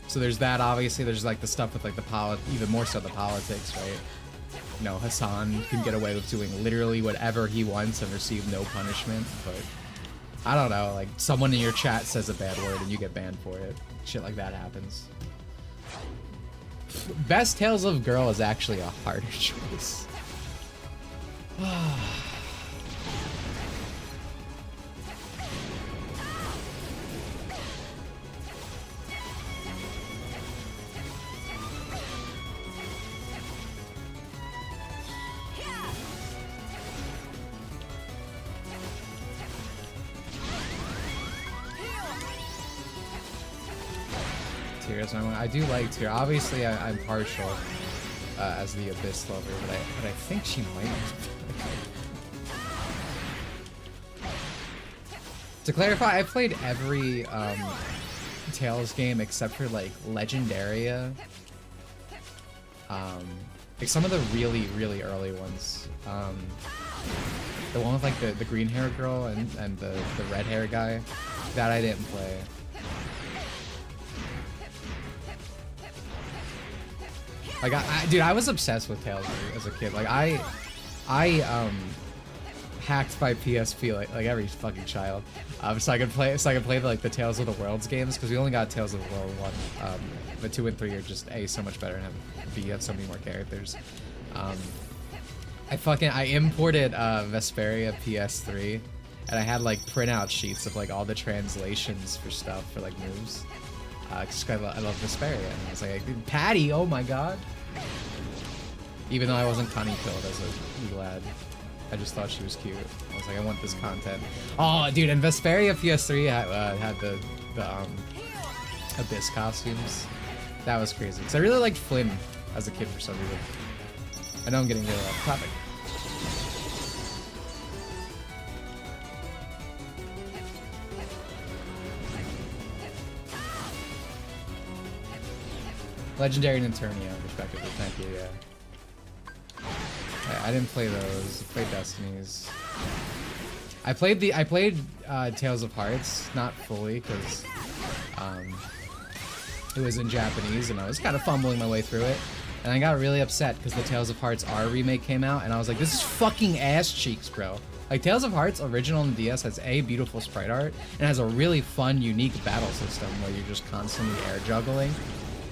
So there's that. Obviously, there's like the stuff with like the even more so the politics, right? You know, Hassan can get away with doing literally whatever he wants and receive no punishment, but I don't know, like someone in your chat says a bad word and you get banned for it. Shit like that happens. Best Tales of Girl is actually a harder choice. I do like Tyr. Obviously, I'm partial as the Abyss lover, but I think she might. To clarify, I played every Tales game except for like Legendaria, Like some of the really, really early ones. The one with like the green hair girl and the red hair guy. That I didn't play. Like dude, I was obsessed with Tales as a kid. Like I hacked my PSP like every fucking child, so I could play like the Tales of the Worlds games, because we only got Tales of the World 1, but 2 and 3 are just A, so much better, and B, you have so many more characters. I imported Vesperia PS3, and I had like printout sheets of like all the translations for stuff for like moves. Just 'cause I love Vesperia, and I was like, Patty, oh my god. Even though I wasn't Connie killed as a wee lad, I just thought she was cute. I was like, I want this content. Oh, dude, and Vesperia PS3 had the Abyss costumes. That was crazy. Because I really liked Flynn as a kid for some reason. I know I'm getting really off topic. Legendary and Eternia, respectively. Thank you, yeah. I didn't play those. I played Destinies. I played Tales of Hearts, not fully, because it was in Japanese, and I was kind of fumbling my way through it. And I got really upset because the Tales of Hearts R remake came out, and I was like, this is fucking ass cheeks, bro. Like, Tales of Hearts original on the DS has a beautiful sprite art, and has a really fun, unique battle system where you're just constantly air juggling.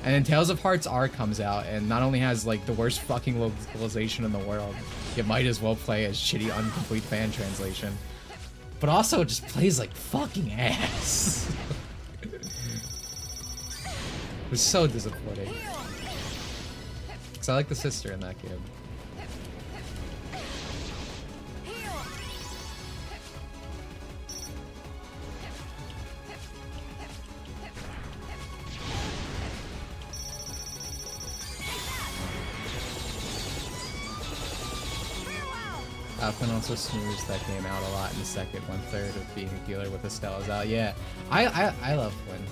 And then Tales of Hearts R comes out, and not only has like the worst fucking localization in the world, you might as well play a shitty incomplete fan translation, but also it just plays like fucking ass. It was so disappointing. Cause I like the sister in that game. Flynn also snoozed that game out a lot in the second 1/3 of being a healer with Estella's out. Yeah, I love Flynn.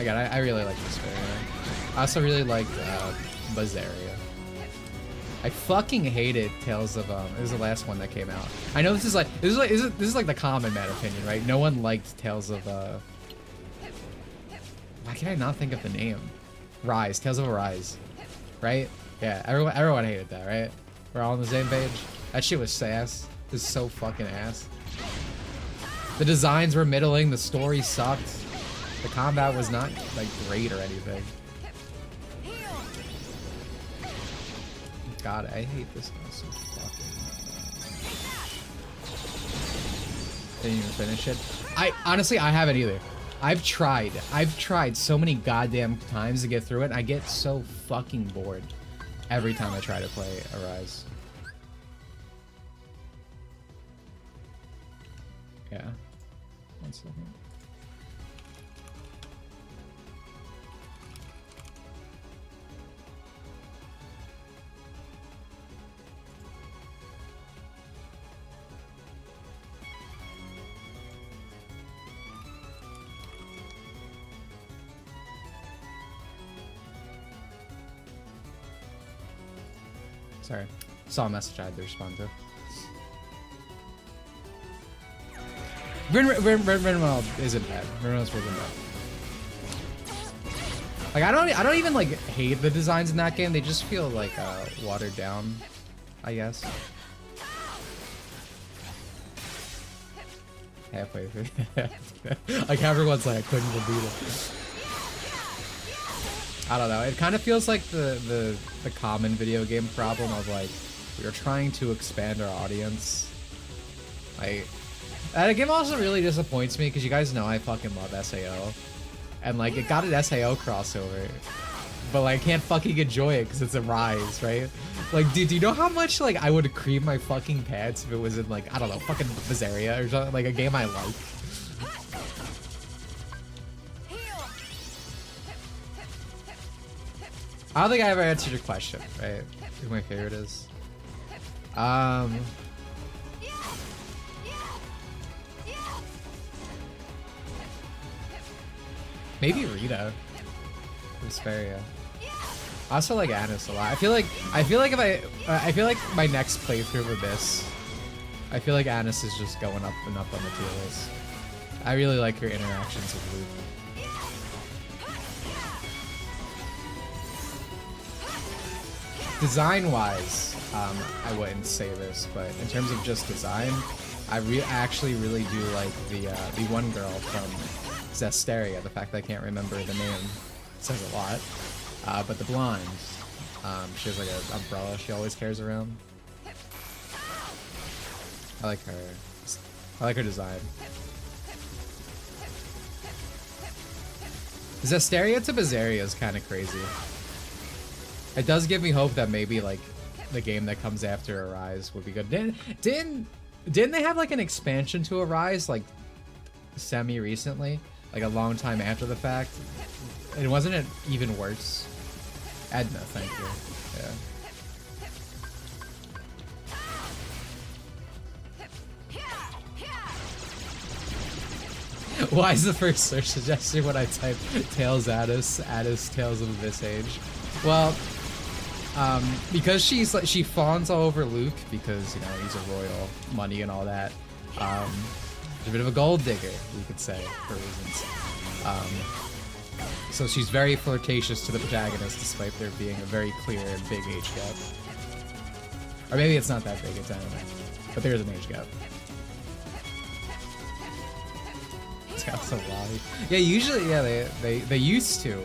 I really like this area. I also really liked Bazaria. I fucking hated Tales of it was the last one that came out. I know this is like the common man opinion, right? No one liked Tales of why can I not think of the name? Rise, Tales of Arise, right? Yeah, everyone hated that, right? We're all on the same page. That shit was sass. This is so fucking ass. The designs were middling, the story sucked. The combat was not like great or anything. God, I hate this guy so fucking. Didn't even finish it. Honestly, I haven't either. I've tried so many goddamn times to get through it, and I get so fucking bored every time I try to play Arise. Yeah. 1 second. Sorry. Saw a message I had to respond to. Rinwell isn't bad. Rinwell's really bad. Like I don't even like hate the designs in that game. They just feel like watered down, I guess. Halfway through. Like everyone's like I couldn't even beat it. I don't know. It kind of feels like the common video game problem of like we're trying to expand our audience. That game also really disappoints me because you guys know I fucking love SAO, and like it got an SAO crossover, but like I can't fucking enjoy it because it's a Rise, right? Like, dude, do you know how much like I would cream my fucking pants if it was in like I don't know fucking Bazaria or something, like a game I like. I don't think I ever answered your question, right? Who my favorite is. Maybe Rita. Vesperia. I also like Anis a lot. I feel like I feel like my next playthrough of this, I feel like Anis is just going up and up on the tier list. I really like her interactions with Luke. Design-wise, I wouldn't say this, but in terms of just design, I actually really do like the one girl from Zesteria. The fact that I can't remember the name says a lot. But the blonde, she has like an umbrella she always carries around. I like her. I like her design. Zesteria to Bazaria is kind of crazy. It does give me hope that maybe like the game that comes after Arise would be good. Didn't they have like an expansion to Arise like semi-recently, like a long time after the fact? And wasn't it even worse? Edna, thank you. Yeah. Why is the first search suggestion when I type Tails Addis Tales of Abyss Age? Well, because she fawns all over Luke because, you know, he's a royal, money and all that. She's a bit of a gold digger, you could say, for reasons. So she's very flirtatious to the protagonist, despite there being a very clear and big age gap. Or maybe it's not that big, it's anime. But there's an age gap. Scouts of Lolly. Yeah, usually, yeah, they used to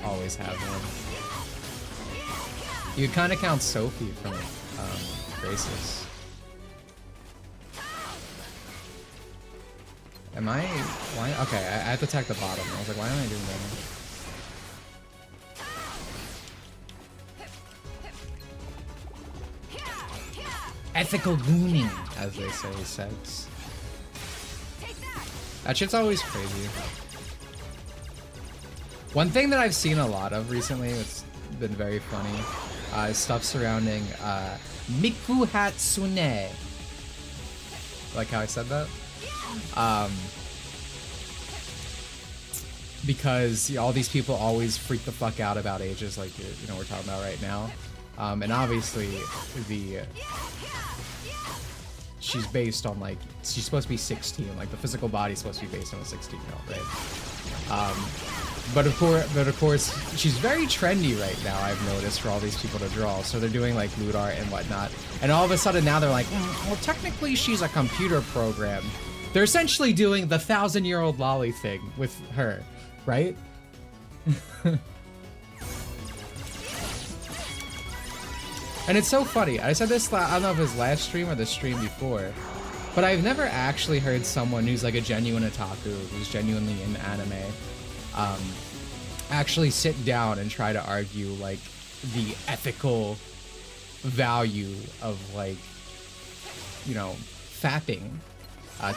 always have one. You kind of count Sophie from Graces. Am I? Why? Okay, I have to attack the bottom. I was like, why am I doing that? Ethical gooning, as they say, sex. That shit's always crazy. One thing that I've seen a lot of recently, it's been very funny, is stuff surrounding Miku Hatsune. Like how I said that? Because all these people always freak the fuck out about ages like you know we're talking about right now, and obviously she's based on like she's supposed to be 16, like the physical body's supposed to be based on a 16-year-old, right? But of course she's very trendy right now, I've noticed, for all these people to draw. So they're doing like lewd art and whatnot, and all of a sudden now they're like, well, technically she's a computer program. They're essentially doing the 1,000-year-old lolly thing with her, right? And it's so funny. I said this, I don't know if it was last stream or the stream before, but I've never actually heard someone who's like a genuine otaku, who's genuinely in anime, actually sit down and try to argue like the ethical value of like, you know, fapping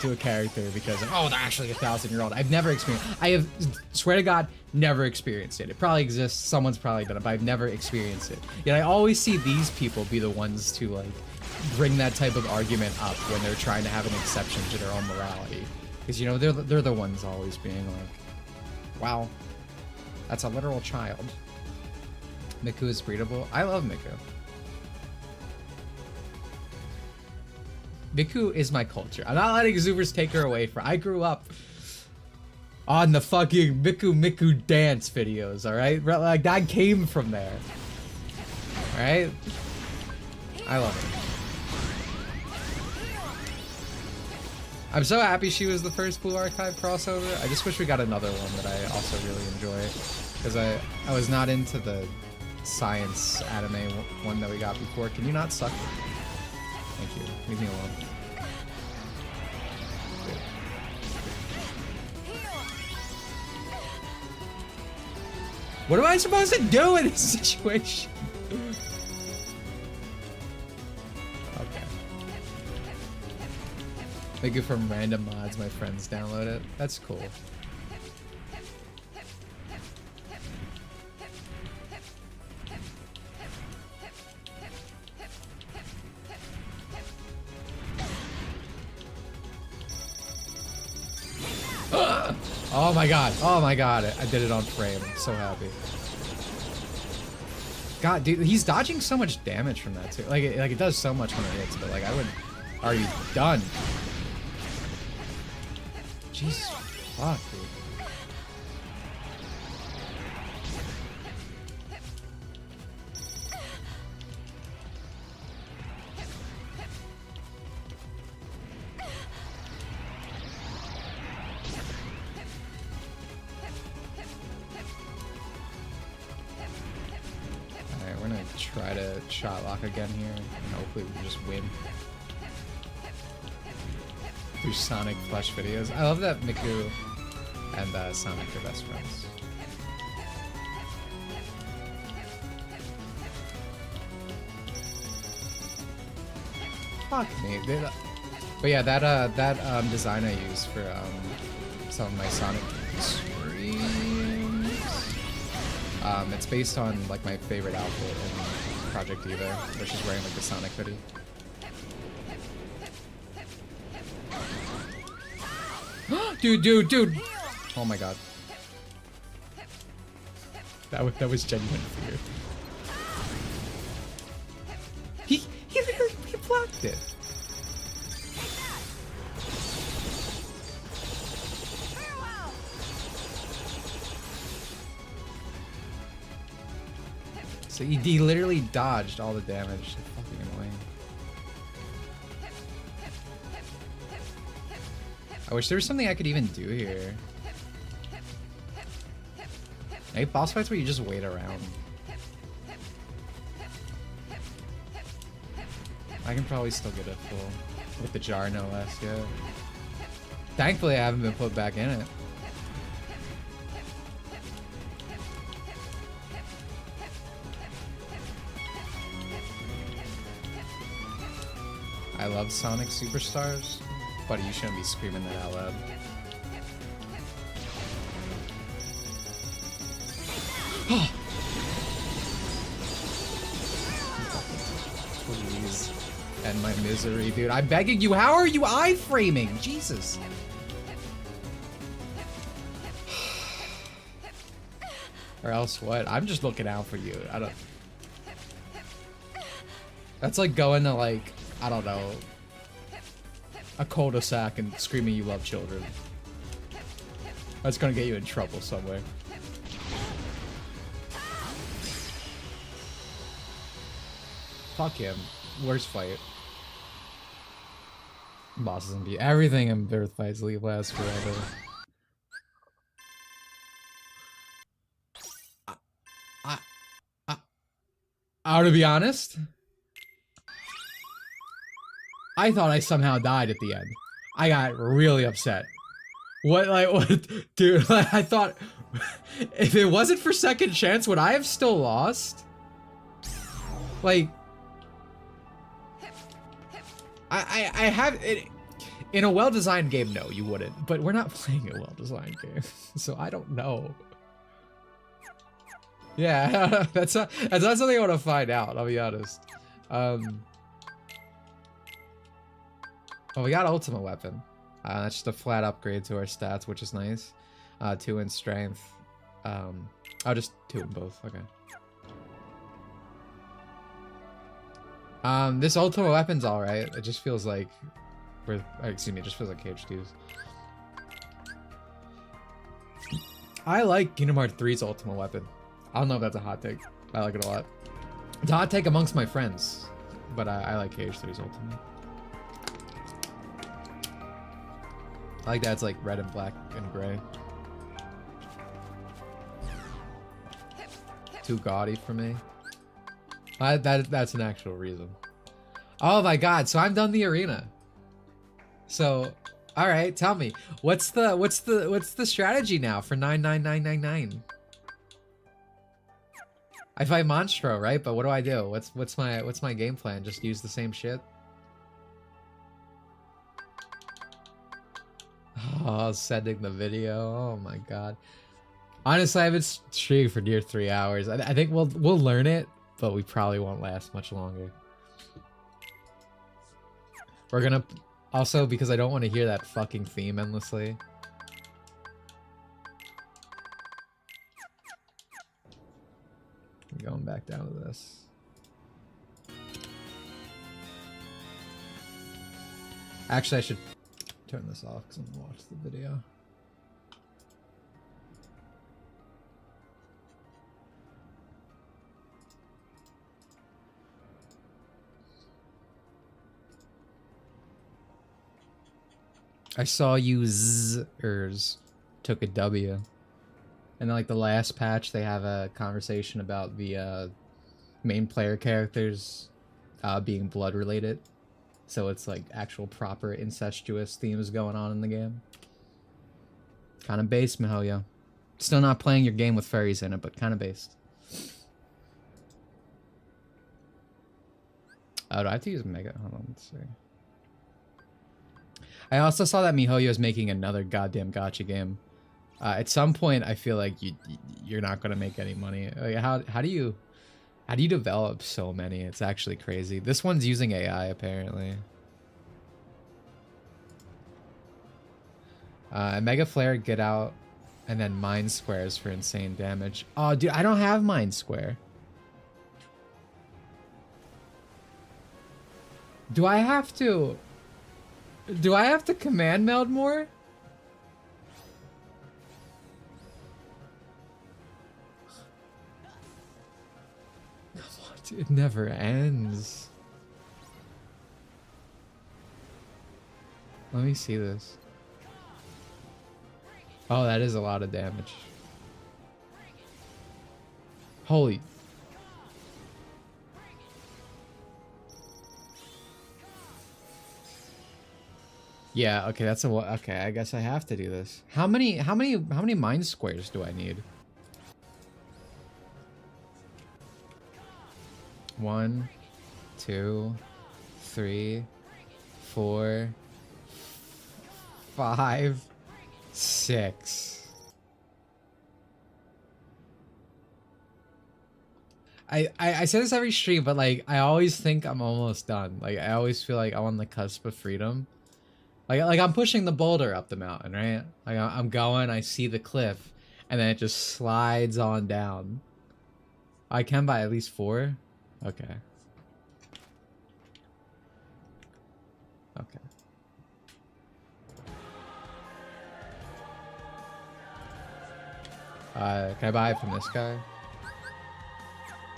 to a character because of, oh, they're actually a 1,000-year-old. I've never experienced. I have, swear to God, never experienced it. It probably exists. Someone's probably done it, but I've never experienced it. Yet I always see these people be the ones to like bring that type of argument up when they're trying to have an exception to their own morality, because you know they're the ones always being like, wow, that's a literal child. Miku is breedable. I love Miku. Miku is my culture. I'm not letting Zoomers take her away from. I grew up on the fucking Miku dance videos, alright? Like, that came from there. Alright? I love it. I'm so happy she was the first Blue Archive crossover. I just wish we got another one that I also really enjoy. Because I was not into the science anime one that we got before. Can you not suck it? Thank you. Leave me alone. What am I supposed to do in this situation? Okay. Thank you from random mods. My friends download it. That's cool. Oh my god, I did it on frame. I'm so happy. God, dude, he's dodging so much damage from that too. Like it does so much when it hits, but like I would. Are you done? Jesus fuck, dude. Alright, we're gonna try to shot lock again here, and hopefully we can just win. Through Sonic Flush videos. I love that Miku and Sonic are best friends. Fuck me, dude. But yeah, that design I use for some of my Sonic streams. It's based on like my favorite outfit in Project Eva, which is wearing like the Sonic hoodie. Dude! Oh my god. That was genuine fear. He blocked it. So he literally dodged all the damage. Fucking annoying. I wish there was something I could even do here. Hey, boss fights where you just wait around. I can probably still get it full. With the jar, no less, yeah. Thankfully, I haven't been put back in it. I love Sonic Superstars. Buddy, you shouldn't be screaming that out loud. Please. End my misery, dude. I'm begging you. How are you iframing? Jesus. Or else what? I'm just looking out for you. I don't... That's like going to like, I don't know, a cul-de-sac and screaming you love children. That's gonna get you in trouble somewhere. Fuck him. Worst fight. Bosses and beat. Everything in Birth Fights leave lasts forever. To be honest, I thought I somehow died at the end. I got really upset. What, dude, like, I thought, if it wasn't for second chance, would I have still lost? Like, I have, it, in a well-designed game, no, you wouldn't, but we're not playing a well-designed game, so I don't know. Yeah, that's not something I want to find out, I'll be honest. Oh, we got Ultimate Weapon. That's just a flat upgrade to our stats, which is nice. 2 in strength. Oh, just 2 in both. Okay. This Ultimate Weapon's alright. It just feels like... excuse me, it just feels like KH2's. I like Kingdom Hearts 3's Ultimate Weapon. I don't know if that's a hot take. I like it a lot. It's a hot take amongst my friends. But I like KH3's Ultimate. I like that it's like red and black and gray. Too gaudy for me. That's an actual reason. Oh my god, so I'm done the arena. So, alright, tell me. What's the strategy now for 99999? I fight Monstro, right? But what do I do? What's my game plan? Just use the same shit? Oh, sending the video. Oh my god. Honestly, I've been streaming for near 3 hours. I think we'll learn it, but we probably won't last much longer. We're gonna also, because I don't want to hear that fucking theme endlessly. Going back down to this. Actually, I should turn this off because I'm gonna watch the video. I saw you Zers took a W. And like the last patch, they have a conversation about the main player characters being blood related. So it's like actual proper incestuous themes going on in the game. Kind of based, Mihoyo. Still not playing your game with furries in it, but kind of based. Oh, do I have to use Mega? Hold on, let's see. I also saw that Mihoyo is making another goddamn gacha game. At some point, I feel like you're not gonna make any money. Like, how do you develop so many? It's actually crazy. This one's using AI apparently. Mega Flare, get out, and then Mind Squares for insane damage. Oh, dude, I don't have Mind Square. Do I have to command meld more? Come on, dude, it never ends. Let me see this. Oh, that is a lot of damage. Holy. Yeah, okay, that's a okay, I guess I have to do this. How many mind squares do I need? 1, 2, 3, 4, 5, 6. I say this every stream, but like I always think I'm almost done. Like I always feel like I'm on the cusp of freedom. Like I'm pushing the boulder up the mountain, right? Like I'm going, I see the cliff, and then it just slides on down. I can buy at least 4? Okay. Okay. Can I buy it from this guy?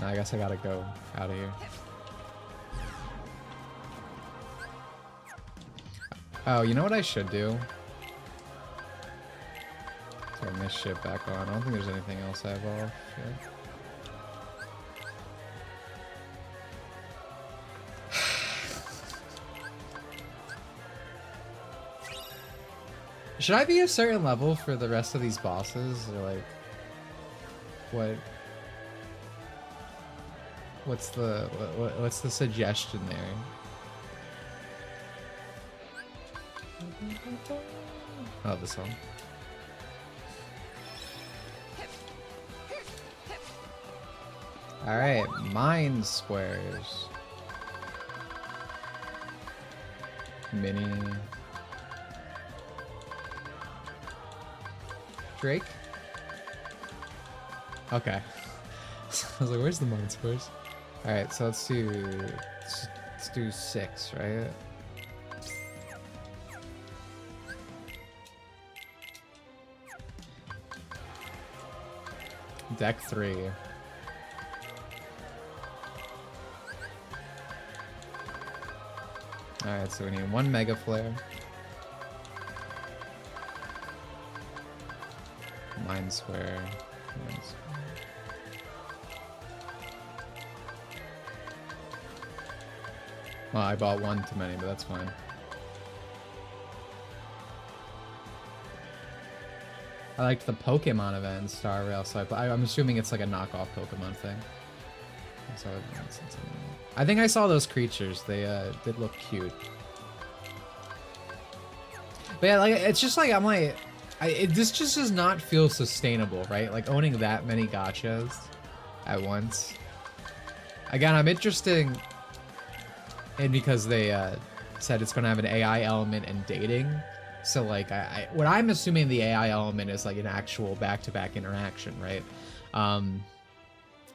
No, I guess I gotta go out of here. Oh, you know what I should do? Turn this shit back on. I don't think there's anything else I have off yet. Should I be a certain level for the rest of these bosses, or like, what's the suggestion there? Oh, this one. All right, mind squares. Mini. Drake? Okay. I was like, where's the mind squares? Alright, so let's do 6, right? Deck 3. Alright, so we need 1 Mega Flare. Mind Square. Mind Square. Well, I bought 1 too many, but that's fine. I liked the Pokemon event in Star Rail, so I'm assuming it's like a knockoff Pokemon thing. So I think I saw those creatures. They did look cute. But yeah, like it's just like I'm like, this just does not feel sustainable, right? Like owning that many gachas at once. Again, I'm interested in because they said it's gonna have an AI element in dating. So like, what I'm assuming the AI element is like an actual back-to-back interaction, right?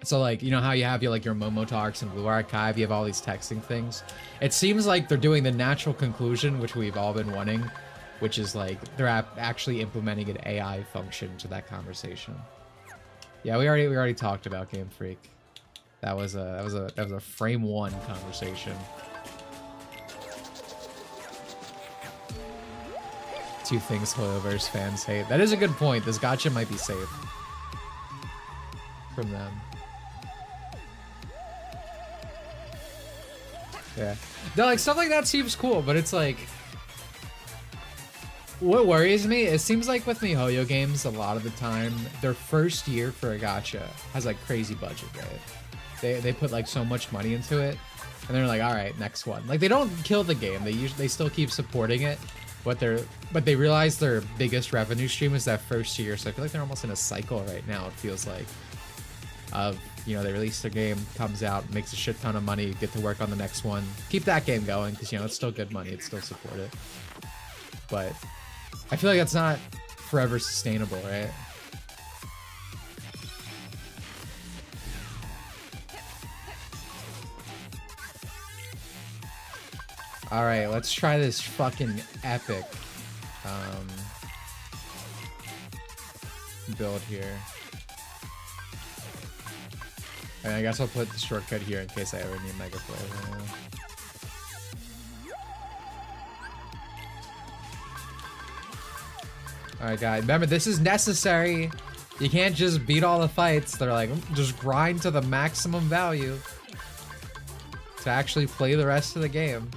So like, you know how you have your like your Momotarks and Blue Archive, you have all these texting things. It seems like they're doing the natural conclusion, which we've all been wanting, which is like they're actually implementing an AI function to that conversation. Yeah, we already talked about Game Freak. That was a frame 1 conversation. 2 things Hoyoverse fans hate. That is a good point. This gacha might be safe from them. Yeah. No, like stuff like that seems cool, but it's like what worries me, it seems like with MiHoYo games a lot of the time, their first year for a gacha has like crazy budget, right? They put like so much money into it, and they're like, all right, next one. Like they don't kill the game. They still keep supporting it, but they realize their biggest revenue stream is that first year. So I feel like they're almost in a cycle right now. It feels like of, you know, they release their game, comes out, makes a shit ton of money, get to work on the next one, keep that game going because, you know, it's still good money, it's still supported. But I feel like that's not forever sustainable, right? All right, let's try this fucking epic build here. And I guess I'll put the shortcut here in case I ever need Mega Flavor. Alright guys, remember this is necessary. You can't just beat all the fights. They're like, just grind to the maximum value to actually play the rest of the game.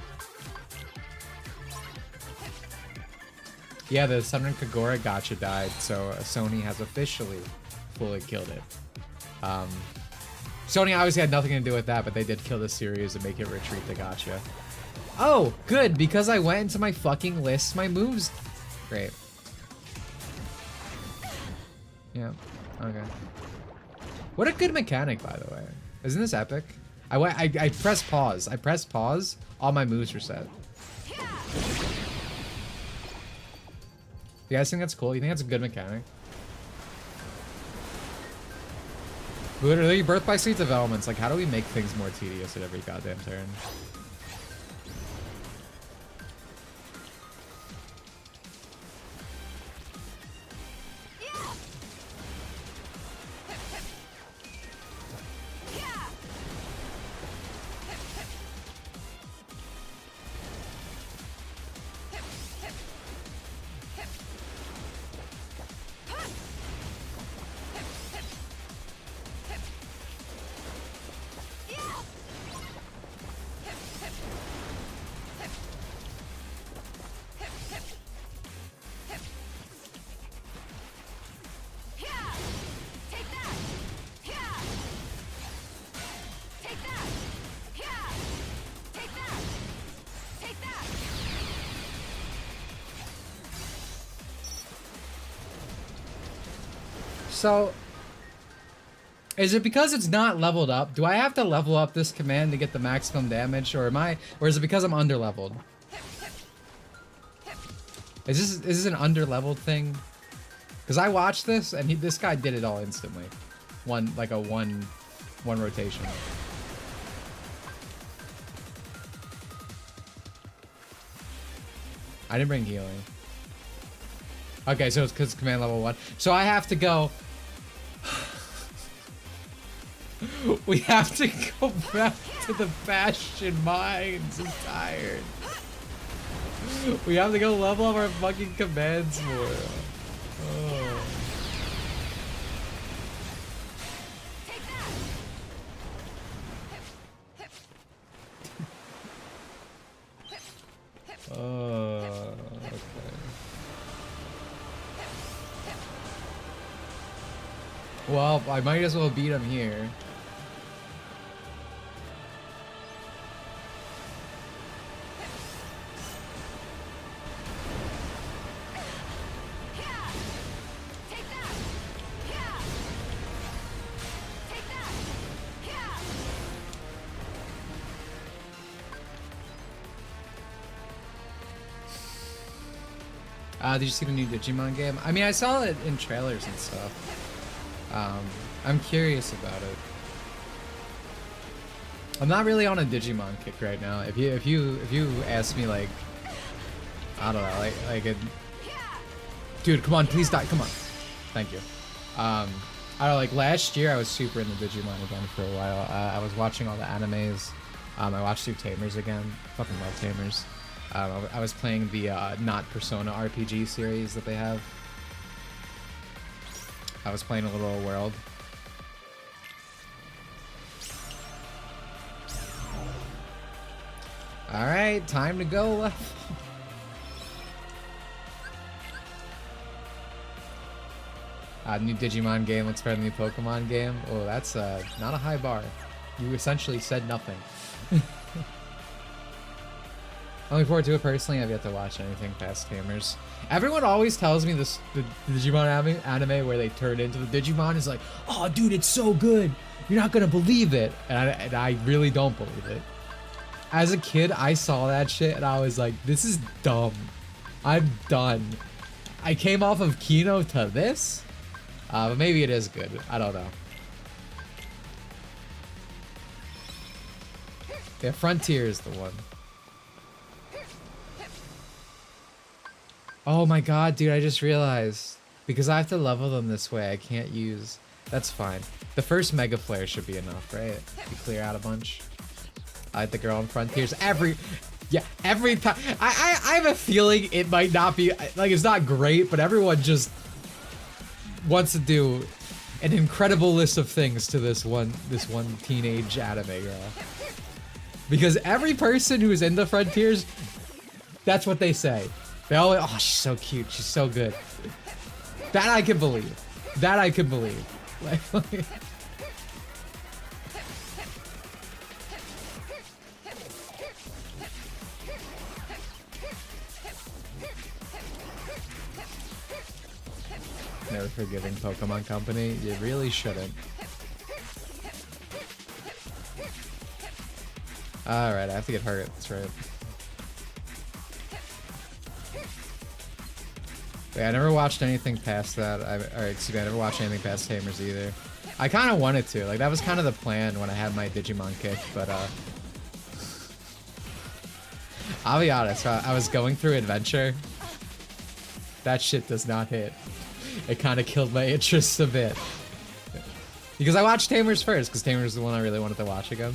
Yeah, the Sun and Kagura gacha died, so Sony has officially fully killed it. Sony obviously had nothing to do with that, but they did kill the series and make it retreat the gacha. Oh, good, because I went into my fucking list, my moves. Great. Yeah, okay. What a good mechanic, by the way. Isn't this epic? I pressed pause. I pressed pause, all my moves were set. You guys think that's cool? You think that's a good mechanic? Literally, birth by sleep developments. Like, how do we make things more tedious at every goddamn turn? So, is it because it's not leveled up? Do I have to level up this command to get the maximum damage, or is it because I'm under-leveled? Is this an under-leveled thing? Because I watched this and this guy did it all instantly, one rotation. I didn't bring healing. Okay, so it's because command level 1. So I have to go. We have to go back to the Bastion Mines. I'm tired. We have to go level up our fucking commands more. Oh. Okay. Well, I might as well beat him here. Did you see the new Digimon game? I mean, I saw it in trailers and stuff. I'm curious about it. I'm not really on a Digimon kick right now. If you ask me, like, I don't know, like a, dude, come on, please die, come on. Thank you. I don't know, like last year I was super into Digimon again for a while. I was watching all the animes. I watched through Tamers again. Fucking love Tamers. I was playing the not Persona RPG series that they have. I was playing a little world. Alright, time to go. New Digimon game looks better than the new Pokemon game. Oh, that's not a high bar. You essentially said nothing. I'm looking forward to it personally. I've yet to watch anything past Tamers. Everyone always tells me this, the Digimon anime where they turn into the Digimon is like, oh dude, it's so good. You're not gonna believe it. And I really don't believe it. As a kid, I saw that shit and I was like, this is dumb. I'm done. I came off of Kino to this? But maybe it is good. I don't know. Yeah, Frontier is the one. Oh my god, dude, I just realized. Because I have to level them this way, I can't use... That's fine. The first Mega Flare should be enough, right? You clear out a bunch. I like the girl in Frontiers. Every time. I have a feeling it might not be... Like, it's not great, but everyone just wants to do an incredible list of things to this one teenage anime girl. Because every person who's in the Frontiers, that's what they say. They always, oh, she's so cute, she's so good. That I can believe. That I can believe. Like, never forgiving Pokemon Company. You really shouldn't. Alright, I have to get hurt. That's right. Yeah, I never watched anything past that. I never watched anything past Tamers either. I kind of wanted to. Like, that was kind of the plan when I had my Digimon kick, but, I'll be honest, I was going through Adventure. That shit does not hit. It kind of killed my interest a bit. Because I watched Tamers first, because Tamers is the one I really wanted to watch again.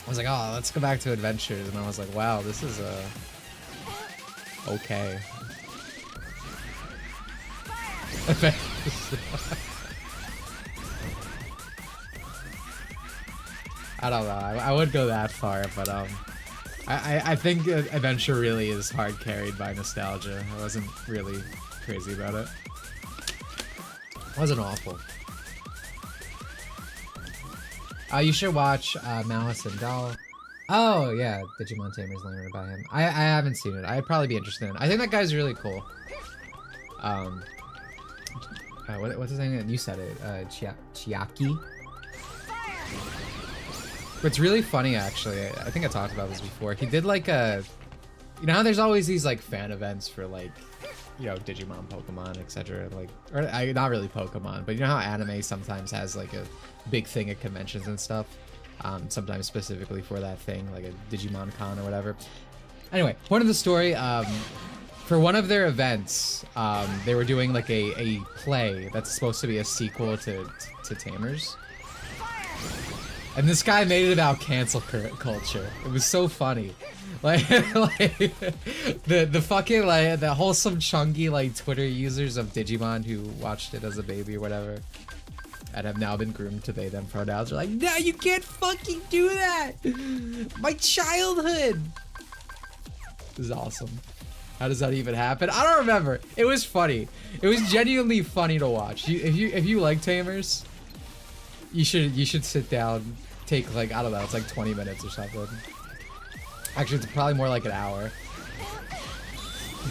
I was like, oh, let's go back to Adventures, and I was like, wow, this is, okay. I don't know. I wouldn't go that far, but I think Adventure really is hard carried by nostalgia. I wasn't really crazy about it. It wasn't awful. You should watch Malice and Doll. Oh yeah, Digimon Tamers Learned by him. I haven't seen it. I'd probably be interested in it. I think that guy's really cool. What's his name? You said it. Chiaki. What's really funny, actually, I think I talked about this before. He did like a, you know how there's always these like fan events for like, you know, Digimon, Pokemon, etc. Like, or not really Pokemon, but you know how anime sometimes has like a big thing at conventions and stuff. Sometimes specifically for that thing, like a Digimon Con or whatever. Anyway, point of the story. For one of their events, they were doing like a play that's supposed to be a sequel to Tamers. And this guy made it about cancel culture. It was so funny. Like the fucking like the wholesome chunky like Twitter users of Digimon who watched it as a baby or whatever and have now been groomed to they them pronouns are like, no, you can't fucking do that. My childhood. This is awesome. How does that even happen? I don't remember. It was funny. It was genuinely funny to watch. If you like Tamers, you should sit down, take like, I don't know, it's like 20 minutes or something. Actually, it's probably more like an hour.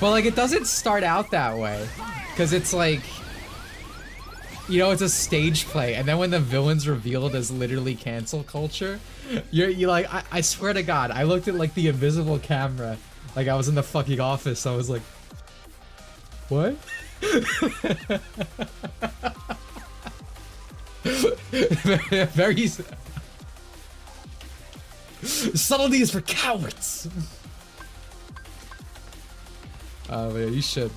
But like, it doesn't start out that way, because it's like, you know, it's a stage play, and then when the villain's revealed as literally cancel culture, you're like, I swear to God, I looked at like the invisible camera. Like I was in the fucking office, I was like, what? Subtlety is for cowards. But yeah, you should.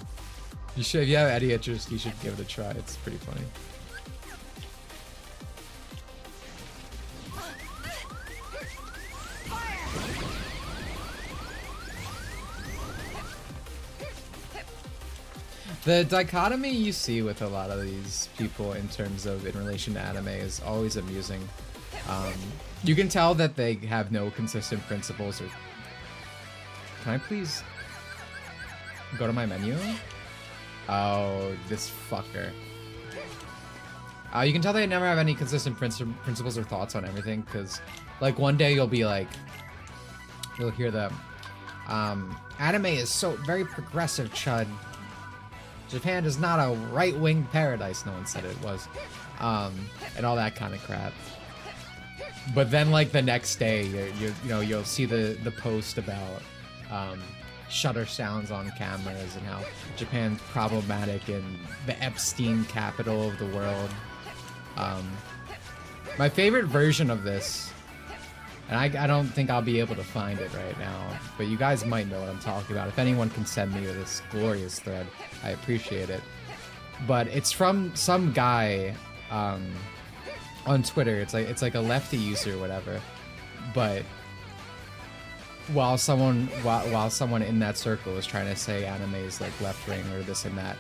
You should. If you have any interest, you should give it a try. It's pretty funny. The dichotomy you see with a lot of these people in terms of in relation to anime is always amusing. You can tell that they have no consistent principles or... Can I please go to my menu? Oh, this fucker. You can tell they never have any consistent principles or thoughts on everything, because like one day you'll be like, you'll hear them, anime is so very progressive, chud. Japan is not a right-wing paradise. No one said it was. And all that kind of crap. But then, like, the next day, you know, you'll see the post about shutter sounds on cameras and how Japan's problematic and the Epstein capital of the world. My favorite version of this, and I don't think I'll be able to find it right now, but you guys might know what I'm talking about. If anyone can send me this glorious thread, I appreciate it. But it's from some guy on Twitter. It's like a lefty user or whatever. But while someone in that circle is trying to say anime is like left wing or this and that,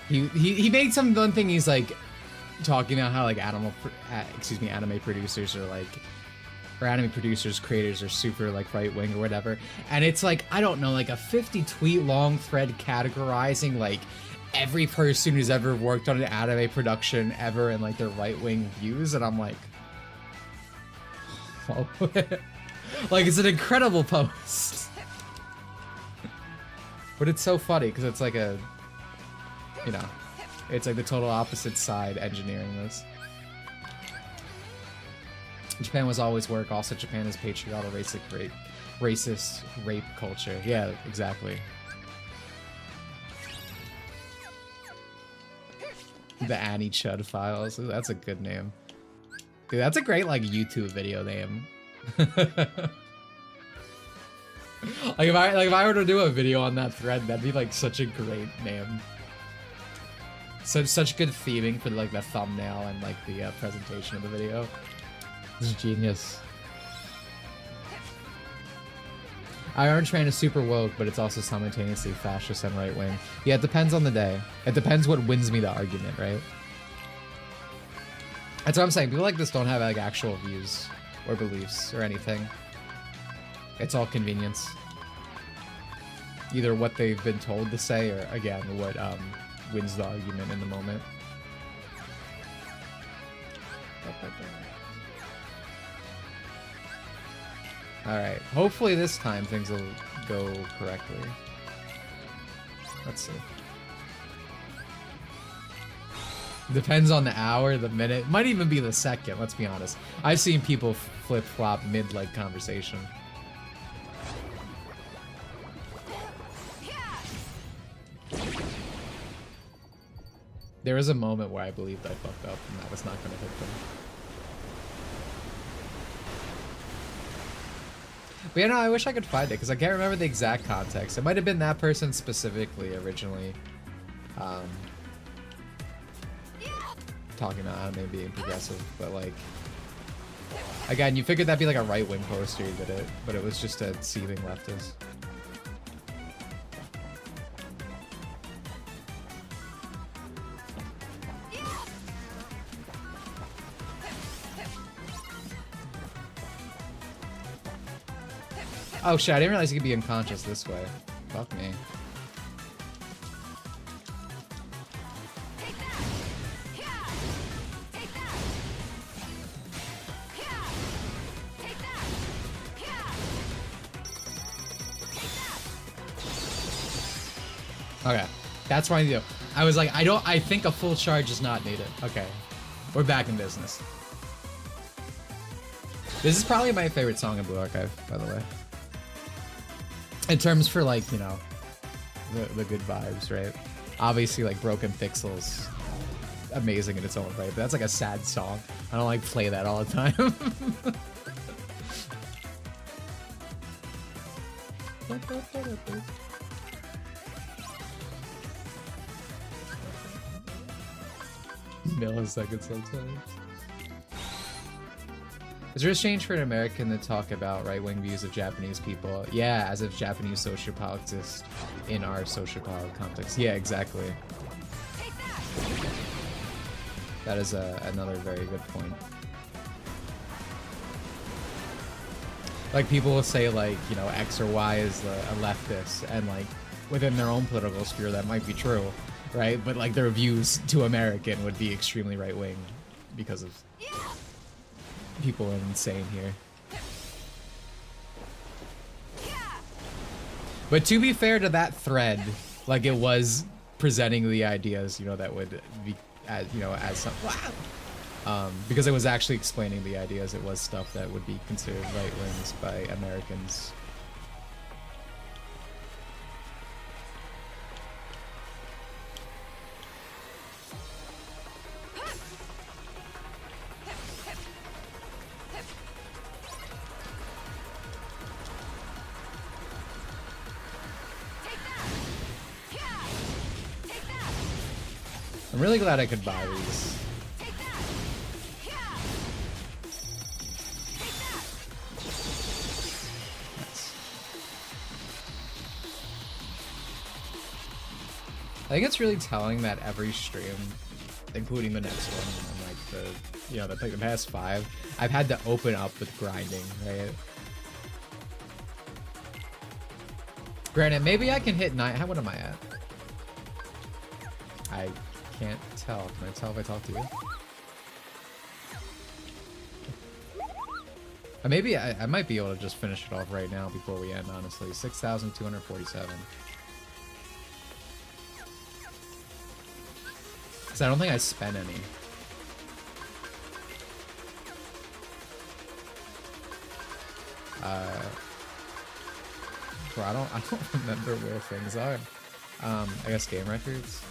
he made one thing. He's like talking about how like anime producers are like, or anime producers, creators are super like right wing or whatever, and it's like, I don't know, like a 50 tweet long thread categorizing like every person who's ever worked on an anime production ever and like their right wing views, and I'm like, oh. Like, it's an incredible post, but it's so funny because it's like a, you know, it's like the total opposite side engineering this. Japan was always work. Also, Japan is patriarchal, racist rape culture. Yeah, exactly. The Annie Chud Files. That's a good name. Dude, that's a great like YouTube video name. Like if I were to do a video on that thread, that'd be like such a great name. Such good theming for like the thumbnail and like the presentation of the video. This is genius. Iron Train is super woke, but it's also simultaneously fascist and right wing. Yeah, it depends on the day. It depends what wins me the argument, right? That's what I'm saying. People like this don't have like actual views or beliefs or anything. It's all convenience. Either what they've been told to say or, again, what wins the argument in the moment. Alright, hopefully this time things will go correctly. Let's see. Depends on the hour, the minute, might even be the second, let's be honest. I've seen people flip-flop mid-like conversation. There was a moment where I believed I fucked up and that was not gonna hit them. But yeah, no, I wish I could find it because I can't remember the exact context. It might have been that person specifically originally talking about anime being progressive, but like, again, you figured that'd be like a right-wing poster who did it, but it was just a seething leftist. Oh shit, I didn't realize you could be unconscious this way. Fuck me. Okay, that's what I do. I was like, I think a full charge is not needed. Okay, we're back in business. This is probably my favorite song in Blue Archive, by the way. In terms for like, you know, the good vibes, right? Obviously, like Broken Pixels, amazing in its own right, but that's like a sad song. I don't like play that all the time. Milliseconds sometimes. Is there a change for an American to talk about right-wing views of Japanese people? Yeah, as if Japanese sociopolitics exist in our sociopolitical context. Yeah, exactly. That is another very good point. Like, people will say, like, you know, X or Y is a leftist, and, like, within their own political sphere, that might be true, right? But, like, their views to American would be extremely right-wing because of... People are insane here. But to be fair to that thread, like, it was presenting the ideas, you know, that would be, as, you know, as some... because it was actually explaining the ideas. It was stuff that would be considered right-wings by Americans. I'm really glad I could buy these. I think it's really telling that every stream, including the next one, and like the, you know, the past 5, I've had to open up with grinding, right? Granted, maybe I can hit 9. What am I at? I can't tell. Can I tell if I talk to you? Maybe I might be able to just finish it off right now before we end, honestly. 6,247. Because I don't think I spent any. Bro, I don't remember where things are. I guess game records.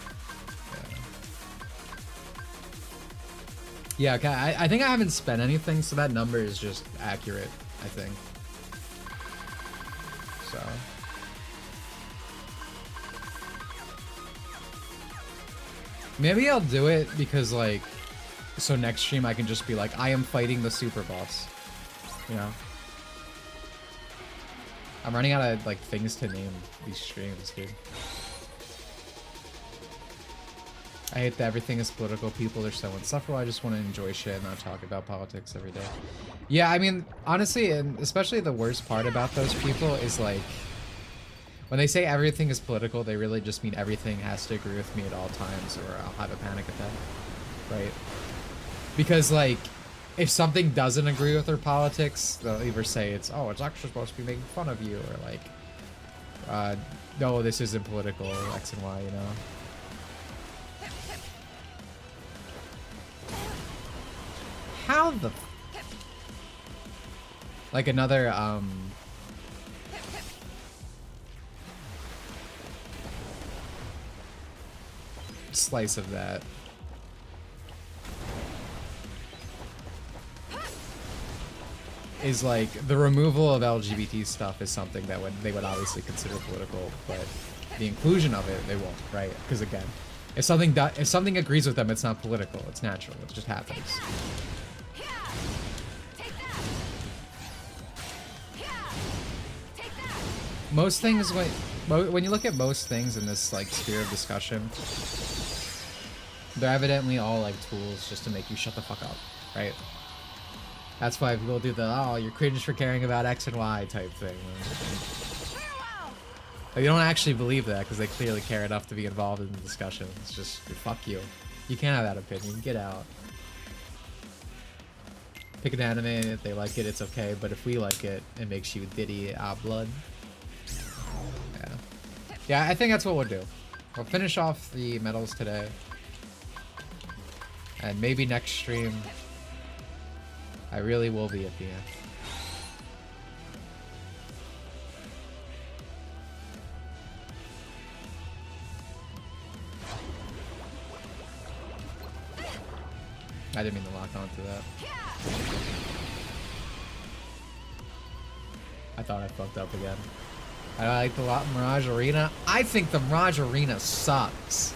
Yeah, okay. I think I haven't spent anything, so that number is just accurate, I think. So. Maybe I'll do it because, like, so next stream I can just be like, I am fighting the super boss. You know? I'm running out of, like, things to name these streams, dude. I hate that everything is political. People are so insufferable. I just want to enjoy shit and not talk about politics every day. Yeah, I mean, honestly, and especially the worst part about those people is, like, when they say everything is political, they really just mean everything has to agree with me at all times or I'll have a panic attack, right? Because, like, if something doesn't agree with their politics, they'll either say it's, oh, it's actually supposed to be making fun of you, or like, no, this isn't political, X and Y, you know? How the... Like another, slice of that. Is like the removal of LGBT stuff is something that they would obviously consider political, but the inclusion of it they won't, right? Because again, if something agrees with them, it's not political. It's natural. It just happens. Most things, when you look at most things in this like sphere of discussion, they're evidently all like tools just to make you shut the fuck up, right? That's why people do the, oh, you're cringe for caring about X and Y type thing. But you don't actually believe that because they clearly care enough to be involved in the discussion. It's just, fuck you. You can't have that opinion. Get out. Pick an anime, and if they like it, it's okay. But if we like it, it makes you diddy blood. Yeah. Yeah, I think that's what we'll do. We'll finish off the medals today. And maybe next stream, I really will be at the end. I didn't mean to lock onto that. I thought I fucked up again. I like the Mirage Arena. I think the Mirage Arena sucks.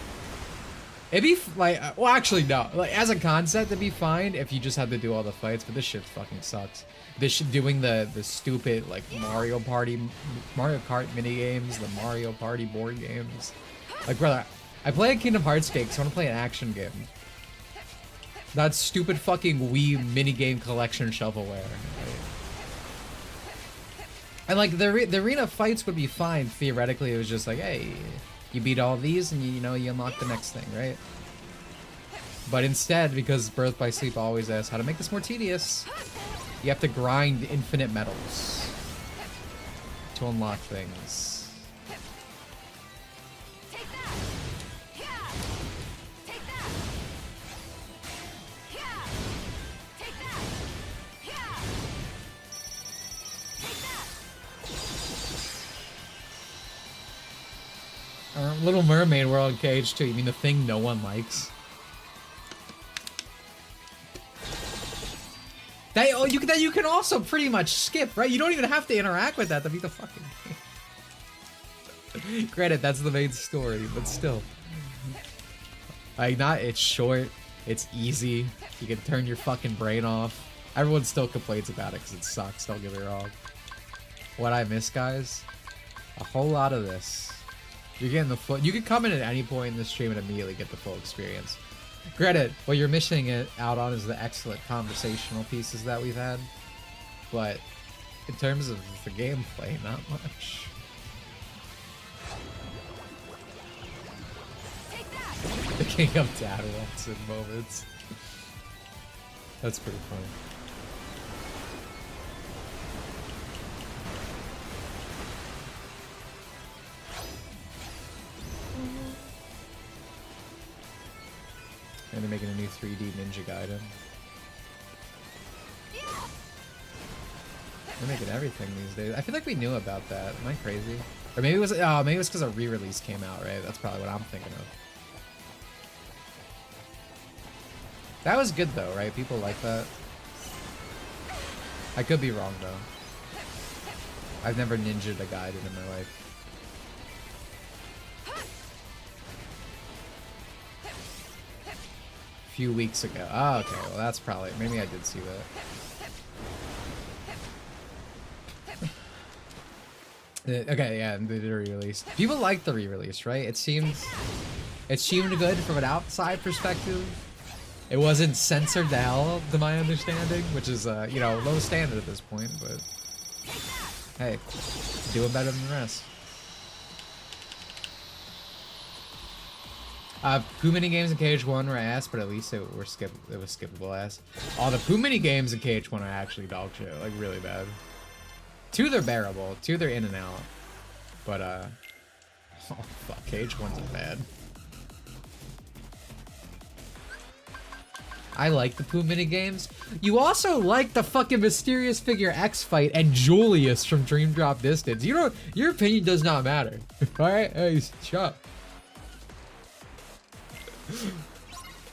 It'd be like, well, actually no. Like as a concept, it'd be fine if you just had to do all the fights. But this shit fucking sucks. This shit doing the stupid like Mario Kart mini games, the Mario Party board games. Like brother, I play a Kingdom Hearts game because I want to play an action game. That stupid fucking Wii minigame collection shovelware. Right? And like the arena fights would be fine theoretically. It was just like, hey, you beat all these and you know you unlock the next thing, right? But instead, because Birth by Sleep always asks how to make this more tedious, you have to grind infinite medals to unlock things. Little Mermaid World Cage 2. You mean the thing no one likes? That you can also pretty much skip, right? You don't even have to interact with that to beat the fucking game. Granted, that's the main story, but still. Like, it's short, it's easy, you can turn your fucking brain off. Everyone still complains about it because it sucks, don't get me wrong. What I miss, guys? A whole lot of this. You're getting the full. You could come in at any point in the stream and immediately get the full experience. Granted, what you're missing it out on is the excellent conversational pieces that we've had, but in terms of the gameplay, not much. The King of Dad walks in moments. That's pretty funny. And they're making a new 3D Ninja Gaiden. They're making everything these days. I feel like we knew about that. Am I crazy? Or maybe it was because a re-release came out, right? That's probably what I'm thinking of. That was good though, right? People like that. I could be wrong though. I've never ninja'd a Gaiden in my life. Few weeks ago. Oh, okay. Well, that's probably... Maybe I did see that. Okay, yeah, they did a re-release. People like the re-release, right? It seemed good from an outside perspective. It wasn't censored to hell, to my understanding, which is, you know, low standard at this point, but... Hey, doing better than the rest. Poo mini games in KH1 were ass, but at least it was skippable ass. All the poo mini games in KH1 are actually dog shit, like really bad. 2 they're bearable, 2 they're in and out. But oh fuck, KH1's bad. I like the poo mini games. You also like the fucking Mysterious Figure X fight and Julius from Dream Drop Distance. You don't, your opinion does not matter. Alright? Hey, shut up.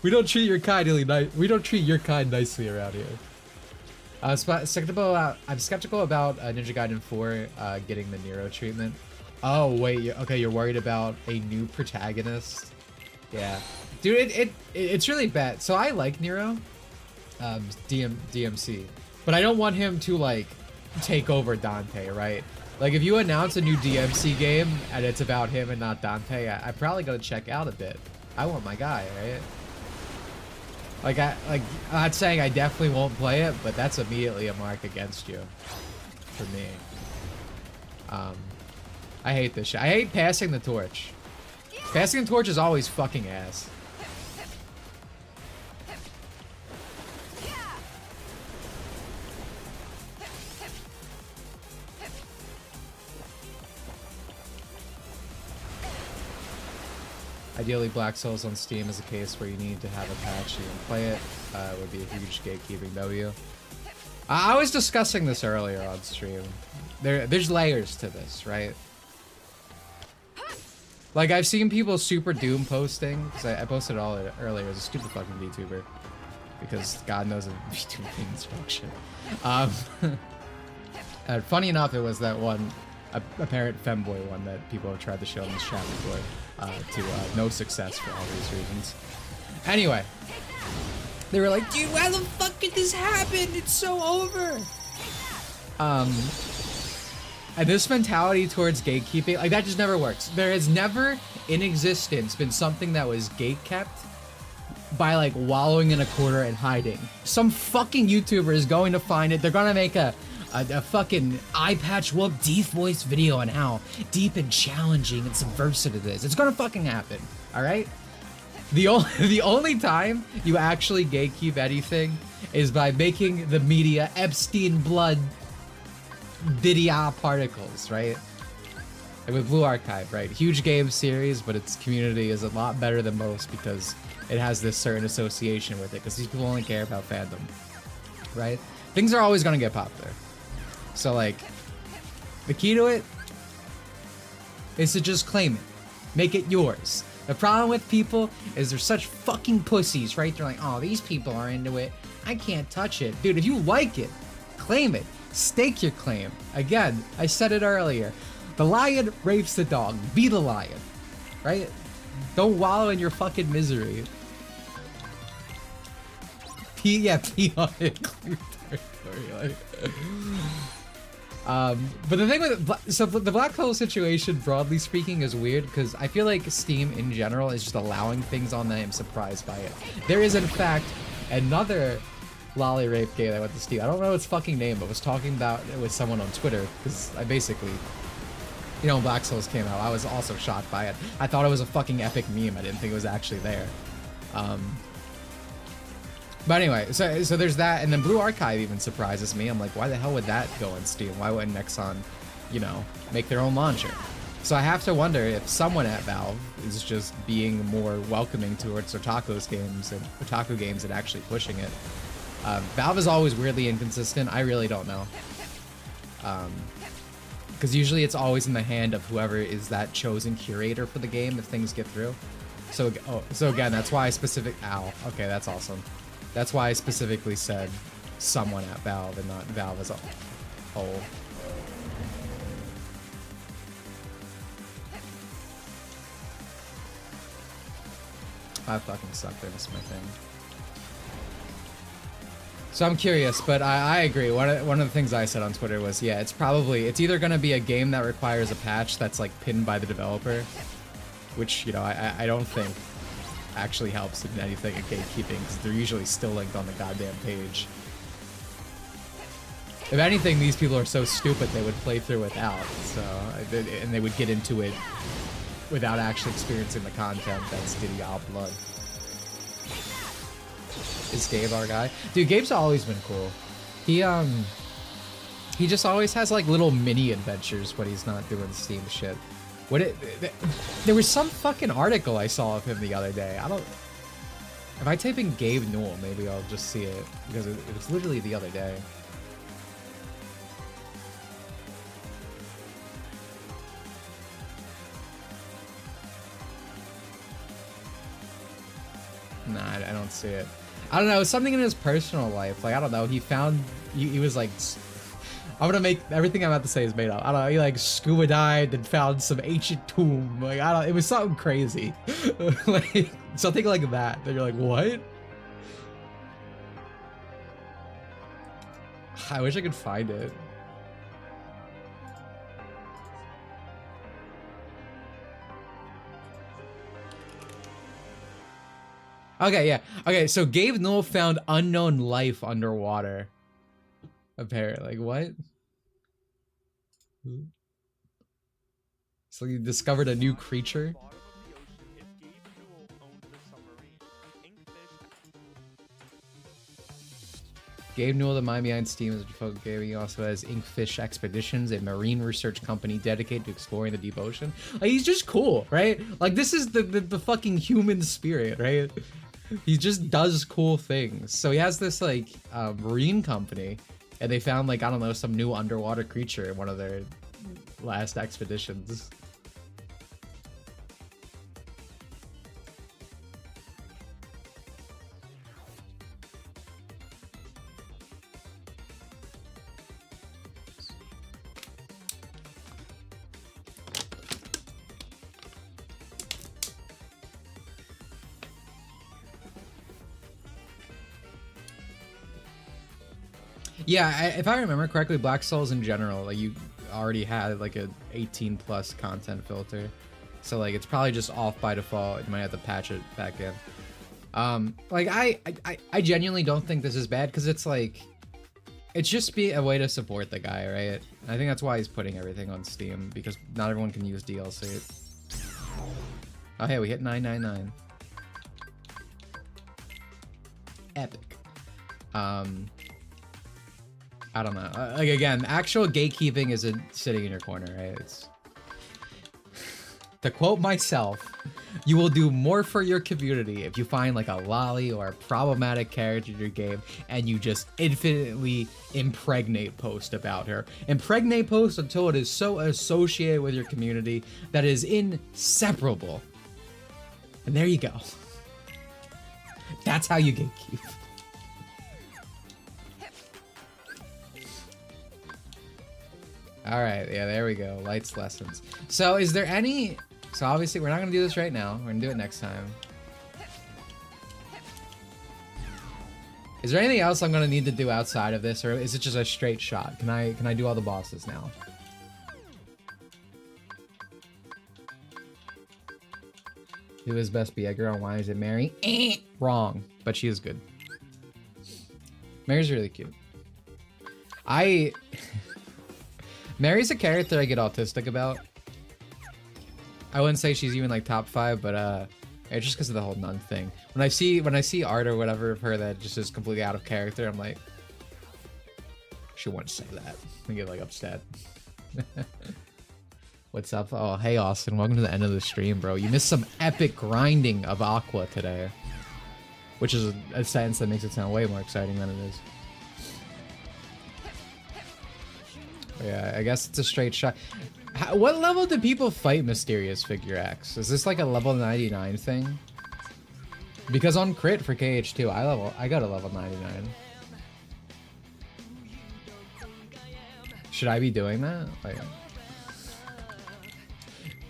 We don't treat your kind nicely around here. I'm skeptical about Ninja Gaiden 4 getting the Nero treatment. Oh wait, okay, you're worried about a new protagonist? Yeah, dude, it's really bad. So I like Nero, DMC, but I don't want him to like take over Dante, right? Like if you announce a new DMC game and it's about him and not Dante, I'm probably gonna check out a bit. I want my guy, right? I'm not saying I definitely won't play it, but that's immediately a mark against you, for me. I hate this shit. I hate passing the torch. Passing the torch is always fucking ass. Ideally, Black Souls on Steam is a case where you need to have a patch to even play it. Would be a huge gatekeeping W. I was discussing this earlier on stream. There's layers to this, right? Like, I've seen people super doom posting, because I posted it all earlier as a stupid fucking VTuber. Because God knows if VTuber means fuck shit. And funny enough, it was that one apparent femboy one that people have tried to show in this chat before, to no success for all these reasons. Anyway, they were like, dude, why the fuck did this happen? It's so over. And this mentality towards gatekeeping, like, that just never works. There has never in existence been something that was gatekept by like wallowing in a corner and hiding. Some fucking YouTuber is going to find it. They're gonna make a fucking eye patch whoop deep voice video on how deep and challenging and subversive it is. It's gonna fucking happen. All right. The only time you actually gatekeep anything is by making the media Epstein blood video particles, right? Like with Blue Archive, right? Huge game series, but its community is a lot better than most because it has this certain association with it, because these people only care about fandom, right? Things are always gonna get popular. So like, the key to it is to just claim it. Make it yours. The problem with people is they're such fucking pussies, right? They're like, oh, these people are into it. I can't touch it. Dude, if you like it, claim it. Stake your claim. Again, I said it earlier. The lion rapes the dog. Be the lion, right? Don't wallow in your fucking misery. Pee on it. Clear territory. But the thing with so the black hole situation, broadly speaking, is weird because I feel like Steam in general is just allowing things on that I'm surprised by it. There is in fact another lolly rape game that went to Steam. I don't know its fucking name, but was talking about it with someone on Twitter because I basically, you know, when Black Souls came out, I was also shocked by it. I thought it was a fucking epic meme. I didn't think it was actually there. But anyway, so there's that, and then Blue Archive even surprises me. I'm like, why the hell would that go on Steam? Why wouldn't Nexon, you know, make their own launcher? So I have to wonder if someone at Valve is just being more welcoming towards otaku games and actually pushing it. Valve is always weirdly inconsistent. I really don't know. Because usually it's always in the hand of whoever is that chosen curator for the game if things get through. So again, that's why I okay, that's awesome. That's why I specifically said someone at Valve and not Valve as a whole. I fucking suck. That was my thing. So I'm curious, but I agree. One of the things I said on Twitter was, yeah, it's either going to be a game that requires a patch that's like pinned by the developer, which, you know, I don't think actually helps in anything in gatekeeping because they're usually still linked on the goddamn page. If anything, these people are so stupid they would play through without, and they would get into it without actually experiencing the content that's Didier blood. Is Gabe our guy? Dude, Gabe's always been cool. He just always has like little mini adventures when he's not doing Steam shit. There was some fucking article I saw of him the other day. If I type in Gabe Newell, maybe I'll just see it because it was literally the other day. Nah, I don't see it. I don't know, something in his personal life. Like, I don't know, he was like, I'm gonna make, everything I'm about to say is made up. I don't know, he like scuba dived and found some ancient tomb. Like, it was something crazy. Like, something like that. And you're like, what? I wish I could find it. Okay, yeah. Okay, so Gabe Newell found unknown life underwater. Apparently, like, what? So you discovered a new creature? Gabe Newell, the mind behind Steam, is a folk game. He also has Inkfish Expeditions, a marine research company dedicated to exploring the deep ocean. Like, he's just cool, right? Like, this is the fucking human spirit, right? He just does cool things. So he has this, like, marine company, and they found, like, I don't know, some new underwater creature in one of their last expeditions. Yeah, if I remember correctly, Black Souls in general, like you already had like a 18 plus content filter, so like it's probably just off by default. You might have to patch it back in. Like I genuinely don't think this is bad because it's like it's just be a way to support the guy, right? I think that's why he's putting everything on Steam because not everyone can use DLC. Oh hey, we hit 999. Epic. I don't know. Like again, actual gatekeeping isn't sitting in your corner, right? It's to quote myself, you will do more for your community if you find like a lolly or a problematic character in your game and you just infinitely impregnate post about her. Impregnate post until it is so associated with your community that it is inseparable. And there you go. That's how you gatekeep. All right, yeah, there we go. Lights lessons. So is there any... So obviously we're not gonna do this right now. We're gonna do it next time. Is there anything else I'm gonna need to do outside of this, or is it just a straight shot? Can I do all the bosses now? Who is best be a girl? Why is it Mary? Wrong, but she is good. Mary's really cute. Mary's a character I get autistic about. I wouldn't say she's even like top 5, but it's just because of the whole nun thing. When I see art or whatever of her that just is completely out of character, I'm like, she wouldn't say that. I get like upset. What's up? Oh, hey Austin, welcome to the end of the stream, bro. You missed some epic grinding of Aqua today, which is a sentence that makes it sound way more exciting than it is. Yeah, I guess it's a straight shot. What level do people fight Mysterious Figure X? Is this like a level 99 thing? Because on crit for KH2, I got a level 99. Should I be doing that? Like,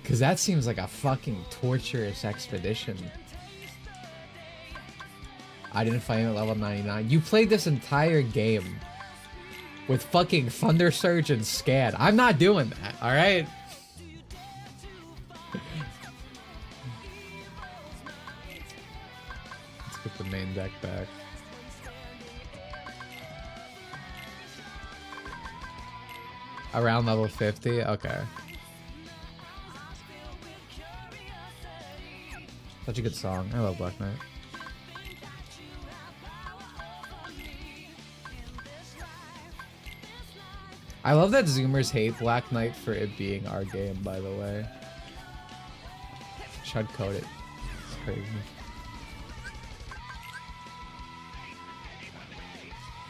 because that seems like a fucking torturous expedition. I didn't fight him at level 99. You played this entire game with fucking Thunder Surge and Scad. I'm not doing that, alright? Let's get the main deck back. Around level 50? Okay. Such a good song. I love Black Knight. I love that Zoomers hate Black Knight for it being our game, by the way. Should code it. It's crazy.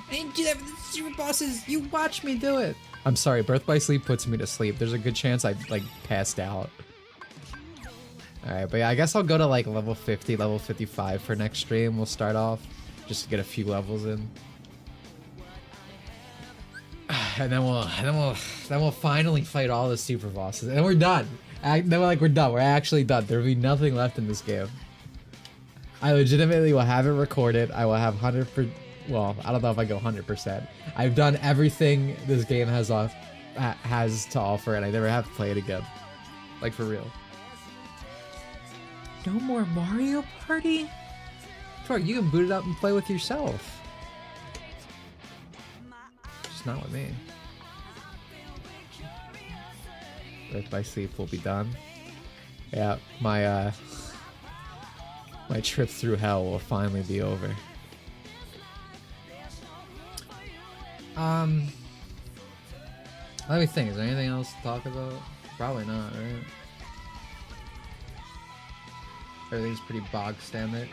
I didn't do that for the super bosses! You watch me do it! I'm sorry, Birth by Sleep puts me to sleep. There's a good chance I like passed out. Alright, but yeah, I guess I'll go to like level 50, level 55 for next stream. We'll start off just to get a few levels in. And then we'll finally fight all the super bosses, and we're done. We're done. We're actually done. There will be nothing left in this game. I legitimately will have it recorded. I will have 100%. Well, I don't know if I go 100%. I've done everything this game has to offer, and I never have to play it again. Like for real. No more Mario Party? Fuck, you can boot it up and play with yourself. Not with me. Birth by Sleep will be done. Yeah, my trip through hell will finally be over. Let me think, is there anything else to talk about? Probably not, right? Everything's pretty bog standard.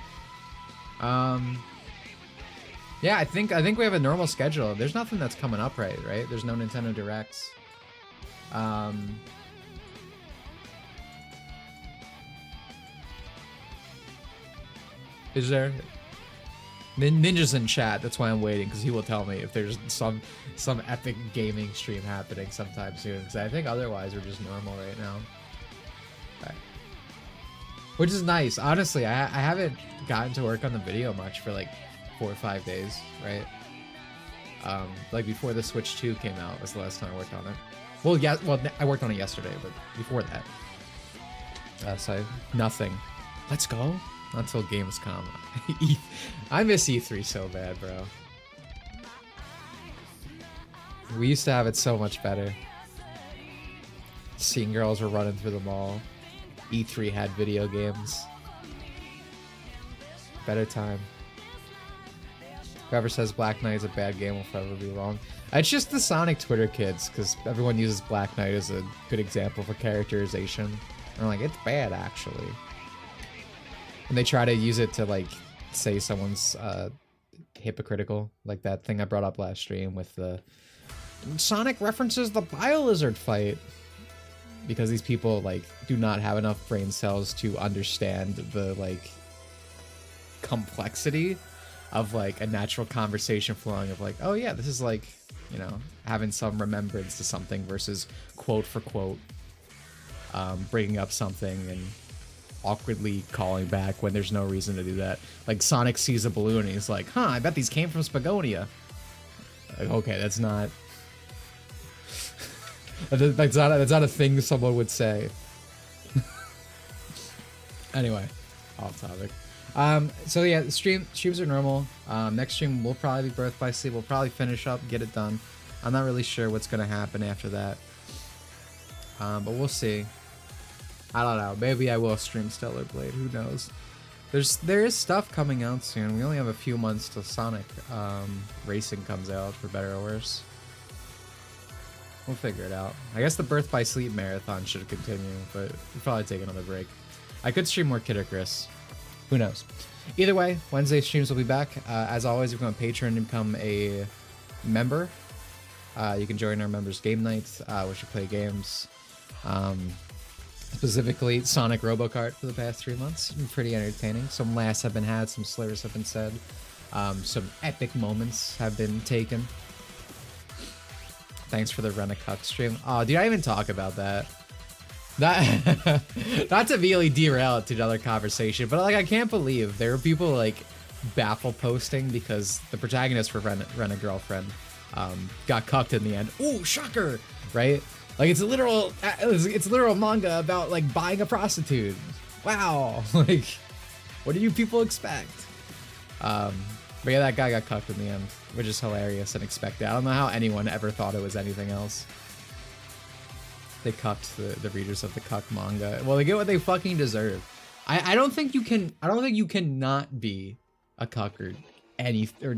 Yeah, I think we have a normal schedule. There's nothing that's coming up right? There's no Nintendo Directs. Is there? Ninja's in chat, that's why I'm waiting, because he will tell me if there's some epic gaming stream happening sometime soon, because I think otherwise we're just normal right now. Okay. Which is nice. Honestly, I haven't gotten to work on the video much for like 4 or 5 days, right? Like before the Switch 2 came out was the last time I worked on it. Well, yeah, I worked on it yesterday, but before that. So nothing. Let's go. Not till Gamescom. I miss E3 so bad, bro. We used to have it so much better. Seeing girls were running through the mall. E3 had video games. Better time. Whoever says Black Knight is a bad game will forever be wrong. It's just the Sonic Twitter kids, because everyone uses Black Knight as a good example for characterization. And I'm like, it's bad, actually. And they try to use it to, like, say someone's hypocritical. Like that thing I brought up last stream with the... Sonic references the Bio-Lizard fight. Because these people, like, do not have enough brain cells to understand the, like, complexity of, like, a natural conversation flowing of, like, oh yeah, this is, like, you know, having some remembrance to something versus quote for quote bringing up something and awkwardly calling back when there's no reason to do that. Like, Sonic sees a balloon and he's like, huh, I bet these came from Spagonia. Like, okay, that's not... that's not a thing someone would say. Anyway, off topic. So yeah, streams are normal. Next stream will probably be Birth by Sleep. We'll probably finish up, get it done. I'm not really sure what's gonna happen after that. But we'll see. I don't know. Maybe I will stream Stellar Blade. Who knows? There is stuff coming out soon. We only have a few months till Sonic Racing comes out, for better or worse. We'll figure it out. I guess the Birth by Sleep marathon should continue, but we'll probably take another break. I could stream more Kid or Chris. Who knows? Either way, Wednesday streams will be back. As always, if you go on Patreon and become a member, you can join our members' game nights, which we play games. Specifically, Sonic Robokart for the past 3 months. It's been pretty entertaining. Some laughs have been had, some slurs have been said. Some epic moments have been taken. Thanks for the Rent-A-Cuck stream. Oh, dude, I didn't even talk about that. Not to really derail it to another conversation, but like I can't believe there were people like baffle posting because the protagonist for Rent-A-Girlfriend got cucked in the end. Ooh, shocker, right? Like it's a literal manga about like buying a prostitute. Wow, like what do you people expect? But yeah, that guy got cucked in the end, which is hilarious and expected. I don't know how anyone ever thought it was anything else. They cucked the readers of the cuck manga. Well, they get what they fucking deserve. I don't think you can not be a cuck or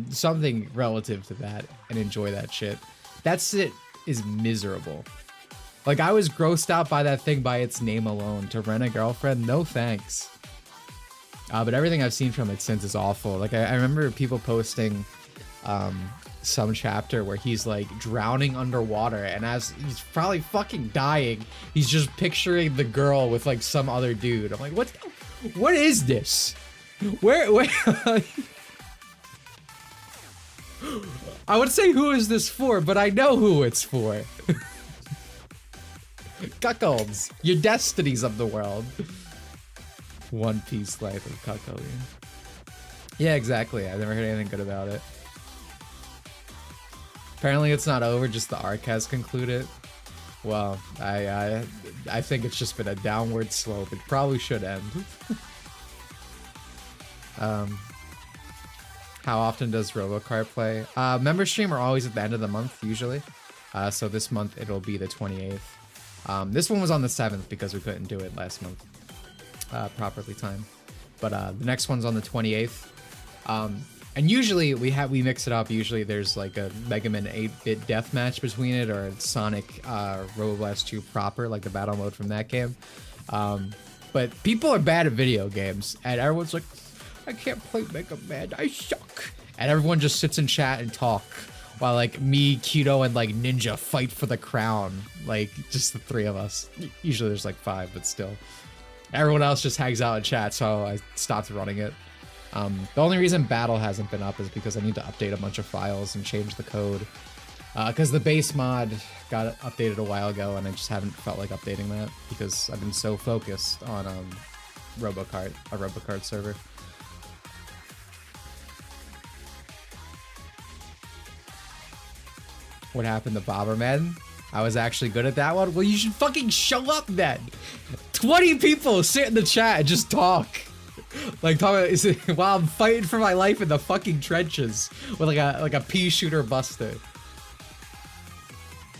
something relative to that and enjoy that shit. That shit is miserable. Like I was grossed out by that thing by its name alone. To Rent-A-Girlfriend, no thanks. But everything I've seen from it since is awful. Like I remember people posting some chapter where he's like drowning underwater, and as he's probably fucking dying, he's just picturing the girl with like some other dude. I'm like, what is this? Where I would say who is this for, but I know who it's for. Cuckolds, your destinies of the world. One Piece life of cuckolding. Yeah, exactly. I've never heard anything good about it. Apparently it's not over, just the arc has concluded. Well, I think it's just been a downward slope. It probably should end. How often does Robokart play? Member stream are always at the end of the month, usually. So this month it'll be the 28th. This one was on the 7th because we couldn't do it last month. Properly timed. But the next one's on the 28th. And usually we mix it up. Usually there's like a Mega Man 8-bit deathmatch between it, or Sonic Roboblast 2 proper, like the battle mode from that game. But people are bad at video games, and everyone's like, I can't play Mega Man, I suck. And everyone just sits in chat and talk while like me, Keto, and like Ninja fight for the crown. Like just the three of us. Usually there's like 5, but still. Everyone else just hangs out in chat, so I stopped running it. The only reason Battle hasn't been up is because I need to update a bunch of files and change the code. Because the base mod got updated a while ago, and I just haven't felt like updating that because I've been so focused on Robokart, a Robokart server. What happened to Bomberman? I was actually good at that one. Well, you should fucking show up then. 20 people sit in the chat and just talk. Like while I'm fighting for my life in the fucking trenches with like a pea shooter buster.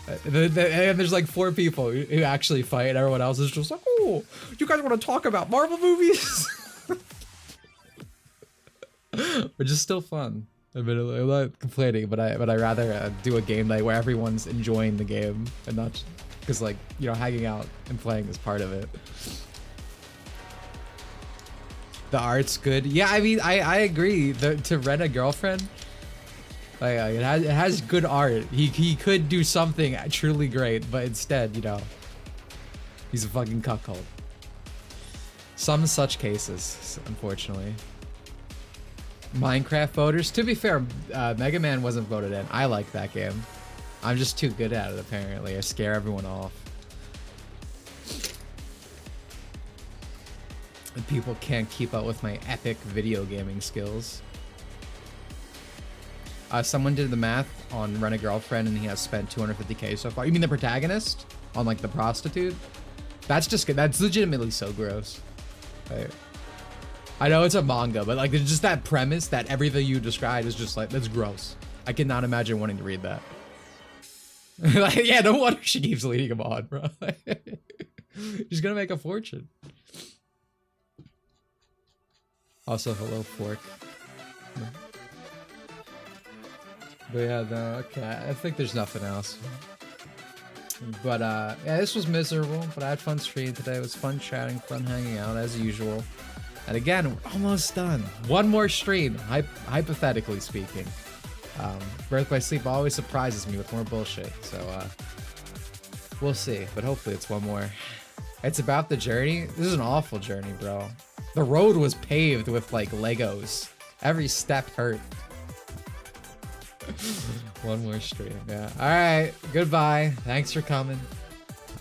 And there's like 4 people who actually fight, and everyone else is just like, oh, you guys want to talk about Marvel movies? Which is still fun. I'm not complaining, but I rather do a game night where everyone's enjoying the game and not because, like, you know, hanging out and playing is part of it. The art's good. Yeah, I mean, I agree. To rent a girlfriend, like, it has good art. He could do something truly great, but instead, you know, he's a fucking cuckold. Some such cases, unfortunately. Minecraft voters. To be fair, Mega Man wasn't voted in. I like that game. I'm just too good at it, apparently. I scare everyone off. And people can't keep up with my epic video gaming skills. Someone did the math on Rent a Girlfriend, and he has spent 250k so far. You mean the protagonist? On, like, the prostitute? That's just good. That's legitimately so gross. Right. I know it's a manga, but like there's just that premise that everything you described is just like, that's gross. I cannot imagine wanting to read that. Like, yeah, no wonder she keeps leading him on, bro. She's gonna make a fortune. Also, hello, Fork. But yeah, no, okay, I think there's nothing else. But yeah, this was miserable, but I had fun streaming today. It was fun chatting, fun hanging out as usual. And again, we're almost done. One more stream, hypothetically speaking. Birth by Sleep always surprises me with more bullshit, so we'll see. But hopefully it's one more. It's about the journey. This is an awful journey, bro. The road was paved with like Legos. Every step hurt. One more stream, yeah. All right, goodbye. Thanks for coming.